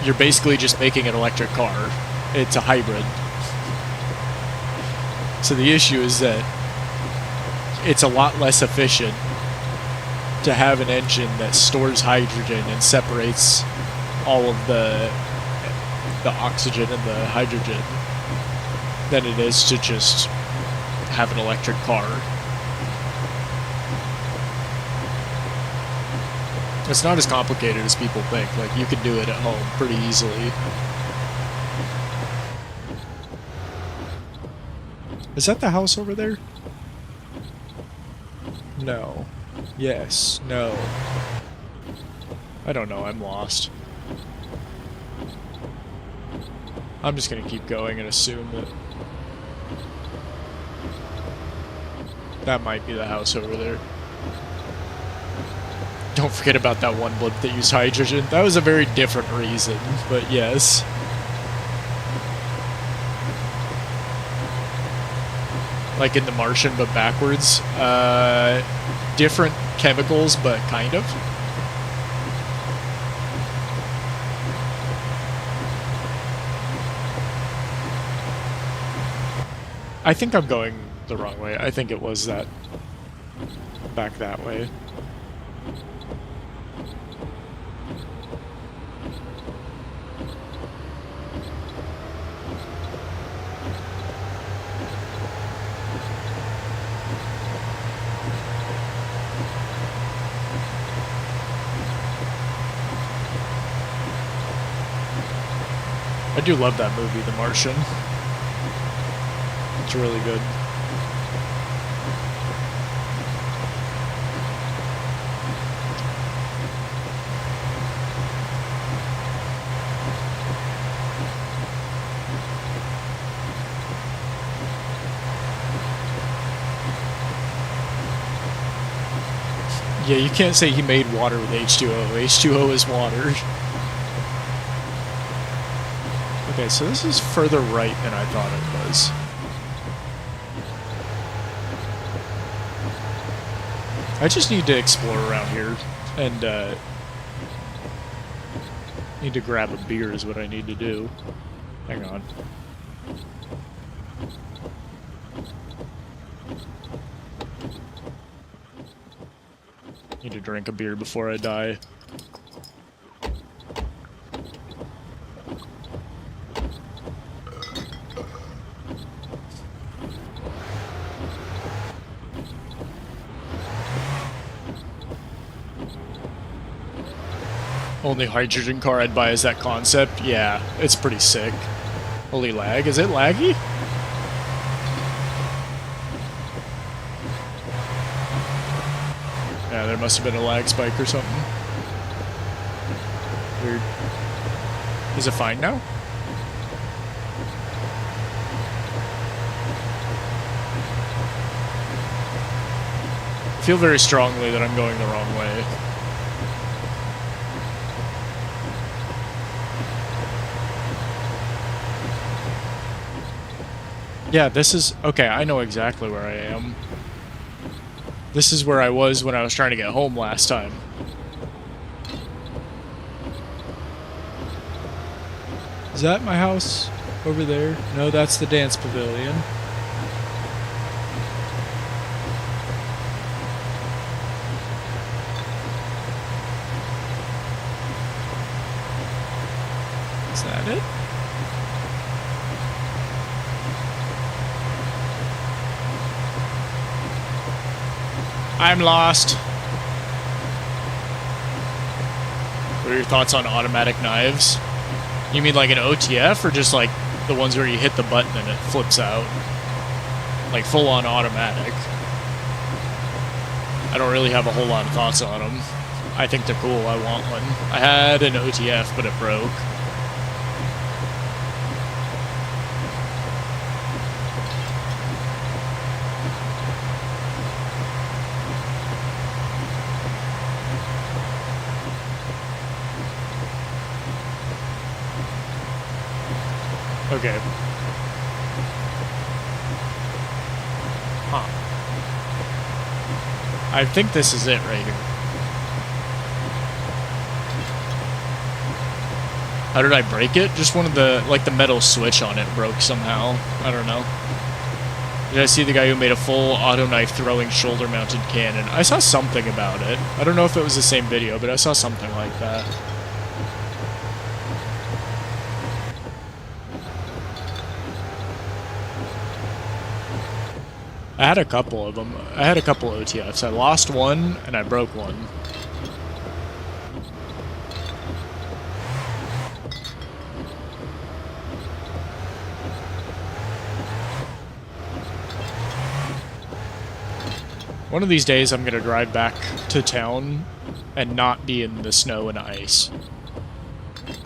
you're basically just making an electric car. It's a hybrid. So the issue is that it's a lot less efficient to have an engine that stores hydrogen and separates all of the oxygen and the hydrogen than it is to just have an electric car. It's not as complicated as people think. Like, you can do it at home pretty easily. Is that the house over there? No. Yes. No. I don't know. I'm lost. I'm just gonna keep going and assume that that might be the house over there. Don't forget about that one blimp that used hydrogen. That was a very different reason, but yes. Like in The Martian, but backwards. Different chemicals, but kind of. I think I'm going the wrong way. I think it was that back that way. I do love that movie, The Martian. It's really good. Yeah, you can't say he made water with H2O. H2O is water. Okay, so this is further right than I thought it was. I just need to explore around here, and need to grab a beer is what I need to do. Hang on. Need to drink a beer before I die. Only hydrogen car I'd buy is that concept. Yeah, it's pretty sick. Holy lag. Is it laggy? Yeah, there must have been a lag spike or something. Weird. Is it fine now? I feel very strongly that I'm going the wrong way. Yeah, this is... Okay, I know exactly where I am. This is where I was when I was trying to get home last time. Is that my house over there? No, that's the dance pavilion. Is that it? I'm lost. What are your thoughts on automatic knives? You mean like an OTF, or just like the ones where you hit the button and it flips out? Like full-on automatic. I don't really have a whole lot of thoughts on them. I think they're cool. I want one. I had an OTF, but it broke. Okay. Huh. I think this is it right here. How did I break it? Just one of the, like the metal switch on it broke somehow. I don't know. Did I see the guy who made a full auto knife throwing shoulder mounted cannon? I saw something about it. I don't know if it was the same video, but I saw something like that. I had a couple of them. I had a couple OTFs. I lost one, and I broke one. One of these days, I'm gonna drive back to town and not be in the snow and ice.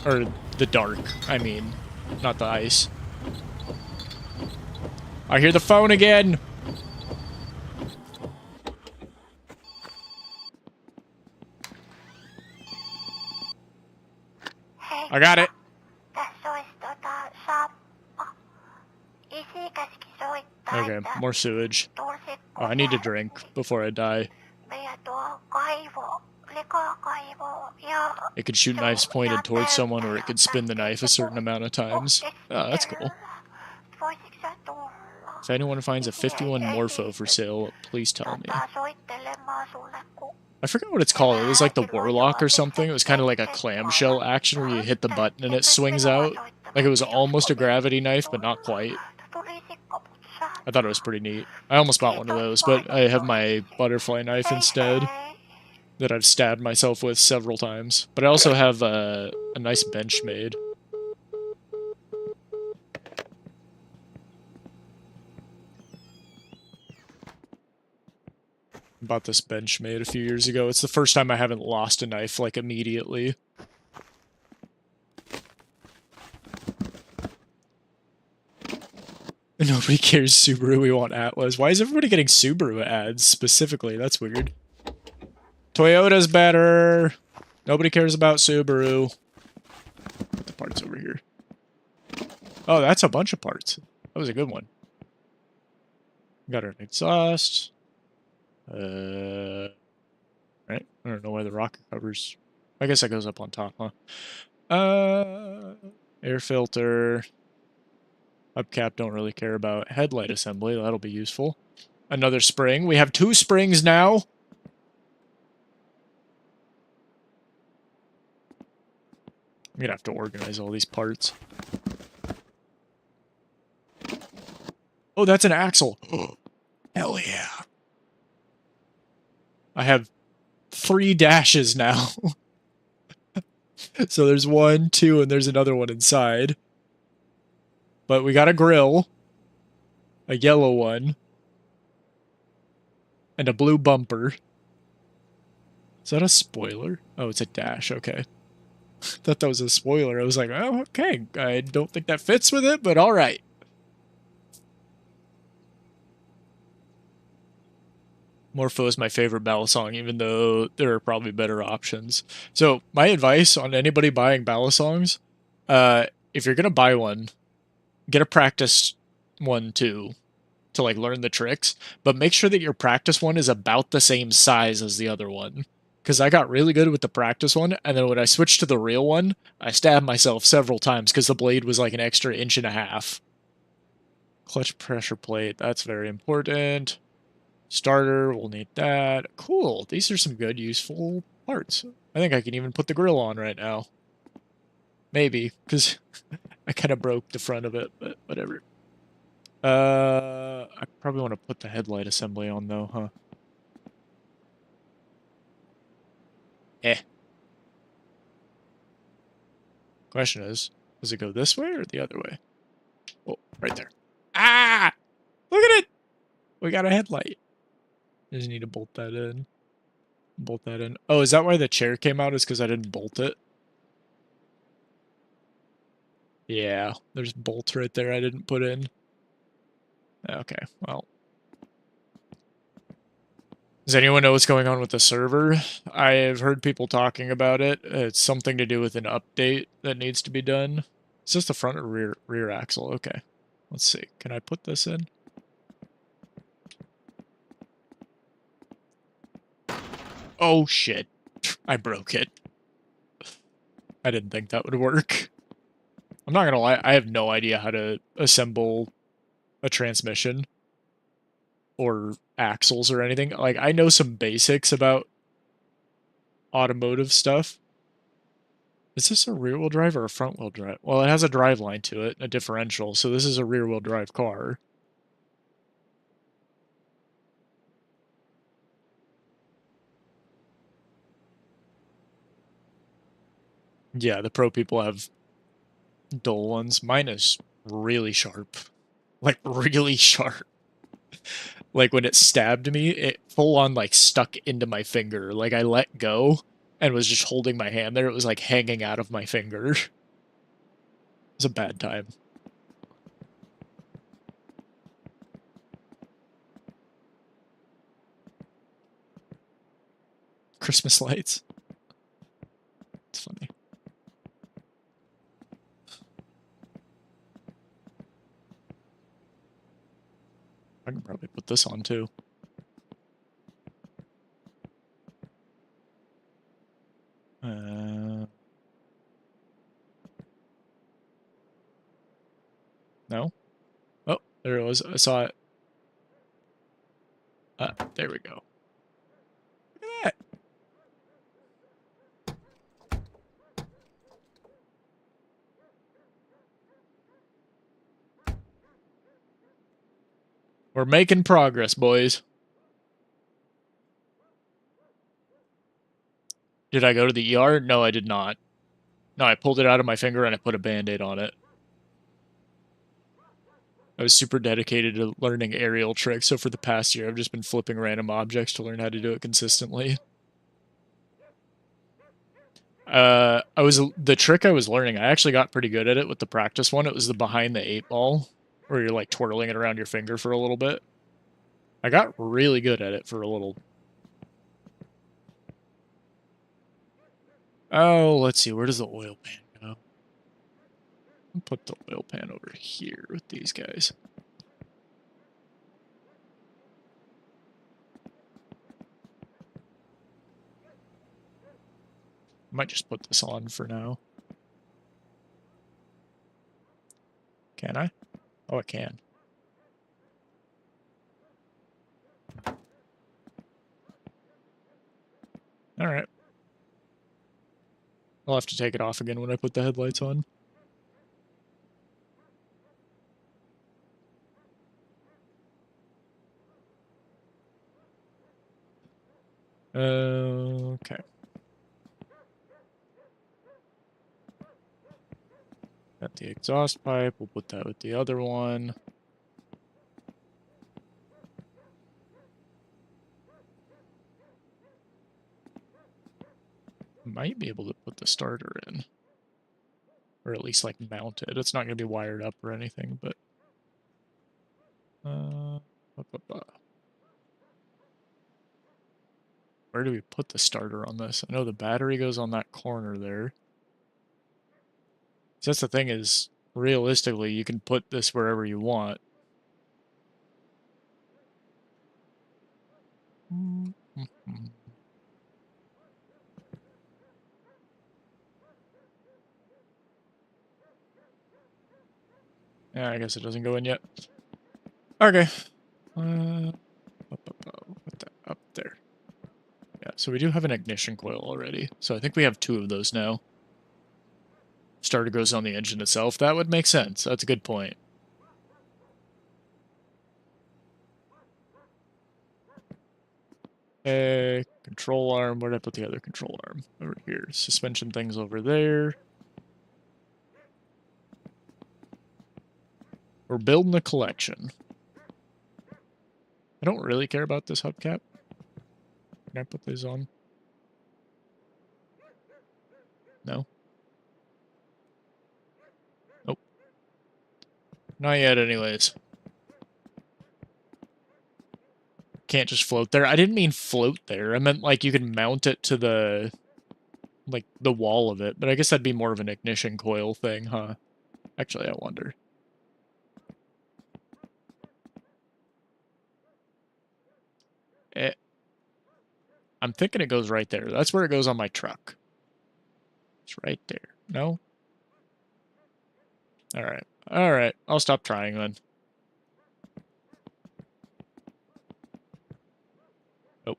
Or the dark, I mean. Not the ice. I hear the phone again! I got it. Okay, more sewage. Oh, I need to drink before I die. It could shoot knives pointed towards someone, or it could spin the knife a certain amount of times. Oh, that's cool. If anyone finds a 51 Morpho for sale, please tell me. I forgot what it's called. It was like the Warlock or something. It was kind of like a clamshell action where you hit the button and it swings out. Like it was almost a gravity knife, but not quite. I thought it was pretty neat. I almost bought one of those, but I have my butterfly knife instead that I've stabbed myself with several times. But I also have a nice bench made. Bought this bench made a few years ago. It's the first time I haven't lost a knife, like, immediately. Nobody cares Subaru, we want Atlas. Why is everybody getting Subaru ads specifically? That's weird. Toyota's better. Nobody cares about Subaru. Put the parts over here. Oh, that's a bunch of parts. That was a good one. Got an exhaust. Right. I don't know why the rocker covers. I guess that goes up on top, huh? Air filter. Hubcap don't really care about. Headlight assembly, that'll be useful. Another spring. We have 2 springs now. I'm gonna have to organize all these parts. Oh, that's an axle. Hell yeah. I have 3 dashes now. So there's 1, 2, and there's another one inside. But we got a grill. A yellow one. And a blue bumper. Is that a spoiler? Oh, it's a dash, okay. Thought that was a spoiler. I was like, oh, okay. I don't think that fits with it, but alright. Morpho is my favorite battle song, even though there are probably better options. So, my advice on anybody buying battle songs, if you're gonna buy one, get a practice one too, to like learn the tricks, but make sure that your practice one is about the same size as the other one. Because I got really good with the practice one, and then when I switched to the real one, I stabbed myself several times because the blade was like an extra 1.5 inches. Clutch pressure plate, that's very important. Starter, we'll need that. Cool, these are some good, useful parts. I think I can even put the grill on right now. Maybe, because I kind of broke the front of it, but whatever. I probably want to put the headlight assembly on, though, huh? Question is, does it go this way or the other way? Oh, right there. Ah! Look at it! We got a headlight. Just need to bolt that in. Bolt that in. Oh, is that why the chair came out? Is because I didn't bolt it? Yeah, there's bolts right there I didn't put in. Okay, well. Does anyone know what's going on with the server? I have heard people talking about it. It's something to do with an update that needs to be done. Is this the front or rear axle? Okay. Let's see. Can I put this in? Oh shit. I broke it. I didn't think that would work. I'm not gonna lie, I have no idea how to assemble a transmission or axles or anything. Like, I know some basics about automotive stuff. Is this a rear-wheel drive or a front-wheel drive? Well, it has a drive line to it, a differential, so this is a rear-wheel drive car. Yeah, the pro people have dull ones. Mine is really sharp. Like, really sharp. Like, when it stabbed me, it full-on, like, stuck into my finger. Like, I let go and was just holding my hand there. It was, like, hanging out of my finger. It was a bad time. Christmas lights. It's funny. I can probably put this on, too. it was. I saw it. There we go. Look at that. We're making progress, boys. Did I go to the ER? No, I did not. No, I pulled it out of my finger and I put a Band-Aid on it. I was super dedicated to learning aerial tricks, so for the past year I've just been flipping random objects to learn how to do it consistently. The trick I was learning, I actually got pretty good at it with the practice one. It was the behind the 8-ball, where you're like twirling it around your finger for a little bit. I got really good at it for a little. Oh, let's see, where does the oil pan go? I'll put the oil pan over here with these guys. Might just put this on for now. Can I? Oh, I can. Alright. I'll have to take it off again when I put the headlights on. Okay. Got the exhaust pipe. We'll put that with the other one. Might be able to put the starter in. Or at least, like, mount it. It's not going to be wired up or anything, but... Where do we put the starter on this? I know the battery goes on that corner there. So that's the thing is, realistically, you can put this wherever you want. Yeah, I guess it doesn't go in yet. Okay. Put that up there. Yeah, so we do have an ignition coil already. So I think we have 2 of those now. Starter goes on the engine itself. That would make sense. That's a good point. Okay, control arm. Where did I put the other control arm? Over here. Suspension things over there. We're building a collection. I don't really care about this hubcap. Can I put these on? No? Nope. Not yet, anyways. Can't just float there. I didn't mean float there. I meant, like, you can mount it to the... like, the wall of it. But I guess that'd be more of an ignition coil thing, huh? Actually, I wonder. I'm thinking it goes right there. That's where it goes on my truck. It's right there. No? Alright. Alright. I'll stop trying then. Oh.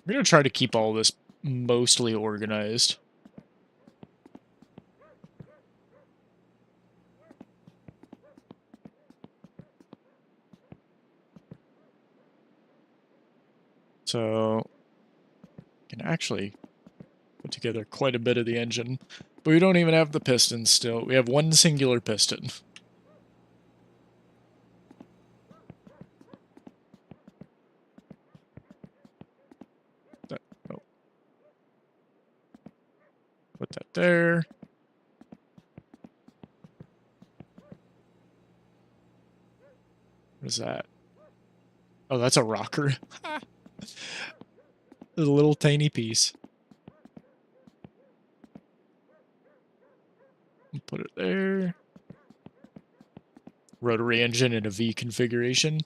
I'm going to try to keep all this mostly organized. So, can actually put together quite a bit of the engine. But we don't even have the pistons still. We have one singular piston. Oh. Put that there. What is that? Oh, that's a rocker. A little tiny piece. Put it there. Rotary engine in a V configuration.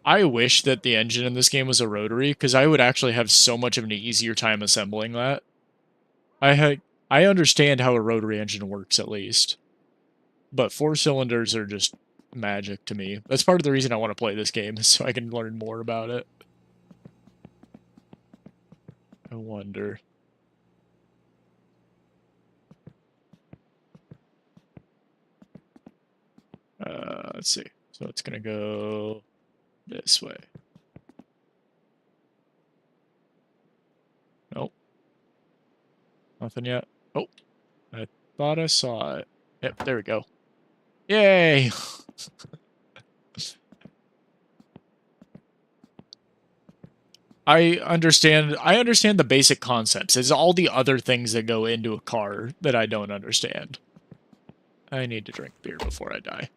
I wish that the engine in this game was a rotary, because I would actually have so much of an easier time assembling that. I understand how a rotary engine works, at least. But 4 cylinders are just magic to me. That's part of the reason I want to play this game, is so I can learn more about it. I wonder. Let's see. So it's gonna go this way. Nope. Nothing yet. Oh, I thought I saw it. Yep, there we go. Yay! I understand the basic concepts. It's all the other things that go into a car that I don't understand. I need to drink beer before I die.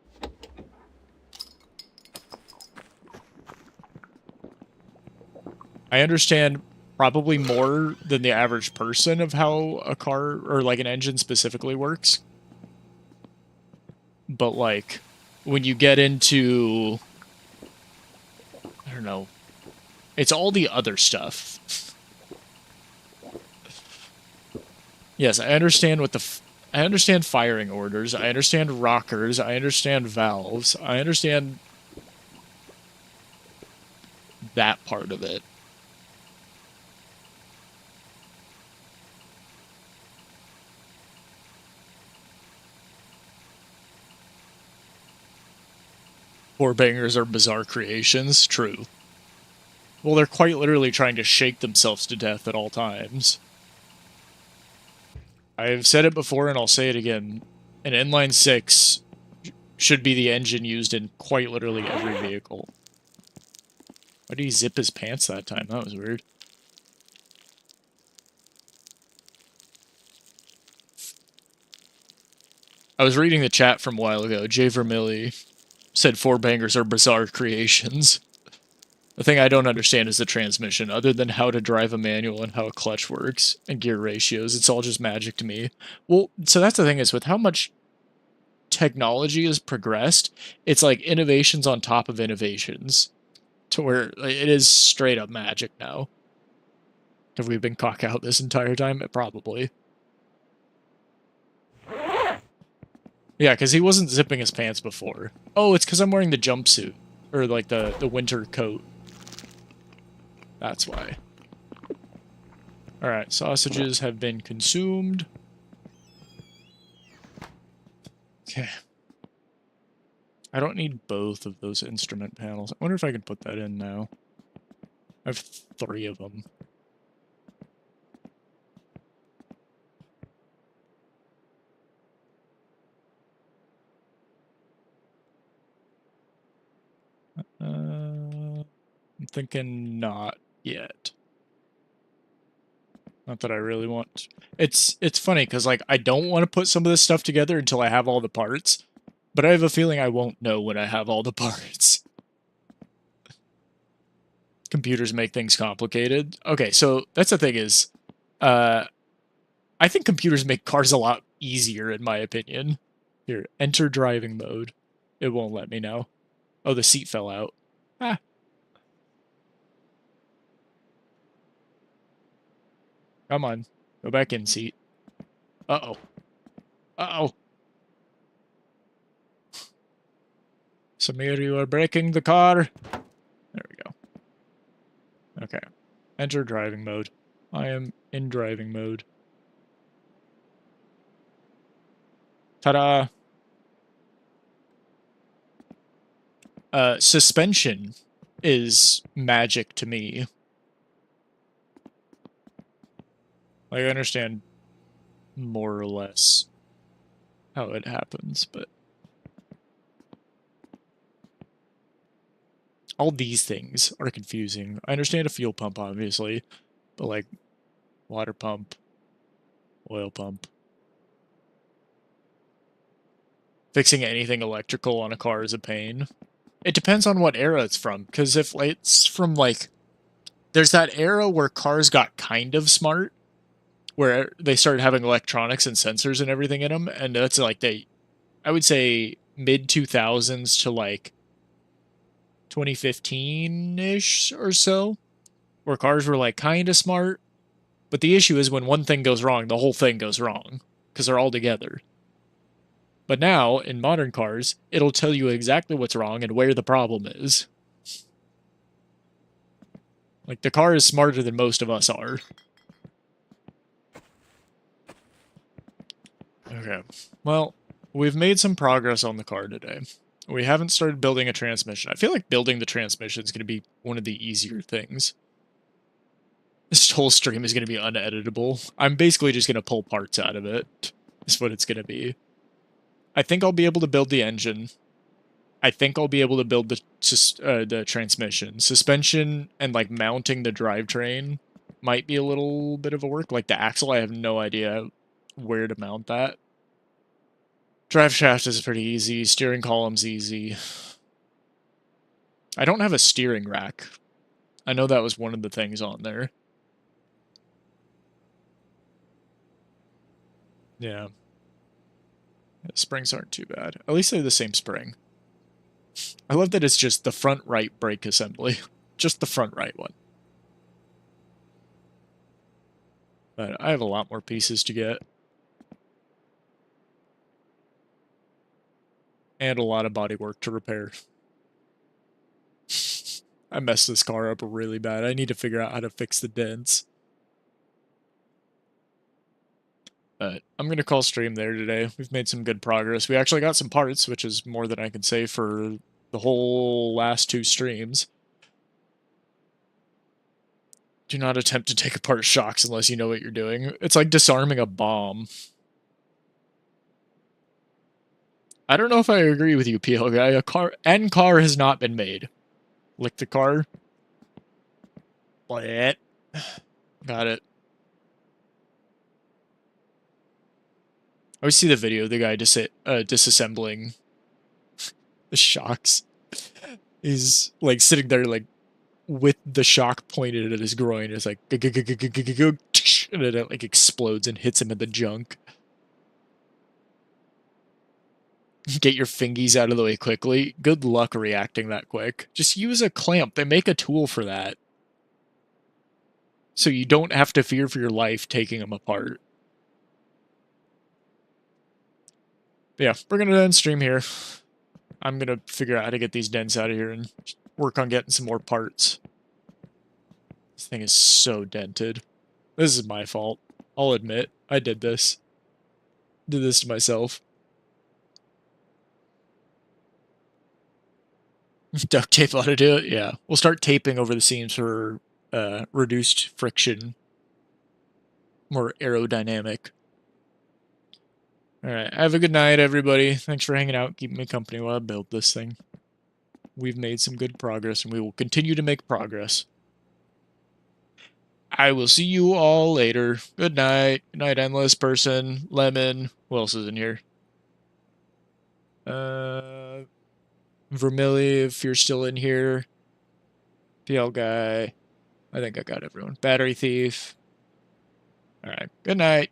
I understand probably more than the average person of how a car, or like an engine specifically, works. But like, when you get into, I don't know, it's all the other stuff. Yes, I understand what I understand firing orders, I understand rockers, I understand valves, I understand that part of it. Four bangers are bizarre creations, true. Well, they're quite literally trying to shake themselves to death at all times. I've said it before and I'll say it again. An inline 6 should be the engine used in quite literally every vehicle. Why did he zip his pants that time? That was weird. I was reading the chat from a while ago. Jay Vermilly said 4 bangers are bizarre creations. The thing I don't understand is the transmission. Other than how to drive a manual and how a clutch works and gear ratios, it's all just magic to me. Well, so that's the thing, is with how much technology has progressed, it's like innovations on top of innovations, to where it is straight up magic now. Have we been cock out this entire time? Probably. Yeah, because he wasn't zipping his pants before. Oh, it's because I'm wearing the jumpsuit. Or, like, the winter coat. That's why. Alright, sausages have been consumed. Okay. I don't need both of those instrument panels. I wonder if I can put that in now. I have 3 of them. I'm thinking not yet. Not that I really want. It's funny because like I don't want to put some of this stuff together until I have all the parts, but I have a feeling I won't know when I have all the parts. Computers make things complicated. Okay, so that's the thing is, I think computers make cars a lot easier in my opinion. Here, enter driving mode. It won't let me now. Oh, the seat fell out. Ah. Come on. Go back in, seat. Uh-oh. Uh-oh. Samir, you are breaking the car. There we go. Okay. Enter driving mode. I am in driving mode. Ta-da! Suspension is magic to me. Like, I understand more or less how it happens, but all these things are confusing. I understand a fuel pump, obviously, but like water pump, oil pump. Fixing anything electrical on a car is a pain. It depends on what era it's from, because if it's from like, there's that era where cars got kind of smart, where they started having electronics and sensors and everything in them, and that's like I would say mid 2000s to like 2015-ish or so, where cars were like kind of smart. But the issue is when one thing goes wrong, the whole thing goes wrong, because they're all together. But now, in modern cars, it'll tell you exactly what's wrong and where the problem is. Like, the car is smarter than most of us are. Okay. Well, we've made some progress on the car today. We haven't started building a transmission. I feel like building the transmission is going to be one of the easier things. This whole stream is going to be uneditable. I'm basically just going to pull parts out of it. Is what it's going to be. I think I'll be able to build the engine. I think I'll be able to build the transmission. Suspension and, like, mounting the drivetrain might be a little bit of a work. Like, the axle, I have no idea where to mount that. Drive shaft is pretty easy. Steering column's easy. I don't have a steering rack. I know that was one of the things on there. Yeah. The springs aren't too bad. At least they're the same spring. I love that it's just the front right brake assembly. Just the front right one. But I have a lot more pieces to get. And a lot of bodywork to repair. I messed this car up really bad. I need to figure out how to fix the dents. But I'm going to call stream there today. We've made some good progress. We actually got some parts, which is more than I can say for the whole last 2 streams. Do not attempt to take apart shocks unless you know what you're doing. It's like disarming a bomb. I don't know if I agree with you, PL guy. A car has not been made. Lick the car. What? Got it. I always see the video of the guy disassembling the shocks. He's like sitting there like with the shock pointed at his groin. It's like and it like explodes and hits him in the junk. Get your fingies out of the way quickly. Good luck reacting that quick. Just use a clamp. They make a tool for that. So you don't have to fear for your life taking them apart. But yeah, we're going to end stream here. I'm going to figure out how to get these dents out of here and work on getting some more parts. This thing is so dented. This is my fault. I'll admit. I did this. Did this to myself. Duct tape ought to do it? Yeah. We'll start taping over the seams for reduced friction. More aerodynamic. Alright, have a good night, everybody. Thanks for hanging out, keeping me company while I build this thing. We've made some good progress, and we will continue to make progress. I will see you all later. Good night. Good night, Endless Person, Lemon. Who else is in here? Vermilly, if you're still in here. PL Guy. I think I got everyone. Battery Thief. Alright, good night.